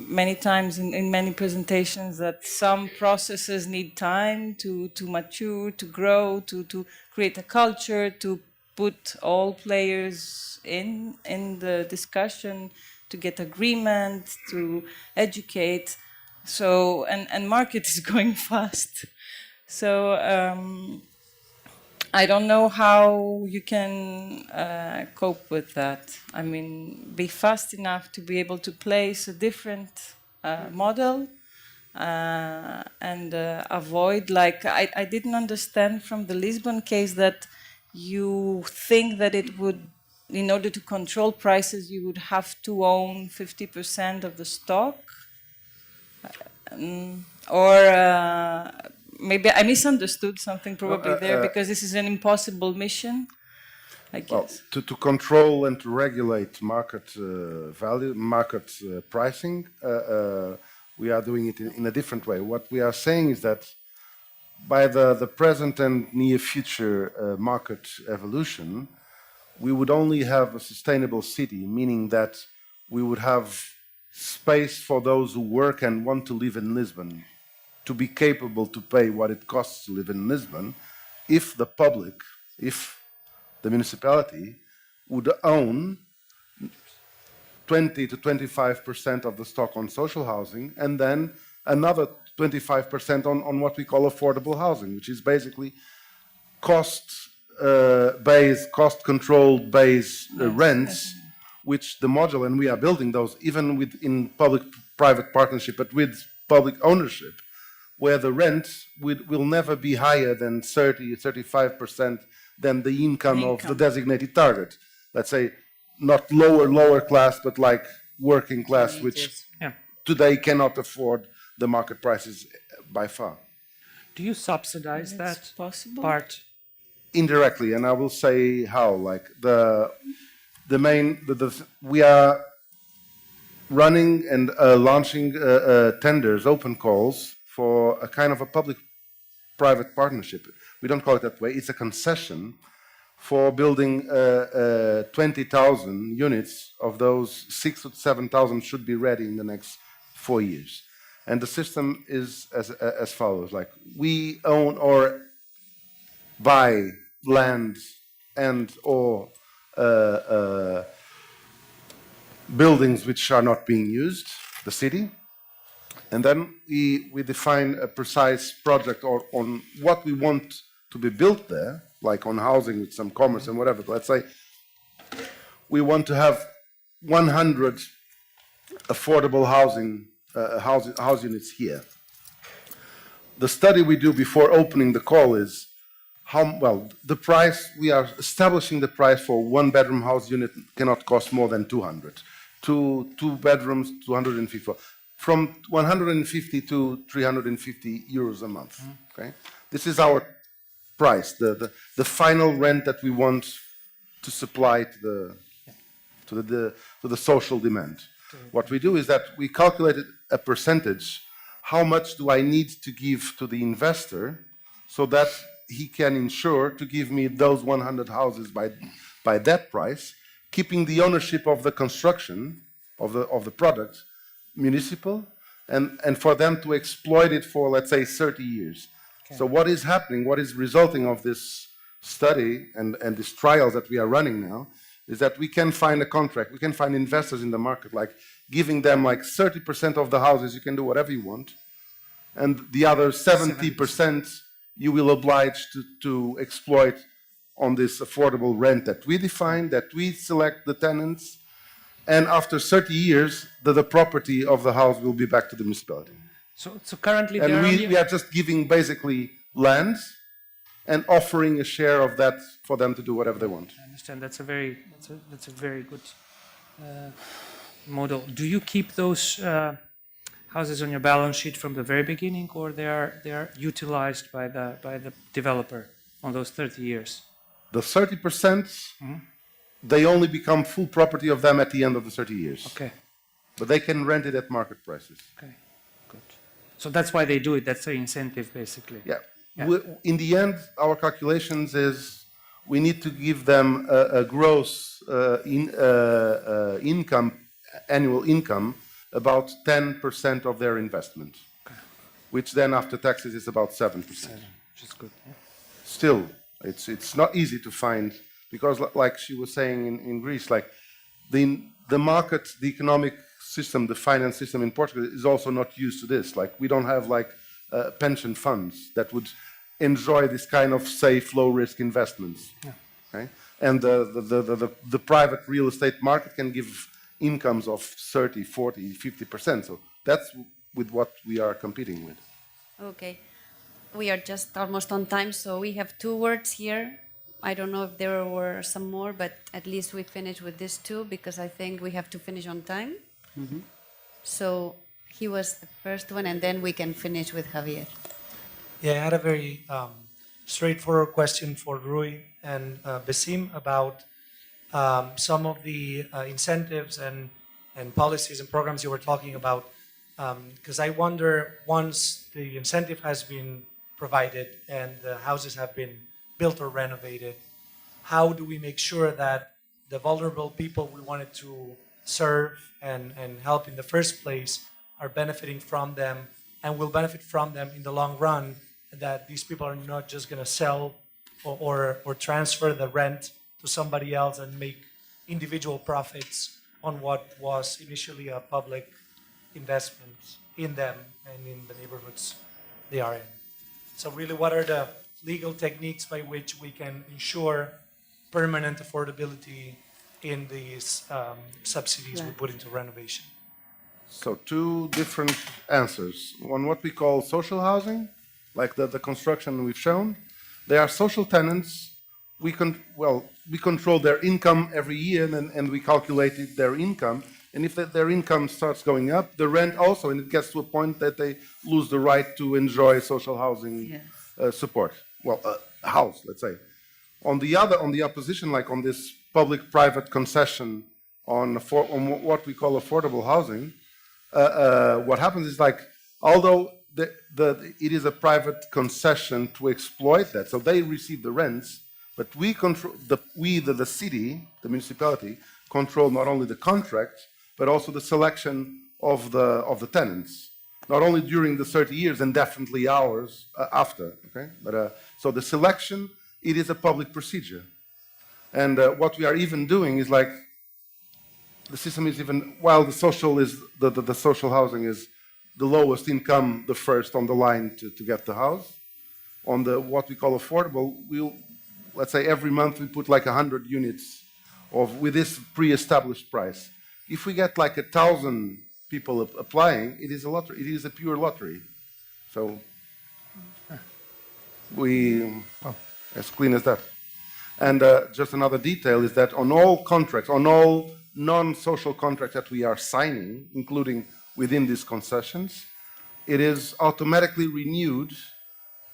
many times in many presentations that some processes need time to mature, to grow, to create a culture, to put all players in the discussion, to get agreement, to educate. So, and market is going fast. So I don't know how you can cope with that. I mean, be fast enough to be able to place a different model and avoid, like, I didn't understand from the Lisbon case that you think that it would, in order to control prices, you would have to own 50% of the stock. Or maybe I misunderstood something probably there, because this is an impossible mission, I guess. Well, to control and to regulate market value, market pricing, we are doing it in a different way. What we are saying is that by the present and near future market evolution, we would only have a sustainable city, meaning that we would have space for those who work and want to live in Lisbon to be capable to pay what it costs to live in Lisbon if the public, if the municipality would own 20 to 25% of the stock on social housing, and then another 25% on what we call affordable housing, which is basically cost-based, cost-controlled based rents, which the module, and we are building those even in public-private partnership, but with public ownership, where the rent will never be higher than 30, 35% than the income of the designated target. Let's say not lower class, but like working class, which today cannot afford the market prices by far. Do you subsidize that part? Indirectly, and I will say how. Like we are running and launching tenders, open calls for a kind of a public-private partnership. We don't call it that way. It's a concession for building 20,000 units. Of those, 6,000 to 7,000 should be ready in the next 4 years. And the system is as follows: like we own or buy land and or buildings which are not being used, the city, and then we define a precise project on what we want to be built there, like on housing with some commerce and whatever. Let's say we want to have 100 affordable house units here. The study we do before opening the call is the price. We are establishing the price for 1-bedroom house unit cannot cost more than 200. Two bedrooms, 250. From 150 to 350 euros a month. Okay, this is our price, the final rent that we want to supply to the social demand. What we do is that we calculated a percentage. How much do I need to give to the investor so that he can ensure to give me those 100 houses by that price, keeping the ownership of the construction of the product municipal, and for them to exploit it for, let's say, 30 years. Okay. So what is happening, what is resulting of this study and these trials that we are running now, is that we can find a contract, we can find investors in the market, like giving them like 30% of the houses, you can do whatever you want, and the other 70% you will oblige to exploit on this affordable rent that we define, that we select the tenants, and after 30 years, the property of the house will be back to the municipality. So currently, and we are just giving basically land and offering a share of that for them to do whatever they want. I understand. That's a very good model. Do you keep those houses on your balance sheet from the very beginning, or they are utilized by the developer on those 30 years? The 30%, they only become full property of them at the end of the 30 years. Okay. But they can rent it at market prices. Okay, good. So that's why they do it. That's the incentive, basically. Yeah. In the end, our calculations is we need to give them a gross income, annual income, about 10% of their investment, which then after taxes is about 7%. Which is good. Yeah. Still, it's not easy to find, because like she was saying in Greece, like the market, the economic system, the finance system in Portugal is also not used to this. Like we don't have like pension funds that would enjoy this kind of safe, low-risk investments. Yeah. Okay? And the private real estate market can give incomes of 30, 40, 50%. So that's with what we are competing with. Okay. We are just almost on time, so we have 2 words here. I don't know if there were some more, but at least we finished with these 2 because I think we have to finish on time. So he was the first one, and then we can finish with Javier. Yeah, I had a very straightforward question for Rui and Besim about some of the incentives and policies and programs you were talking about Because I wonder, once the incentive has been provided and the houses have been built or renovated, how do we make sure that the vulnerable people we wanted to serve and help in the first place are benefiting from them and will benefit from them in the long run, that these people are not just going to sell or transfer the rent to somebody else and make individual profits on what was initially a public investment in them and in the neighborhoods they are in. So really, what are the legal techniques by which we can ensure permanent affordability in these subsidies we put into renovation? So two different answers. On what we call social housing, like the construction we've shown, they are social tenants. We control their income every year, and we calculated their income. And if their income starts going up, the rent also, and it gets to a point that they lose the right to enjoy social housing support. Well, house, let's say. On the opposition, like on this public-private concession on what we call affordable housing, what happens is, like, although it is a private concession to exploit that, so they receive the rents, but we control the city, the municipality, control not only the contract but also the selection of the tenants, not only during the 30 years and definitely hours after. Okay, but so the selection, it is a public procedure, and what we are even doing is, like, the system is even, while the social is the social housing is the lowest income, the first on the line to get the house. On the what we call affordable, let's say every month we put like 100 units with this pre-established price. If we get like 1,000 people applying, it is a lottery. It is a pure lottery. So as clean as that. And just another detail is that on all contracts, on all non-social contracts that we are signing, including within these concessions, it is automatically renewed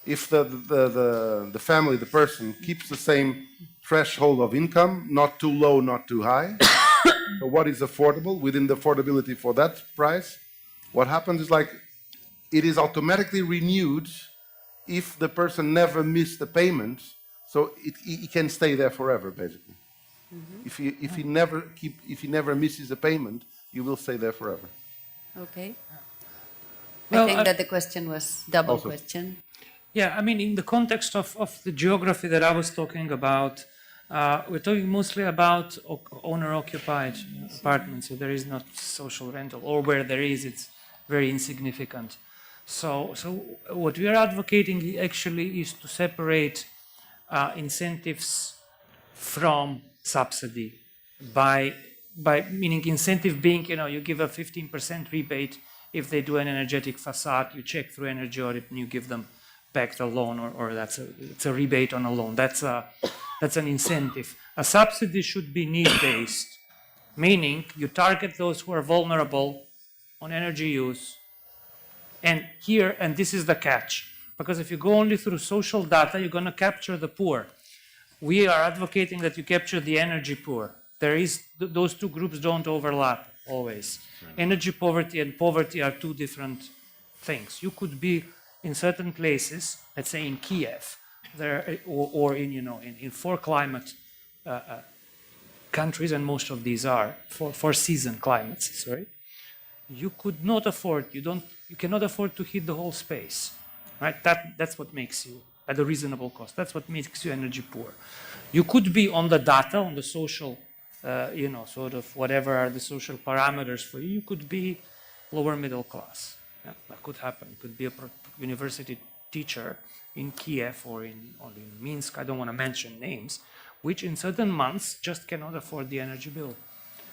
if the family, the person, keeps the same threshold of income, not too low, not too high. So what is affordable, within the affordability for that price, what happens is, like, it is automatically renewed if the person never missed the payment, so it can stay there forever, basically. Mm-hmm. If he never misses a payment, you will stay there forever. Okay. Well, I think that the question was double also question. Yeah, I mean, in the context of the geography that I was talking about, we're talking mostly about owner-occupied apartments, so there is not social rental, or where there is, it's very insignificant. So what we are advocating actually is to separate incentives from subsidy by meaning incentive being, you give a 15% rebate if they do an energetic facade, you check through energy audit and you give them back the loan, or it's a rebate on a loan. That's an incentive. A subsidy should be need-based, meaning you target those who are vulnerable on energy use. And this is the catch, because if you go only through social data, you're going to capture the poor. We are advocating that you capture the energy poor. Those two groups don't overlap always. Energy poverty and poverty are two different things. You could be in certain places, let's say in Kiev, or in 4 climate countries, and most of these are 4 season climates. Sorry, you could not afford. You cannot afford to heat the whole space, right? That's what makes you at a reasonable cost. That's what makes you energy poor. You could be on the data, on the social, sort of whatever are the social parameters for you. You could be lower middle class. Yeah, that could happen. It could be a university teacher in Kiev or in Minsk, I don't want to mention names, which in certain months just cannot afford the energy bill.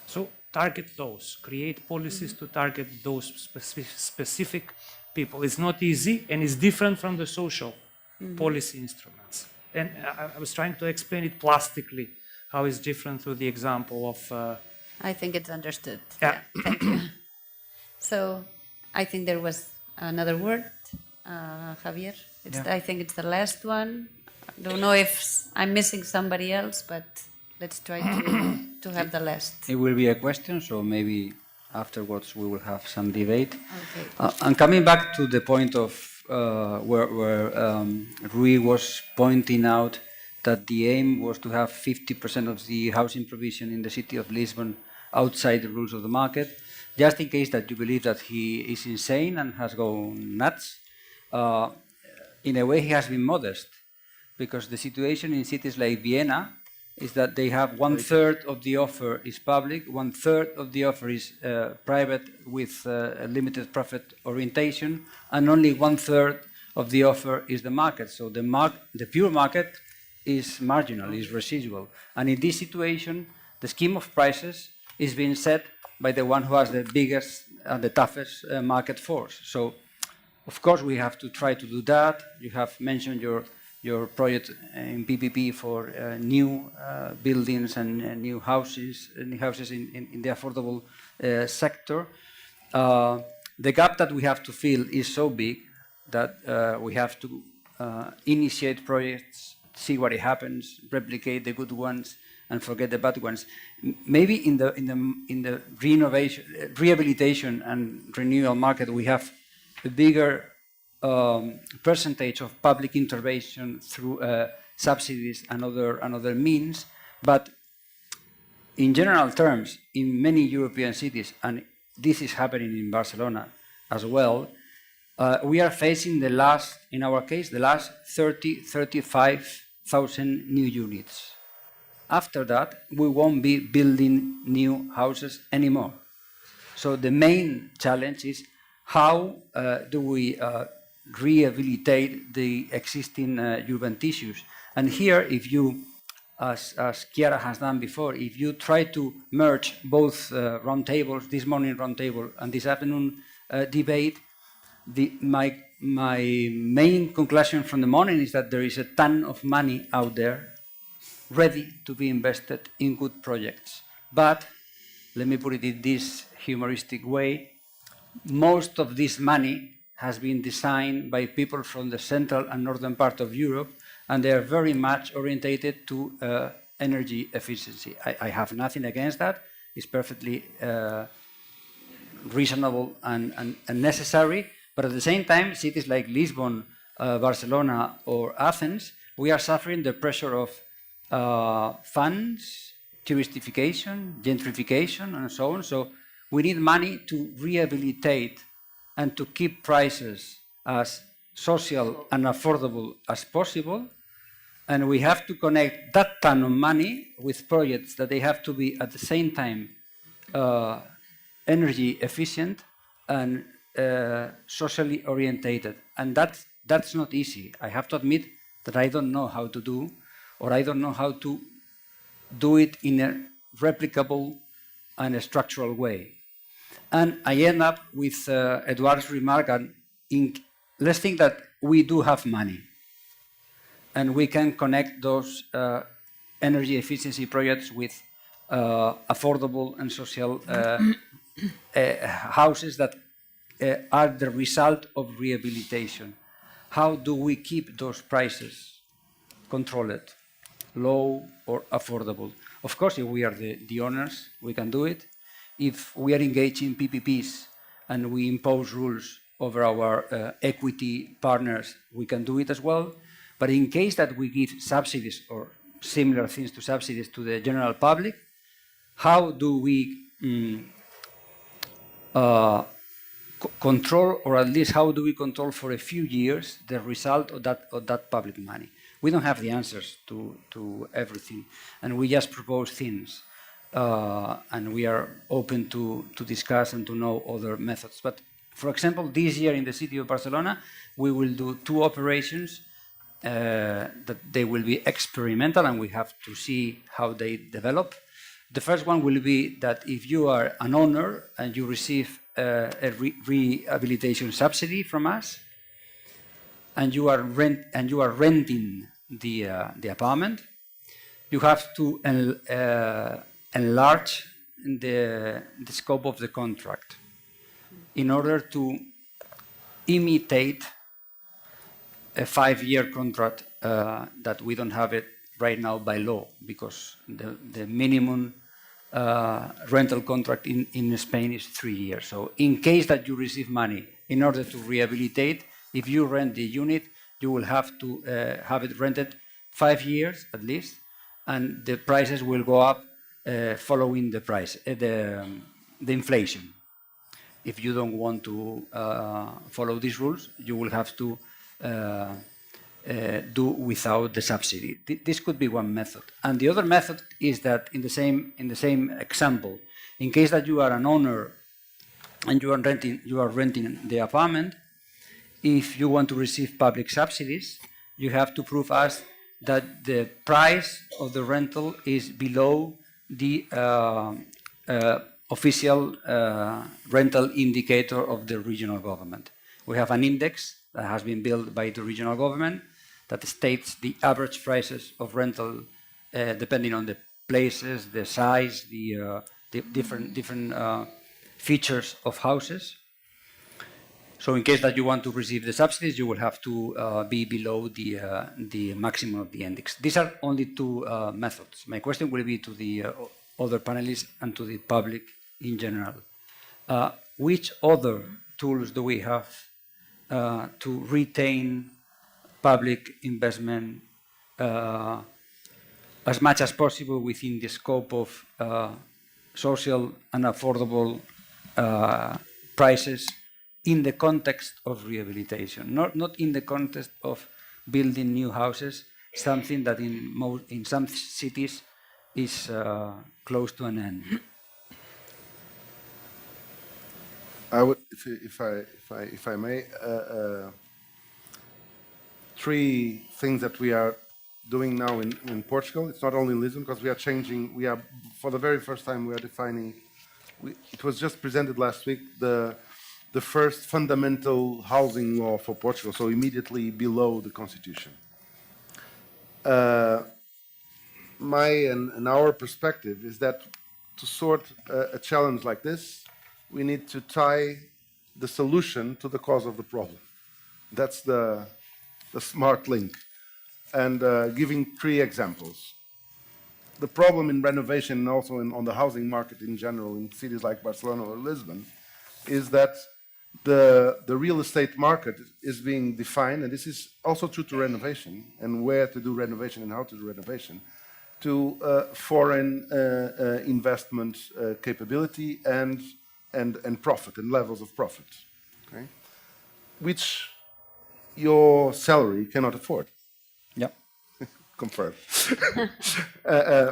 So target those, create policies to target those specific people. It's not easy, and it's different from the social policy instruments. And I was trying to explain it plastically, how it's different through the example of... I think it's understood. Yeah. Thank you. So I think there was another word, Javier. I think it's the last one. I don't know if I'm missing somebody else, but let's try to have the last. It will be a question, so maybe afterwards we will have some debate. And coming back to the point of where Rui was pointing out that the aim was to have 50% of the housing provision in the city of Lisbon outside the rules of the market, just in case that you believe that he is insane and has gone nuts, in a way he has been modest, because the situation in cities like Vienna is that they have 1/3 of the offer is public, 1/3 of the offer is private with a limited profit orientation, and only 1/3 of the offer is the market. So the pure market is marginal, is residual. And in this situation, the scheme of prices is being set by the one who has the biggest and the toughest market force. So, of course, we have to try to do that. You have mentioned your project in PPP for new buildings and new houses in the affordable sector. The gap that we have to fill is so big that we have to initiate projects, see what happens, replicate the good ones, and forget the bad ones. Maybe in the rehabilitation and renewal market, we have a bigger percentage of public intervention through subsidies and other means, but in general terms, in many European cities, and this is happening in Barcelona as well, we are facing in our case, the last 35,000 new units. After that, we won't be building new houses anymore. So the main challenge is how do we rehabilitate the existing urban tissues. And here, if you, as Chiara has done before, if you try to merge both roundtables, this morning roundtable and this afternoon debate, my main conclusion from the morning is that there is a ton of money out there ready to be invested in good projects. But, let me put it in this humoristic way, most of this money has been designed by people from the central and northern part of Europe, and they are very much orientated to energy efficiency. I have nothing against that. It's perfectly reasonable and necessary, but at the same time, cities like Lisbon, Barcelona, or Athens, we are suffering the pressure of funds, touristification, gentrification, and so on. So we need money to rehabilitate and to keep prices as social and affordable as possible. And we have to connect that ton of money with projects that they have to be at the same time energy efficient and socially orientated. And that's not easy. I have to admit that I don't know how to do, or I don't know how to do it in a replicable and a structural way. And I end up with Eduard's remark, and let's think that we do have money, and we can connect those energy efficiency projects with affordable and social houses that are the result of rehabilitation. How do we keep those prices controlled, low or affordable? Of course, if we are the owners, we can do it. If we are engaged in PPPs and we impose rules over our equity partners, we can do it as well. But in case that we give subsidies or similar things to subsidies to the general public, how do we control, or at least how do we control for a few years the result of that public money? We don't have the answers to everything, and we just propose things. And we are open to discuss and to know other methods. But, for example, this year in the city of Barcelona, we will do 2 operations that they will be experimental, and we have to see how they develop. The first one will be that if you are an owner and you receive a rehabilitation subsidy from us, and you are renting the apartment, you have to enlarge the scope of the contract in order to imitate a 5-year contract that we don't have it right now by law, because the minimum rental contract in Spain is 3 years. So in case that you receive money in order to rehabilitate, if you rent the unit, you will have to have it rented 5 years at least, and the prices will go up following the price, the inflation. If you don't want to follow these rules, you will have to do without the subsidy. This could be one method. And the other method is that in the same example, in case that you are an owner and you are renting the apartment, if you want to receive public subsidies, you have to prove us that the price of the rental is below the official rental indicator of the regional government. We have an index that has been built by the regional government that states the average prices of rental depending on the places, the size, the different features of houses. So in case that you want to receive the subsidies, you will have to be below the maximum of the index. These are only two methods. My question will be to the other panelists and to the public in general. Which other tools do we have to retain public investment as much as possible within the scope of social and affordable prices in the context of rehabilitation, not in the context of building new houses, something that in some cities is close to an end. I would, if I may, three things that we are doing now in Portugal. It's not only Lisbon, because we are changing. We are, for the very first time, we are defining. It was just presented last week, the first fundamental housing law for Portugal, so immediately below the constitution. My and our perspective is that to sort a challenge like this, we need to tie the solution to the cause of the problem. That's the smart link. And giving three examples. The problem in renovation and also on the housing market in general in cities like Barcelona or Lisbon is that the real estate market is being defined, and this is also true to renovation and where to do renovation and how to do renovation, to foreign investment capability and profit and levels of profit, okay? Which your salary cannot afford. Yeah. Confirmed.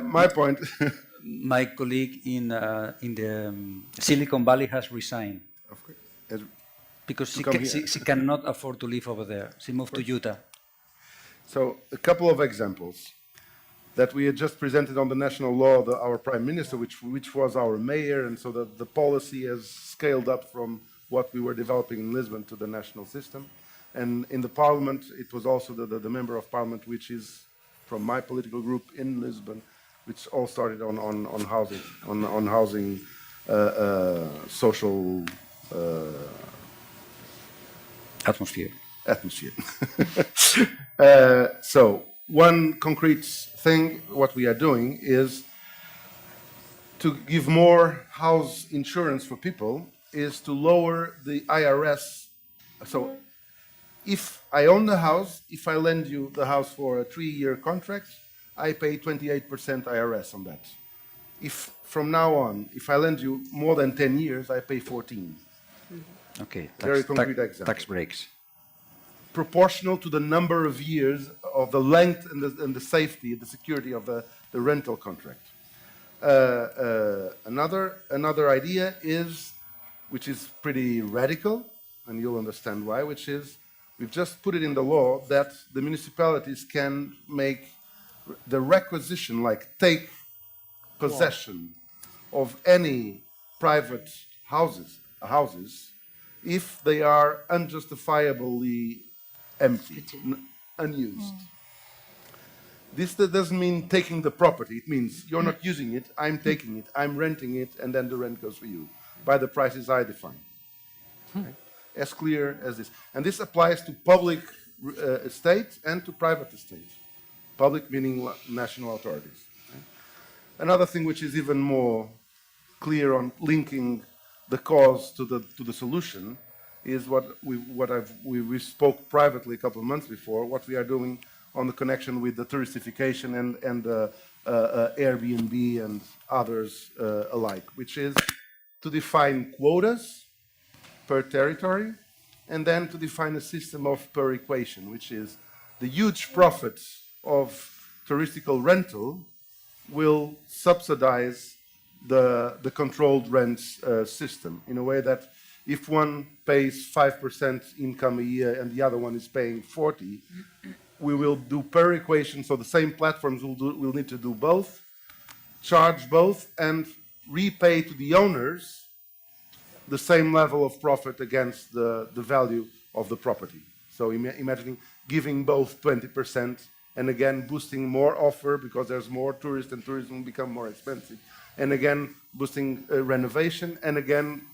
My point. My colleague in the Silicon Valley has resigned. Of course. Because she cannot afford to live over there. She moved to Utah. So a couple of examples that we had just presented on the national law, our prime minister, which was our mayor, and so the policy has scaled up from what we were developing in Lisbon to the national system. And in the parliament, it was also the member of parliament, which is from my political group in Lisbon, which all started on housing, on housing social atmosphere. So one concrete thing, what we are doing is to give more house insurance for people, is to lower the IRS. So if I own the house, if I lend you the house for a 3-year contract, I pay 28% IRS on that. If from now on, if I lend you more than 10 years, I pay 14. Okay, very concrete example. Tax breaks. Proportional to the number of years of the length and the safety, the security of the rental contract. Another idea is, which is pretty radical, and you'll understand why, which is we've just put it in the law that the municipalities can make the requisition, like take possession of any private houses, if they are unjustifiably empty, unused. This doesn't mean taking the property. It means you're not using it, I'm taking it, I'm renting it, and then the rent goes for you by the prices I define. Okay? As clear as this. And this applies to public estate and to private estate. Public meaning national authorities. Okay? Another thing which is even more clear on linking the cause to the solution is what we spoke privately a couple of months before, what we are doing on the connection with the touristification and Airbnb and others alike, which is to define quotas per territory and then to define a system of perequation, which is the huge profits of touristical rental will subsidize the controlled rents system in a way that if one pays 5% income a year and the other one is paying 40, we will do perequation, so the same platforms will need to do both, charge both, and repay to the owners the same level of profit against the value of the property. So imagining giving both 20% and again boosting more offer because there's more tourists and tourism will become more expensive. And again boosting renovation and again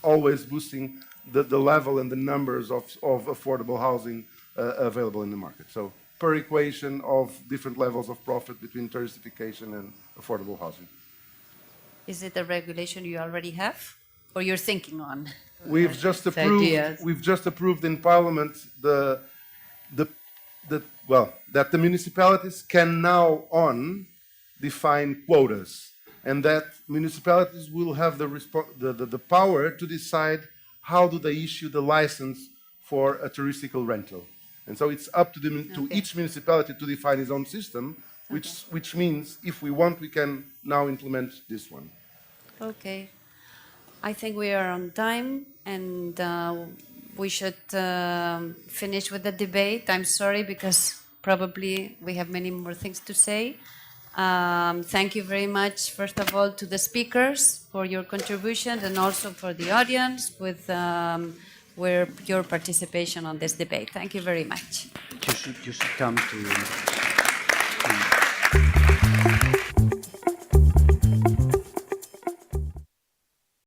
always boosting the level and the numbers of affordable housing available in the market. So per equation of different levels of profit between touristification and affordable housing. Is it a regulation you already have or you're thinking on? We've just approved in Parliament that the municipalities can now on define quotas, and that municipalities will have the power to decide how do they issue the license for a touristical rental. And so it's up to each municipality to define its own system, which means if we want, we can now implement this one. Okay. I think we are on time and we should finish with the debate. I'm sorry because probably we have many more things to say. Thank you very much, first of all, to the speakers for your contributions and also for the audience with your participation on this debate. Thank you very much. You should come to